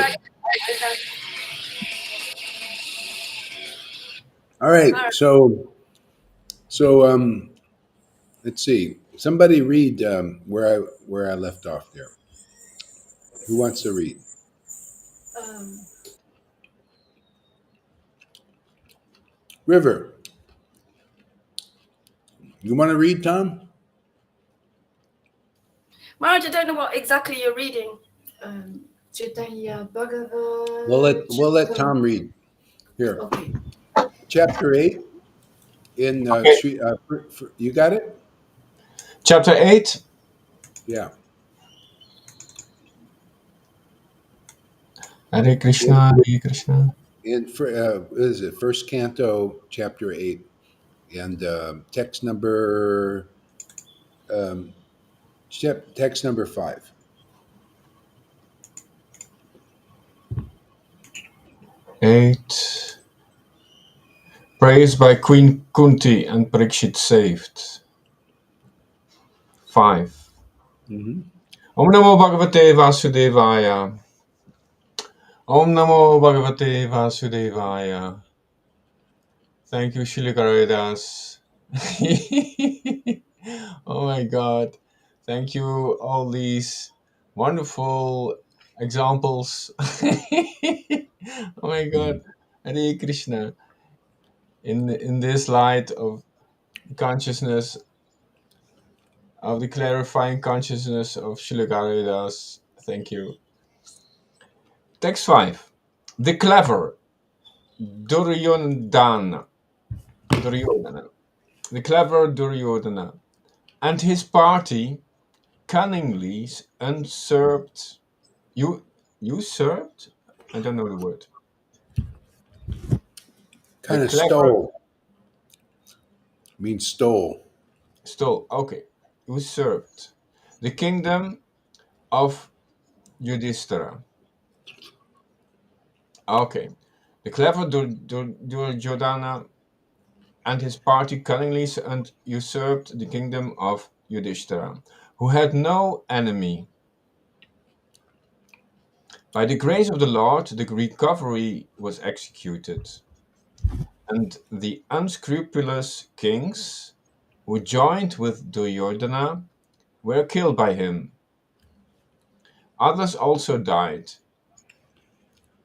All right. So let's see. Somebody read where I left off there. Who wants to read? River. You want to read, Tom? Maharaj, I don't know what exactly you're reading. Chaitanya Bhagavad. We'll let Tom read. Here. Okay. Chapter 8 in Okay. you got it? Chapter 8. Yeah. Hare Krishna, Hare Krishna. In what is it? First canto, chapter 8 and text number text number 5. Eight. Praised by Queen Kunti and Parikshit saved. 5. Mm-hmm. Om Namo Bhagavate Vasudevaya. Om Namo Bhagavate Vasudevaya. Thank you, Srila Karadas. Oh my God. Thank you, all these wonderful examples. Oh my God. Hare Krishna. In this light of consciousness, of the clarifying consciousness of Srila Karadas, thank you. Text 5. The clever Duryodhana. The clever Duryodhana and his party cunningly usurped. Usurped? I don't know the word. The Kind of clever stole. Means stole. stole. Okay, usurped the kingdom of Yudhishthira. Okay, the clever Duryodhana and his party cunningly usurped the kingdom of Yudhishthira, who had no enemy. By the grace of the Lord, the recovery was executed, and the unscrupulous kings who joined with Duryodhana were killed by him. Others also died,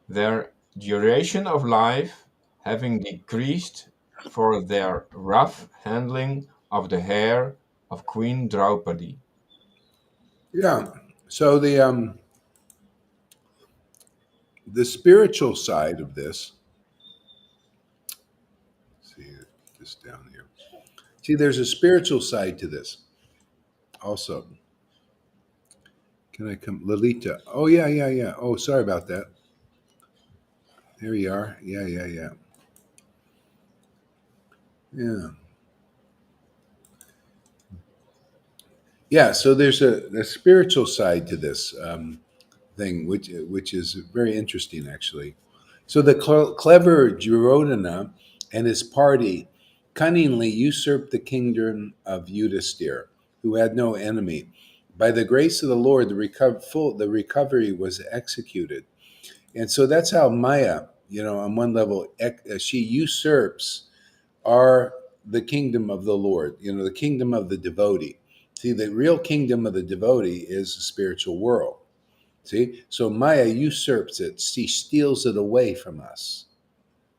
their duration of life having decreased for their rough handling of the hair of Queen Draupadi. Yeah. So the spiritual side of this. Let's see this down here. See, there's a spiritual side to this also. Can I come, Lalita? Oh yeah, yeah, yeah. Oh, sorry about that. There you are. Yeah, yeah, yeah, yeah, yeah. So there's a spiritual side to this thing, which is very interesting, actually. So the clever Duryodhana and his party cunningly usurped the kingdom of Yudhisthira, who had no enemy. By the grace of the Lord, the recovery was executed. And so that's how Maya, on one level, she usurps our the kingdom of the Lord, the kingdom of the devotee. See, the real kingdom of the devotee is the spiritual world. See, so Maya usurps it. She steals it away from us.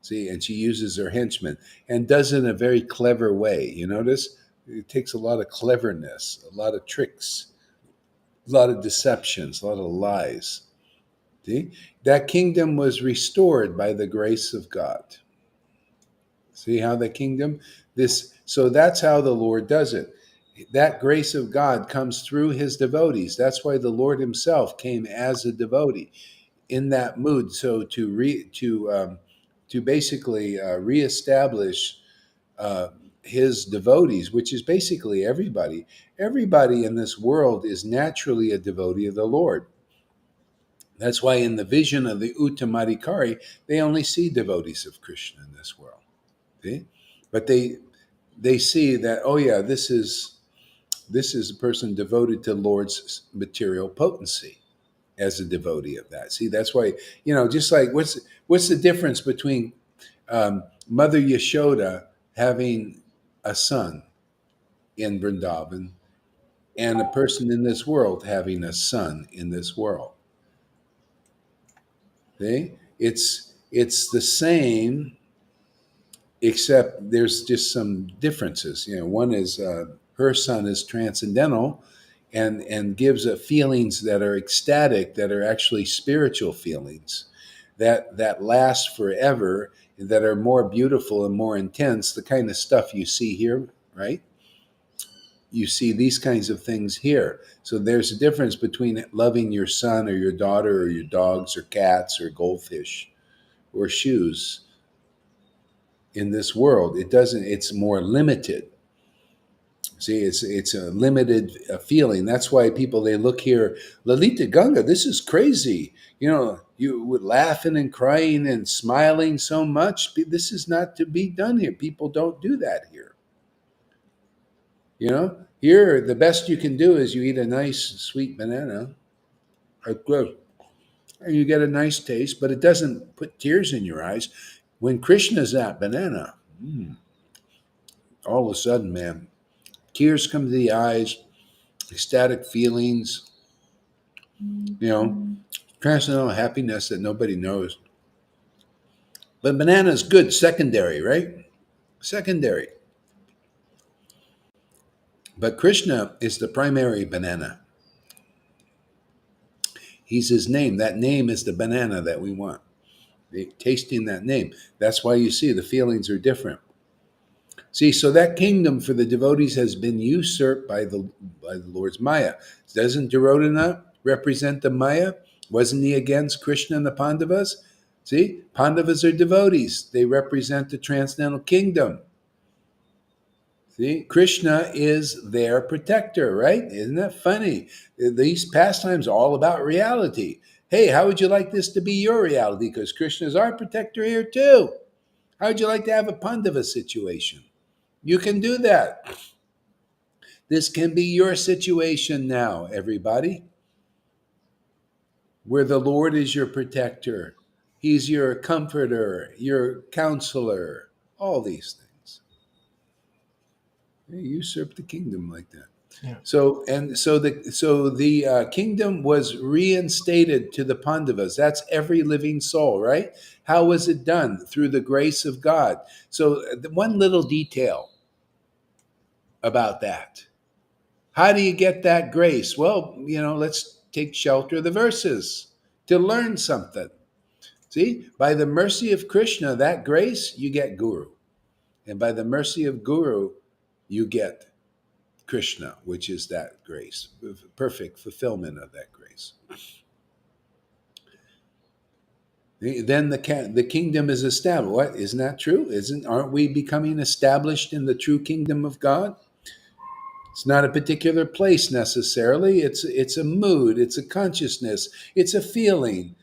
See, and she uses her henchmen and does it in a very clever way. You notice it takes a lot of cleverness, a lot of tricks, a lot of deceptions, a lot of lies. See, that kingdom was restored by the grace of God. See how the kingdom so that's how the Lord does it. That grace of God comes through his devotees. That's why the Lord himself came as a devotee in that mood. So to basically reestablish uh, his devotees, which is basically everybody. Everybody in this world is naturally a devotee of the Lord. That's why in the vision of the Uttamadikari, they only see devotees of Krishna in this world. See? But they see that, oh yeah, this is a person devoted to Lord's material potency as a devotee of that. See, that's why, just like what's the difference between Mother Yashoda having a son in Vrindavan and a person in this world having a son in this world? See? It's the same, except there's just some differences. One is her son is transcendental and gives feelings that are ecstatic, that are actually spiritual feelings that last forever, that are more beautiful and more intense, the kind of stuff you see here, right? You see these kinds of things here. So there's a difference between loving your son or your daughter or your dogs or cats or goldfish or shoes. in this world. It doesn't. It's more limited. See, it's a limited feeling. That's why people, they look here, Lalita Ganga, this is crazy. You would laughing and crying and smiling so much. This is not to be done here. People don't do that here. Here the best you can do is you eat a nice sweet banana, and you get a nice taste, but it doesn't put tears in your eyes. When Krishna's that banana, all of a sudden, man, tears come to the eyes, ecstatic feelings, transcendental happiness that nobody knows. But banana is good, secondary, right? Secondary. But Krishna is the primary banana. He's his name. That name is the banana that we want. Tasting that name. That's why you see the feelings are different. See, so that kingdom for the devotees has been usurped by the Lord's Maya. Doesn't Duryodhana represent the Maya? Wasn't he against Krishna and the Pandavas? See, Pandavas are devotees. They represent the transcendental kingdom. See, Krishna is their protector, right? Isn't that funny? These pastimes are all about reality. Hey, how would you like this to be your reality? Because Krishna is our protector here too. How would you like to have a Pandava situation? You can do that. This can be your situation now, everybody, where the Lord is your protector. He's your comforter, your counselor, all these things. They usurp the kingdom like that. Yeah. So the kingdom was reinstated to the Pandavas. That's every living soul, right? How was it done? Through the grace of God. So one little detail about that. How do you get that grace? Well, let's take shelter of the verses to learn something. See, by the mercy of Krishna, that grace, you get Guru. And by the mercy of Guru, you get Krishna, which is that grace, perfect fulfillment of that grace. Then the kingdom is established. What? Isn't that true? Aren't we becoming established in the true kingdom of God? It's not a particular place necessarily. It's a mood. It's a consciousness. It's a feeling.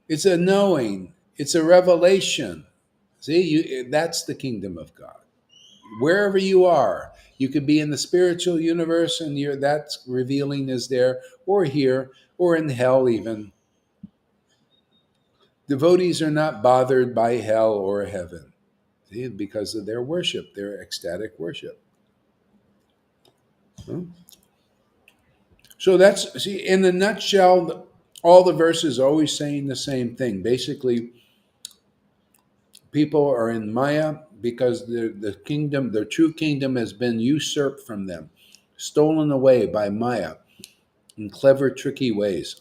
It's a knowing. It's a revelation. See, that's the kingdom of God. Wherever you are, you could be in the spiritual universe, and that revealing is there, or here, or in hell even. Devotees are not bothered by hell or heaven, see, because of their worship, their ecstatic worship. So that's, see, in a nutshell, all the verses always saying the same thing. Basically, people are in Maya because the kingdom, the true kingdom, has been usurped from them, stolen away by Maya in clever, tricky ways.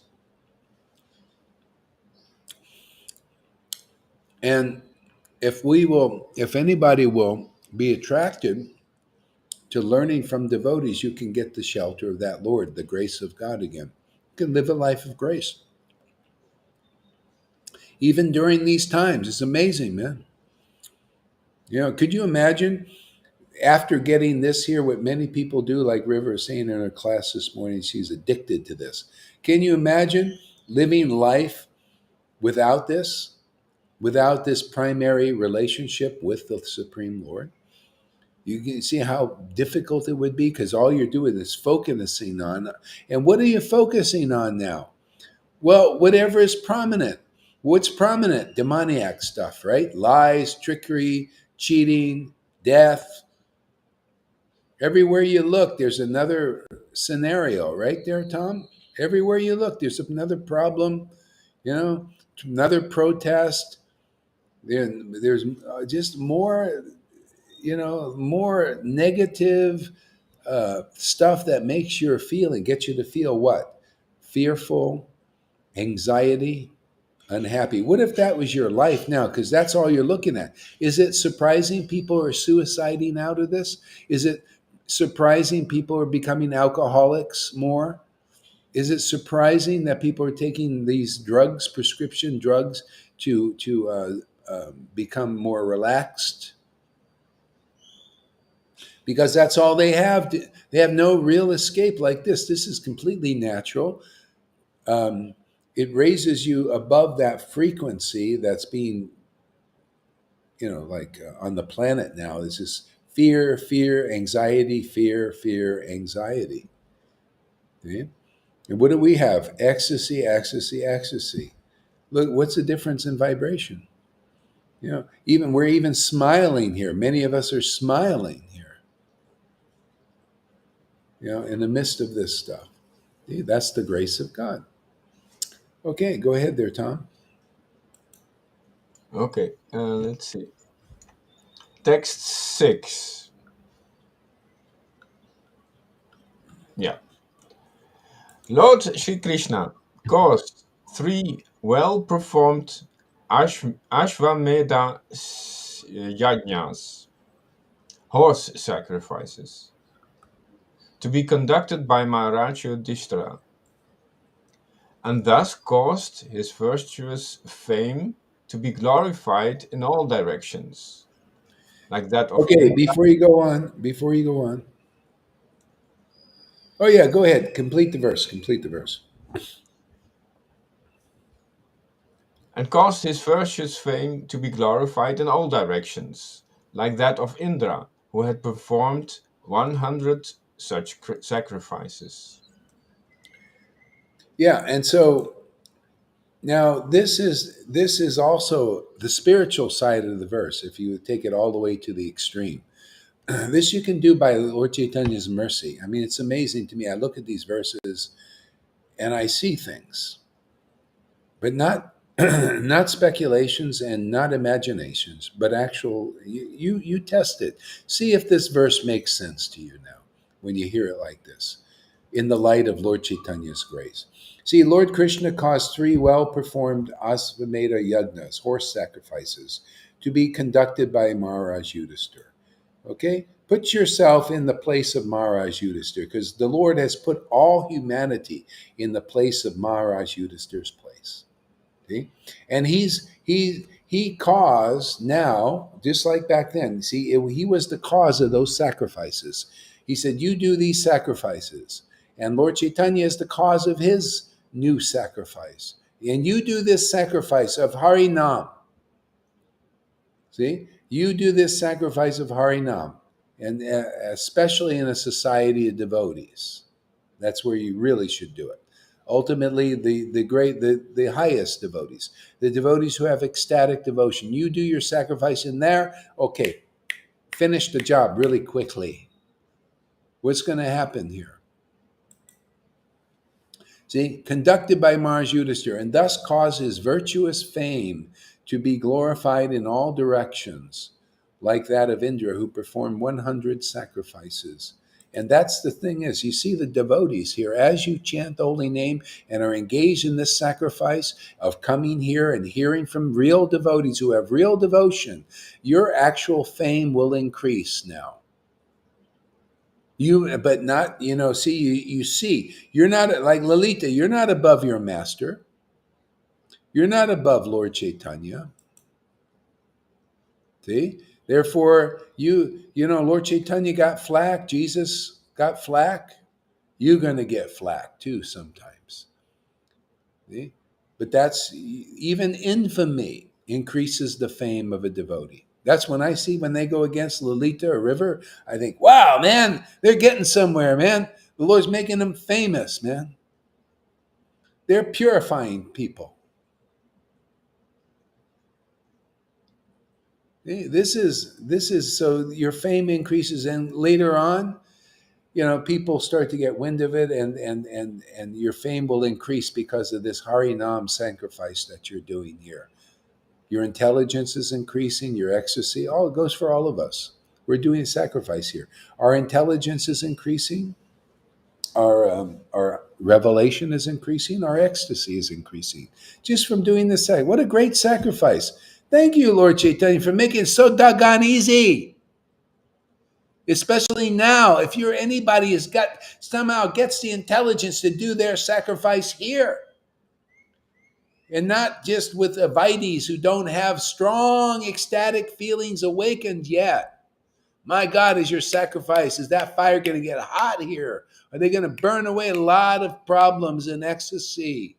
And if anybody will be attracted to learning from devotees, you can get the shelter of that Lord, the grace of God again. You can live a life of grace. Even during these times, it's amazing, man. Could you imagine after getting this here, what many people do, like River was saying in her class this morning, she's addicted to this. Can you imagine living life without this primary relationship with the Supreme Lord? You can see how difficult it would be, because all you're doing is focusing on. And what are you focusing on now? Well, whatever is prominent. What's prominent? Demoniac stuff, right? Lies, trickery, cheating, death. Everywhere you look, there's another scenario, right there, Tom? Everywhere you look, there's another problem, another protest. There's just more, more negative stuff that makes your feeling, gets you to feel what? Fearful, anxiety, unhappy. What if that was your life now? Because that's all you're looking at. Is it surprising people are suiciding out of this? Is it surprising people are becoming alcoholics more? Is it surprising that people are taking these drugs, prescription drugs, to become more relaxed? because that's all they have. They have no real escape like this. This is completely natural. It raises you above that frequency that's being, like on the planet now. Is this fear, fear, anxiety, fear, fear, anxiety. Okay? And what do we have? Ecstasy, ecstasy, ecstasy. Look, what's the difference in vibration? Even we're even smiling here. Many of us are smiling here. In the midst of this stuff. See, that's the grace of God. Okay, go ahead there, Tom. Okay, let's see. Text 6. Yeah. Lord Shri Krishna caused 3 well-performed Ashvamedha yajnas, horse sacrifices, to be conducted by Maharaj Yudhishthira, and thus caused his virtuous fame to be glorified in all directions, like that of Okay, Indra. before you go on. Oh yeah, go ahead. Complete the verse. Complete the verse. And caused his virtuous fame to be glorified in all directions, like that of Indra, who had performed 100 such sacrifices. Yeah, and so now this is also the spiritual side of the verse. If you take it all the way to the extreme, this you can do by Lord Chaitanya's mercy. I mean, it's amazing to me. I look at these verses and I see things, but not not speculations and not imaginations, but actual. You test it. See if this verse makes sense to you now when you hear it like this, in the light of Lord Chaitanya's grace. See, Lord Krishna caused 3 well performed Asvamedha yagnas, horse sacrifices, to be conducted by Maharaj Yudhisthira. Okay? Put yourself in the place of Maharaj Yudhisthira, because the Lord has put all humanity in the place of Maharaj Yudhisthira's place. See? And he caused now, just like back then, see, he was the cause of those sacrifices. He said, you do these sacrifices. And Lord Chaitanya is the cause of his new sacrifice. And you do this sacrifice of Harinam. See? You do this sacrifice of Harinam. And especially in a society of devotees. That's where you really should do it. Ultimately, the highest devotees, the devotees who have ecstatic devotion. You do your sacrifice in there, okay, finish the job really quickly. What's going to happen here? See, conducted by Mars Yudhisthira, and thus cause his virtuous fame to be glorified in all directions, like that of Indra, who performed 100 sacrifices. And that's the thing is, you see the devotees here, as you chant the holy name and are engaged in this sacrifice of coming here and hearing from real devotees who have real devotion, your actual fame will increase now. But not, see, you see, you're not like Lalita, you're not above your master. You're not above Lord Chaitanya. See? Therefore, Lord Chaitanya got flack, Jesus got flack. You're going to get flack too sometimes. See? But that's even infamy increases the fame of a devotee. That's when they go against Lalita or River, I think, wow, man, they're getting somewhere, man. The Lord's making them famous, man. They're purifying people. This is so your fame increases, and later on, people start to get wind of it, and your fame will increase because of this Harinam sacrifice that you're doing here. Your intelligence is increasing, your ecstasy, it goes for all of us. We're doing a sacrifice here. Our intelligence is increasing, our revelation is increasing, our ecstasy is increasing just from doing this. What a great sacrifice. Thank you, Lord Chaitanya, for making it so doggone easy. Especially now, if you're anybody who's somehow gets the intelligence to do their sacrifice here. And not just with Avites who don't have strong ecstatic feelings awakened yet. My God, is your sacrifice? Is that fire going to get hot here? Are they going to burn away a lot of problems in ecstasy?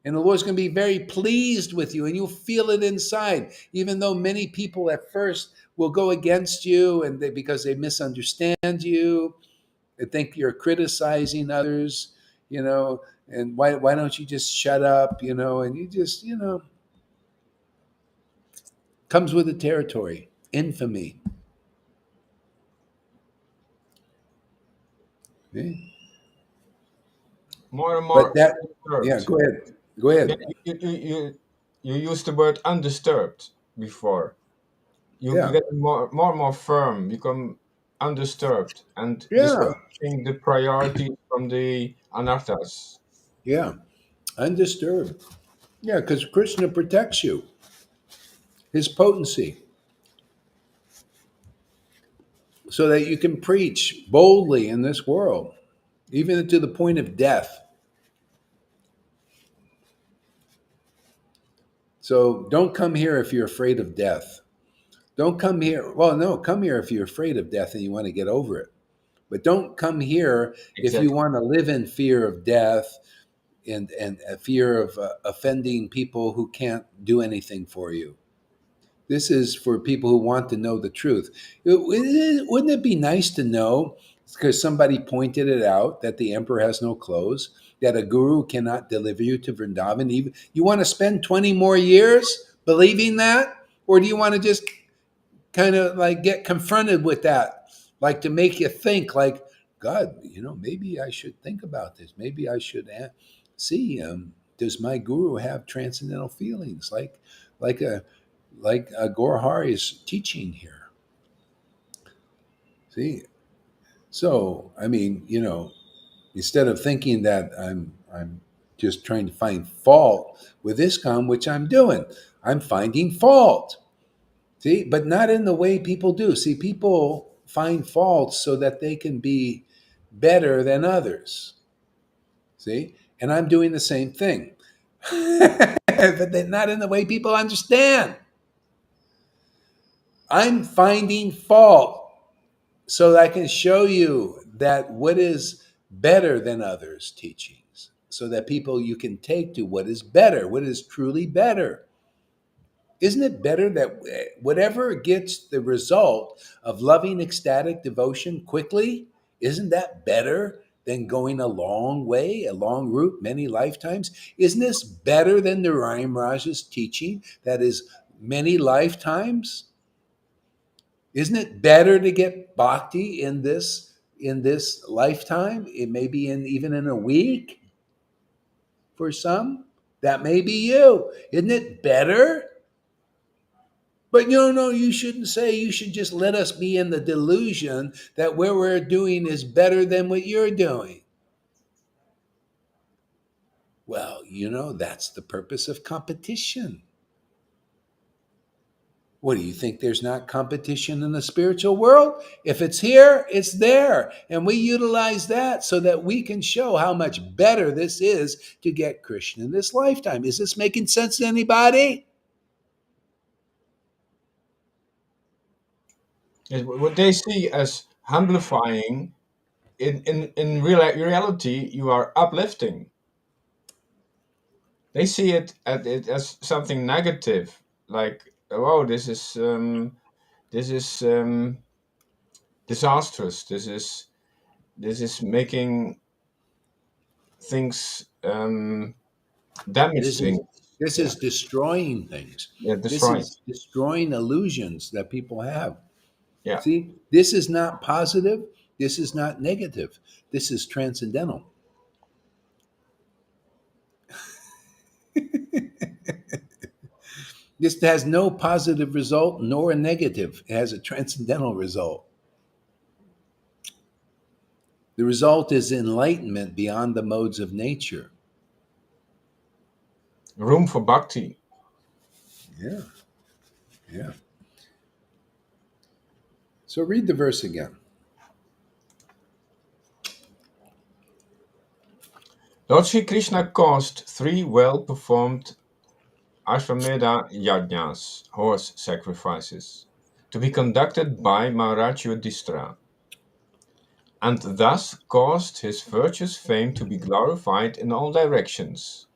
And the Lord's going to be very pleased with you, and you'll feel it inside, even though many people at first will go against you and because they misunderstand you. They think you're criticizing others, and why don't you just shut up, and you just, comes with the territory, infamy. Okay? More and But more that, yeah, undisturbed. go ahead. Go Yeah, ahead. you used the word undisturbed before. You Yeah. get more and more firm, become undisturbed, and Yeah. distinguishing the priorities from the anarthas. Yeah. Undisturbed. Yeah, because Krishna protects you, his potency, so that you can preach boldly in this world, even to the point of death. So don't come here if you're afraid of death. Don't come here. Well, no, come here if you're afraid of death and you want to get over it. But don't come here if you Exactly. want to live in fear of death and a fear of offending people who can't do anything for you. This is for people who want to know the truth. Wouldn't it be nice to know, because somebody pointed it out, that the emperor has no clothes, that a guru cannot deliver you to Vrindavan? Even you want to spend 20 more years believing that, or do you want to just kind of like get confronted with that, like to make you think, like, God, maybe I should think about this. Maybe I should see. Does my guru have transcendental feelings, like a Gorhar is teaching here? See, so I mean, instead of thinking that I'm just trying to find fault with ISKCON, which I'm doing, I'm finding fault. See, but not in the way people do. See, people find faults so that they can be better than others. See, and I'm doing the same thing, but they're not in the way people understand. I'm finding fault so that I can show you that what is better than others' teachings, so that people you can take to what is better, what is truly better. Isn't it better that whatever gets the result of loving ecstatic devotion quickly, isn't that better than going a long way, a long route, many lifetimes? Isn't this better than the Rhyme Raja's teaching that is many lifetimes? Isn't it better to get bhakti in this lifetime? It may be even in a week for some. That may be you. Isn't it better? But no, you shouldn't say. You should just let us be in the delusion that what we're doing is better than what you're doing. Well, that's the purpose of competition. What do you think? There's not competition in the spiritual world? If it's here, it's there. And we utilize that so that we can show how much better this is to get Krishna in this lifetime. Is this making sense to anybody? What they see as humblifying, in reality, you are uplifting. They see it as something negative, like, oh, this is disastrous. This is making things damage This is things. this Yeah, is destroying things. yeah, This destroying. is destroying illusions that people have. Yeah, See, this is not positive. This is not negative. This is transcendental. This has no positive result nor a negative. It has a transcendental result. The result is enlightenment beyond the modes of nature. room for bhakti. Yeah, yeah. So read the verse again. Lord Sri Krishna caused 3 well-performed Ashwamedha yajnas, horse sacrifices, to be conducted by Maharaj Yudhishthira, and thus caused his virtuous fame to be glorified in all directions,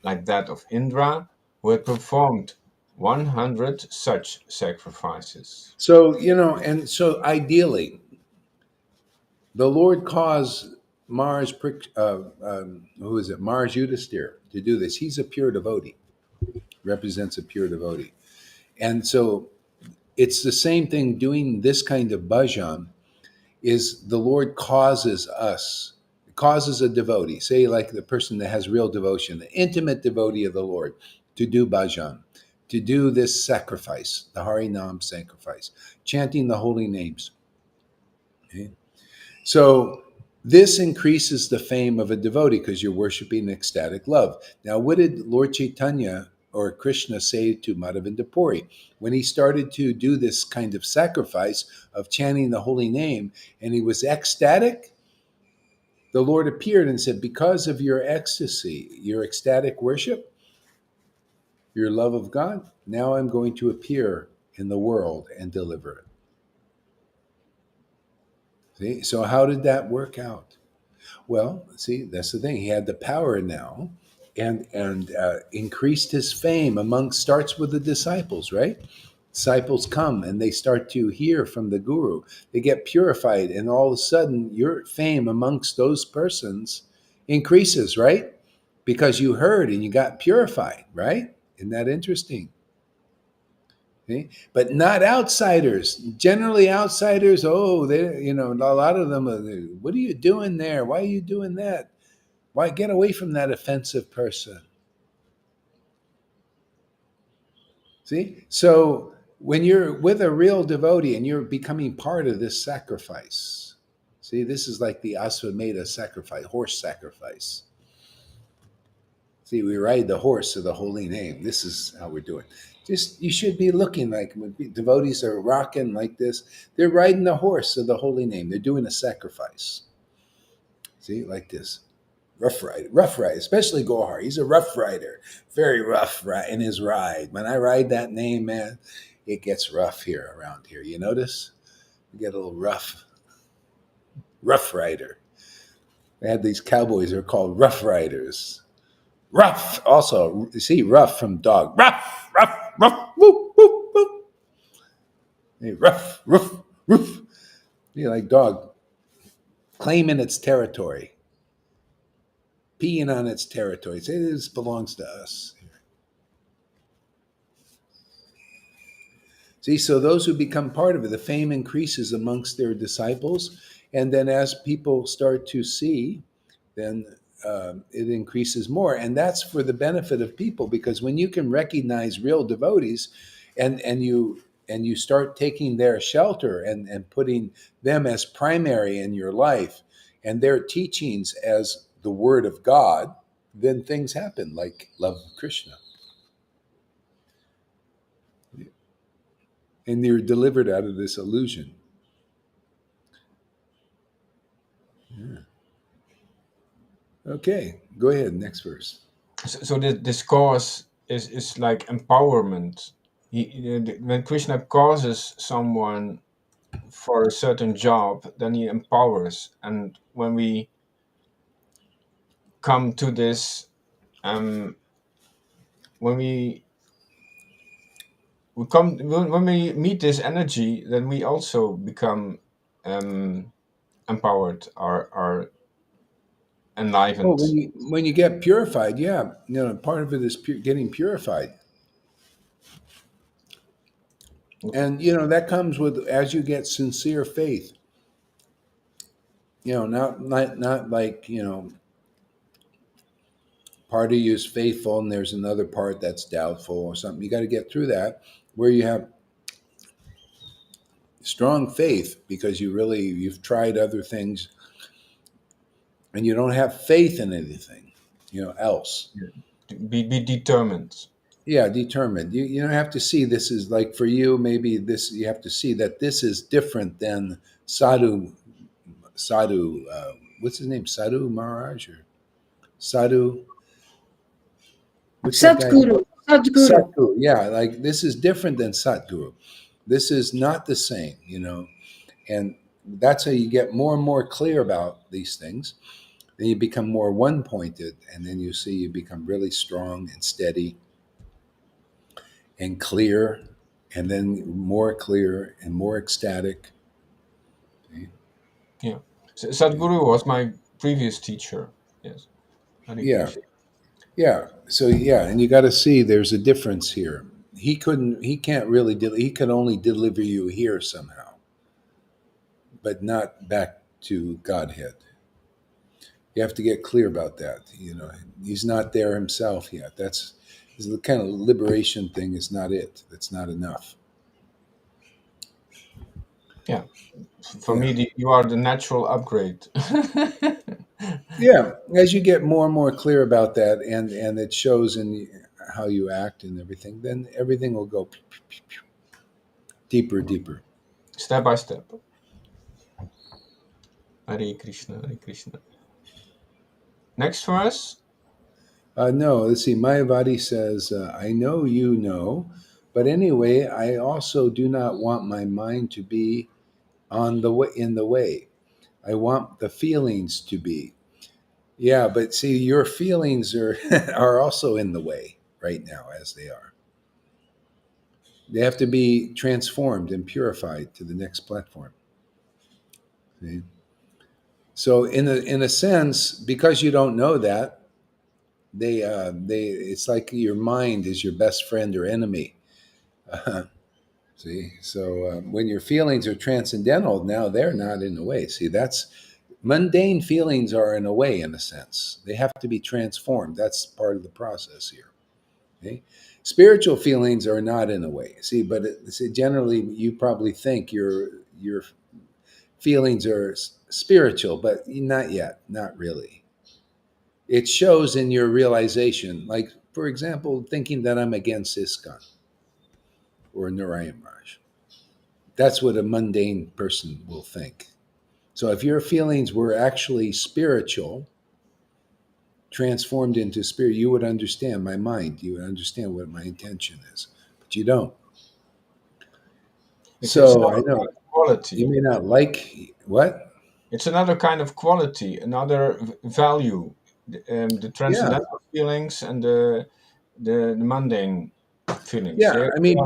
like that of Indra, who had performed 100 such sacrifices. So, and so ideally, the Lord caused who is it? Mars Yudhisthira to do this. He's a pure devotee, represents a pure devotee. And so it's the same thing doing this kind of bhajan is the Lord causes a devotee, say like the person that has real devotion, the intimate devotee of the Lord, to do bhajan, to do this sacrifice, the Hari Nam sacrifice, chanting the holy names. Okay? So this increases the fame of a devotee because you're worshiping ecstatic love. Now, what did Lord Caitanya or Krishna say to Madhavinda Puri when he started to do this kind of sacrifice of chanting the holy name and he was ecstatic? The Lord appeared and said, because of your ecstasy, your ecstatic worship, your love of God, now I'm going to appear in the world and deliver it. See? So how did that work out? Well, see, that's the thing. He had the power now, and increased his fame starts with the disciples, right? Disciples come and they start to hear from the guru. They get purified, and all of a sudden, your fame amongst those persons increases, right? Because you heard and you got purified, right? Isn't that interesting? Okay? But not outsiders. Generally, outsiders. Oh, they, a lot of them. What are you doing there? Why are you doing that? Why get away from that offensive person? See, so when you're with a real devotee and you're becoming part of this sacrifice, see, this is like the Asvamedha sacrifice, horse sacrifice. See, we ride the horse of the holy name. This is how we're doing. Just you should be looking like when devotees are rocking like this. They're riding the horse of the holy name. They're doing a sacrifice. See, like this. Rough ride, especially Gohar. He's a rough rider, very rough in his ride. When I ride that name, man, it gets rough here around here. You notice? We get a little rough rider. They had these cowboys. They're called rough riders. Rough, also, you see, rough from dog. Rough, whoop, whoop, whoop. Hey, rough, roof. You like dog claiming its territory, peeing on its territory. Say this belongs to us. See, so those who become part of it, the fame increases amongst their disciples. And then as people start to see, then it increases more. And that's for the benefit of people, because when you can recognize real devotees and you start taking their shelter and putting them as primary in your life and their teachings as the word of God, then things happen like love of Krishna. And you're delivered out of this illusion. Yeah. Okay, go ahead. Next verse. So this cause is like empowerment. When Krishna causes someone for a certain job, then he empowers. And when we come to this, when when we meet this energy, then we also become empowered or Oh, enlivened. when you get purified, yeah, part of it is getting purified, and that comes with as you get sincere faith. Not like part of you is faithful and there's another part that's doubtful or something. You got to get through that where you have strong faith because you've tried other things and you don't have faith in anything else. Be determined. Yeah, determined. You don't have to see this is like for you, maybe this, you have to see that this is different than sadhu, what's his name? Sadhu Maharaj or Sadhu, what's that guy? Sadhguru. Satguru. Yeah, like this is different than Satguru. This is not the same, you know. And that's how you get more and more clear about these things. Then you become more one pointed, and then you see you become really strong and steady and clear, and then more clear and more ecstatic. Okay? Yeah. Sadhguru was my previous teacher. Yes. Hare Yeah, Krishna. yeah. So yeah, and you got to see there's a difference here. He can't really, he could only deliver you here somehow, but not back to Godhead. You have to get clear about that. You know, he's not there himself yet. That's the kind of liberation thing is not it. That's not enough. Yeah. For Yeah. me, you are the natural upgrade. Yeah. As you get more and more clear about that, and it shows in how you act and everything, then everything will go deeper, deeper. Step by step. Hare Krishna, Hare Krishna. Next verse. No, let's see. Mayavadi says, I know you know, but anyway, I also do not want my mind to be on the way, in the way. I want the feelings to be. Yeah, but see, your feelings are are also in the way right now, as they are. They have to be transformed and purified to the next platform. See? So, in a sense, because you don't know that, they it's like your mind is your best friend or enemy. See, so when your feelings are transcendental, now they're not in the way. See, that's mundane feelings are in a way, in a sense. They have to be transformed. That's part of the process here. Okay? Spiritual feelings are not in a way. See, but see, generally, you probably think your feelings are spiritual, but not yet, not really. It shows in your realization, like for example, thinking that I'm against ISKCON or Narayan Raj. That's what a mundane person will think. So if your feelings were actually spiritual, transformed into spirit, you would understand my mind. You would understand what my intention is, but you don't. It's So I another know kind of quality. you may not like what. It's another kind of quality, another value. The Yeah, transcendental feelings and the mundane feelings. yeah. I mean,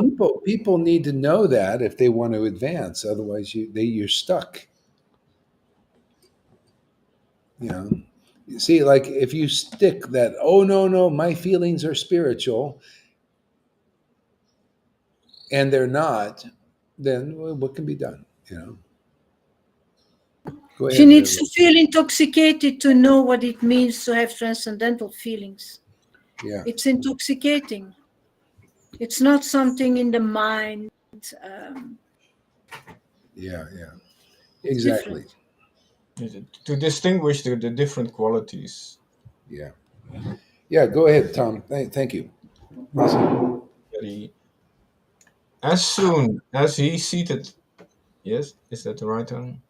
people need to know that if they want to advance. Otherwise, you're stuck. You know. You see, like if you stick that, oh no, no, my feelings are spiritual, and they're not, then well, what can be done? You know. Go She ahead. needs to feel intoxicated to know what it means to have transcendental feelings. Yeah, It's intoxicating. It's not something in the mind. Um, yeah, yeah. it's Exactly. different. to distinguish the different qualities. Yeah. Yeah, go ahead, Tom. Thank you. Awesome. Very- As soon as he seated, yes, is that the right one?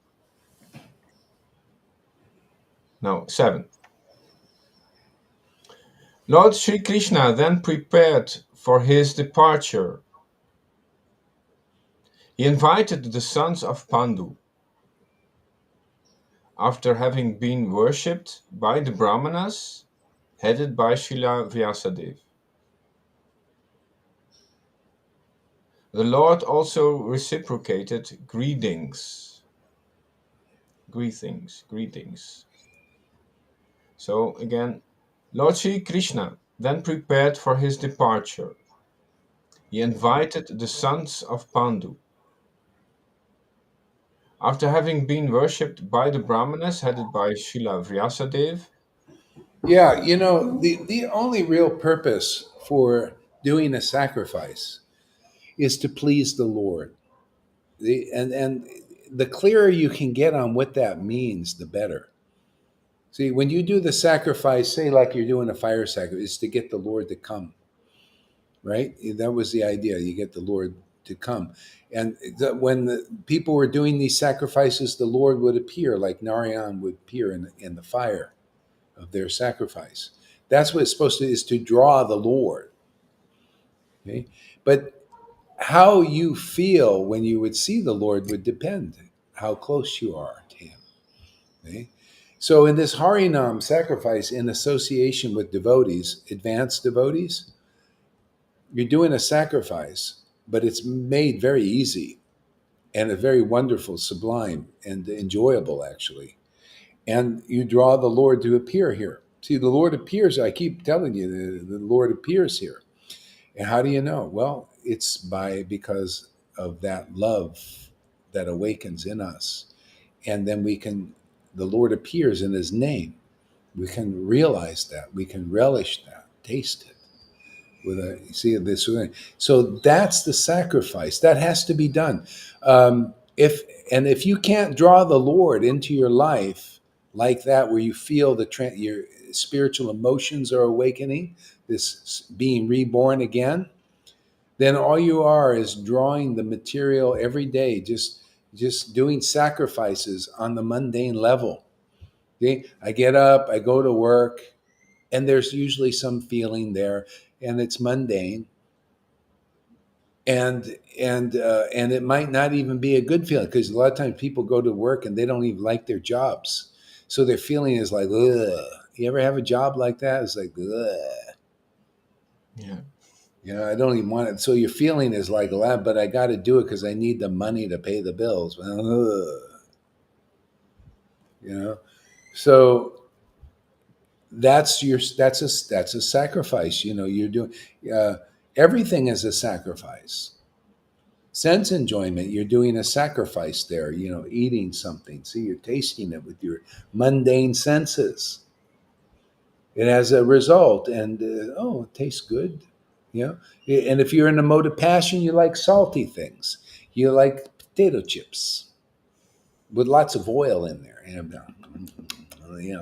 No, 7. Lord Sri Krishna then prepared for his departure. He invited the sons of Pandu. After having been worshipped by the Brahmanas, headed by Srila Vyasadeva. The Lord also reciprocated greetings. Greetings. So again, Lord Sri Krishna then prepared for his departure. He invited the sons of Pandu. After having been worshipped by the Brahmanas headed by Srila Vyasadeva, Yeah, you know, the only real purpose for doing a sacrifice is to please the Lord. And the clearer you can get on what that means, the better. See, when you do the sacrifice, say like you're doing a fire sacrifice, is to get the Lord to come, right? That was the idea. You get the Lord to come. And when the people were doing these sacrifices, the Lord would appear, like Narayan would appear in the fire of their sacrifice. That's what it's supposed to is to draw the Lord. Okay? But how you feel when you would see the Lord would depend how close you are to Him. Okay? So in this Harinam sacrifice in association with devotees, advanced devotees, you're doing a sacrifice, but it's made very easy and a very wonderful, sublime, and enjoyable, actually. And you draw the Lord to appear here. See, the Lord appears. I keep telling you, the Lord appears here. And how do you know? Well, it's because of that love that awakens in us. And then the Lord appears in His name. We can realize that. We can relish that, taste it. You see this, so that's the sacrifice that has to be done. If you can't draw the Lord into your life like that, where you feel your spiritual emotions are awakening, this being reborn again, then all you are is drawing the material every day, just doing sacrifices on the mundane level. Okay, I get up, I go to work, and there's usually some feeling there, and it's mundane, and it might not even be a good feeling, because a lot of times people go to work and they don't even like their jobs, so their feeling is like, ugh. You ever have a job like that? It's like, ugh. Yeah. I don't even want it. So your feeling is like, well, but I got to do it because I need the money to pay the bills. Well, ugh. So that's a sacrifice. You're doing everything is a sacrifice. Sense enjoyment, you're doing a sacrifice there. Eating something. See, you're tasting it with your mundane senses. It has a result, and it tastes good. And if you're in a mode of passion, you like salty things. You like potato chips with lots of oil in there,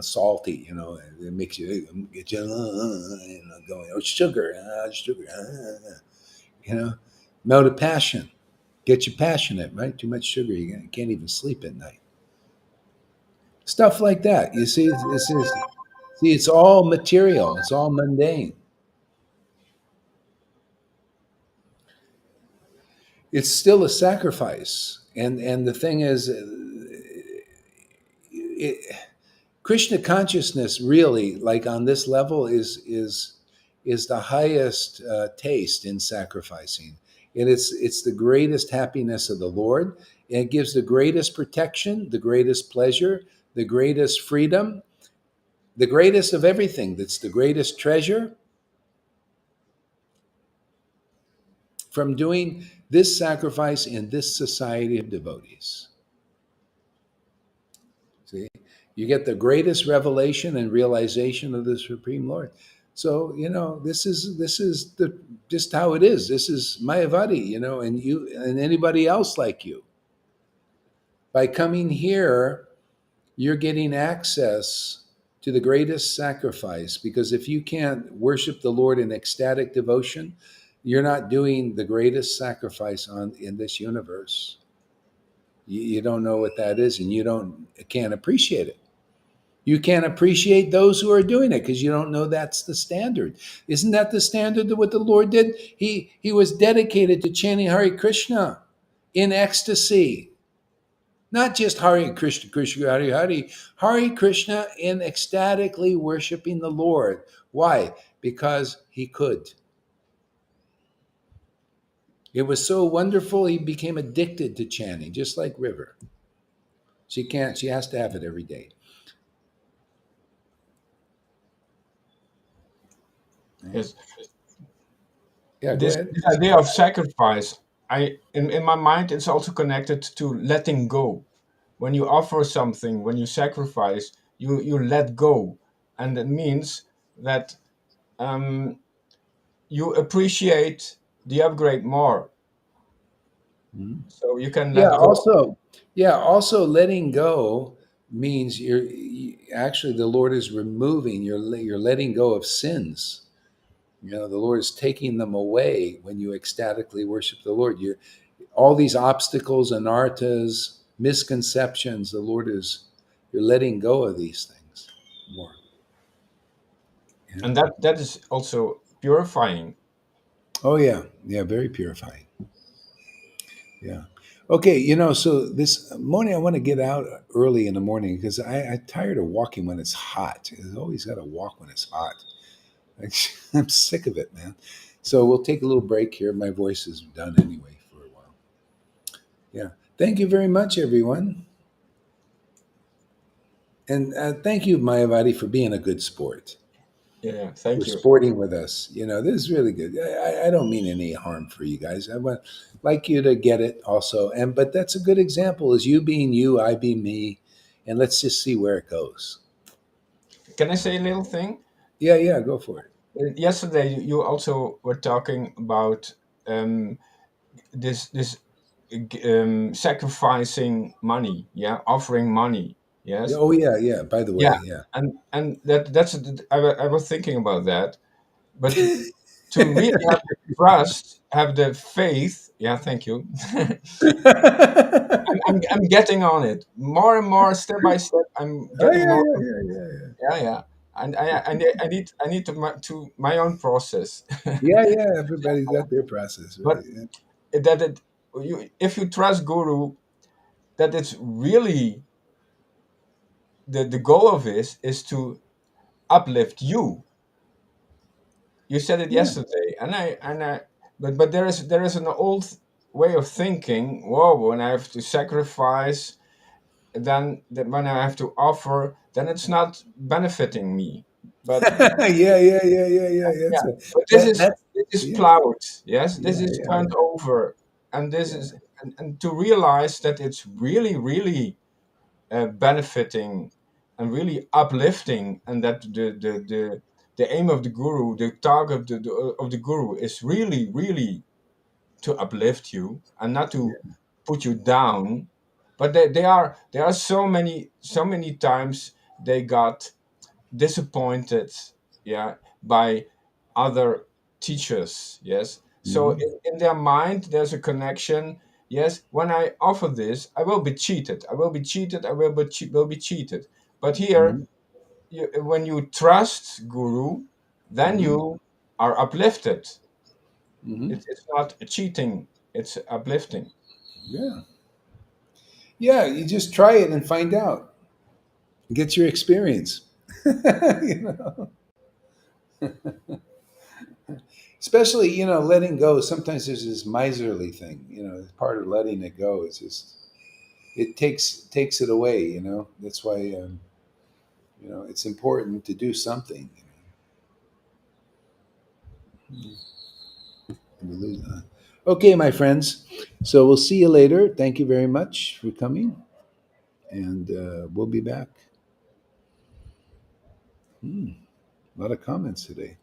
salty. It makes you get you, going. Oh, sugar, sugar. Mode of passion gets you passionate, right? Too much sugar, you can't even sleep at night. Stuff like that. You see, it's all material. It's all mundane. It's still a sacrifice, and the thing is, it, Krishna consciousness really, like on this level, is the highest taste in sacrificing. And it's the greatest happiness of the Lord. And it gives the greatest protection, the greatest pleasure, the greatest freedom, the greatest of everything. That's the greatest treasure from doing this sacrifice in this society of devotees. See, you get the greatest revelation and realization of the Supreme Lord. So this is just how it is. This is Mayavadi, and you and anybody else like you. By coming here, you're getting access to the greatest sacrifice, because if you can't worship the Lord in ecstatic devotion, you're not doing the greatest sacrifice in this universe. You don't know what that is, and can't appreciate it. You can't appreciate those who are doing it because you don't know that's the standard. Isn't that the standard of what the Lord did? He was dedicated to chanting Hare Krishna in ecstasy. Not just Hare Krishna, Krishna Hare Hare, Hare Krishna in ecstatically worshiping the Lord. Why? Because he could. It was so wonderful, he became addicted to chanting, just like River. She has to have it every day. Yes. Yeah, go This, ahead. this idea of sacrifice, in my mind, it's also connected to letting go. When you offer something, when you sacrifice, you let go, and it means that um, you appreciate the upgrade more. Mhm. So you can Yeah, let go. also letting go means actually the Lord is removing, you're letting go of sins. The Lord is taking them away when you ecstatically worship the Lord. You All these obstacles, anarthas, misconceptions, you're letting go of these things more. Yeah. And that is also purifying. Oh yeah, yeah, very purifying. Yeah. Okay. So this morning I want to get out early in the morning because I'm tired of walking when it's hot. I've always got to walk when it's hot. I'm sick of it, man. So we'll take a little break here. My voice is done anyway for a while. Yeah. Thank you very much, everyone. And thank you, Mayavadi, for being a good sport, Yeah, for thank you. sporting with us. This is really good. I don't mean any harm for you guys. I would like you to get it also. But that's a good example is you being you, I being me. And let's just see where it goes. Can I say a little thing? Yeah, yeah, go for it. Yesterday, you also were talking about um, this sacrificing money, yeah, offering money, Yeah, yes, oh, yeah, yeah. By the yeah, way, yeah. and I was thinking about that, but to really have the trust, have the faith, yeah, thank you. Oh, I'm getting on it more and more, step by step. I'm yeah, getting yeah, more, yeah, yeah, yeah. yeah, yeah, and I need to my own process, Yeah, yeah. Everybody's got their process, but right? Yeah. that it you if you trust Guru, that it's really the goal of this is to uplift you. You said it Yeah. yesterday, and I but there is an old way of thinking. Whoa, when I have to sacrifice, then that when I have to offer, then it's not benefiting me. But Yeah, yeah, yeah, yeah, yeah. yeah, That's a, but that's this is yeah, plowed. Yes, this yeah, is yeah, turned over, and this yeah, is and to realize that it's really really benefiting and really uplifting, and that the aim of the guru, the target of the guru is really really to uplift you and not to yeah, put you down. But there are so many times they got disappointed, yeah, by other teachers, yes. So hmm, in their mind there's a connection. Yes, when I offer this, I will be cheated, I will be cheated, I will be cheated. But here, hmm, when you trust Guru, then hmm, you are uplifted. hmm. It's not cheating, it's uplifting. Yeah, yeah. You just try it and find out. Get your experience. you know, especially letting go. Sometimes there's this miserly thing. It's part of letting it go. It's just it takes it away. That's why it's important to do something. We lose that. Okay, my friends. So we'll see you later. Thank you very much for coming, and we'll be back. A lot of comments today.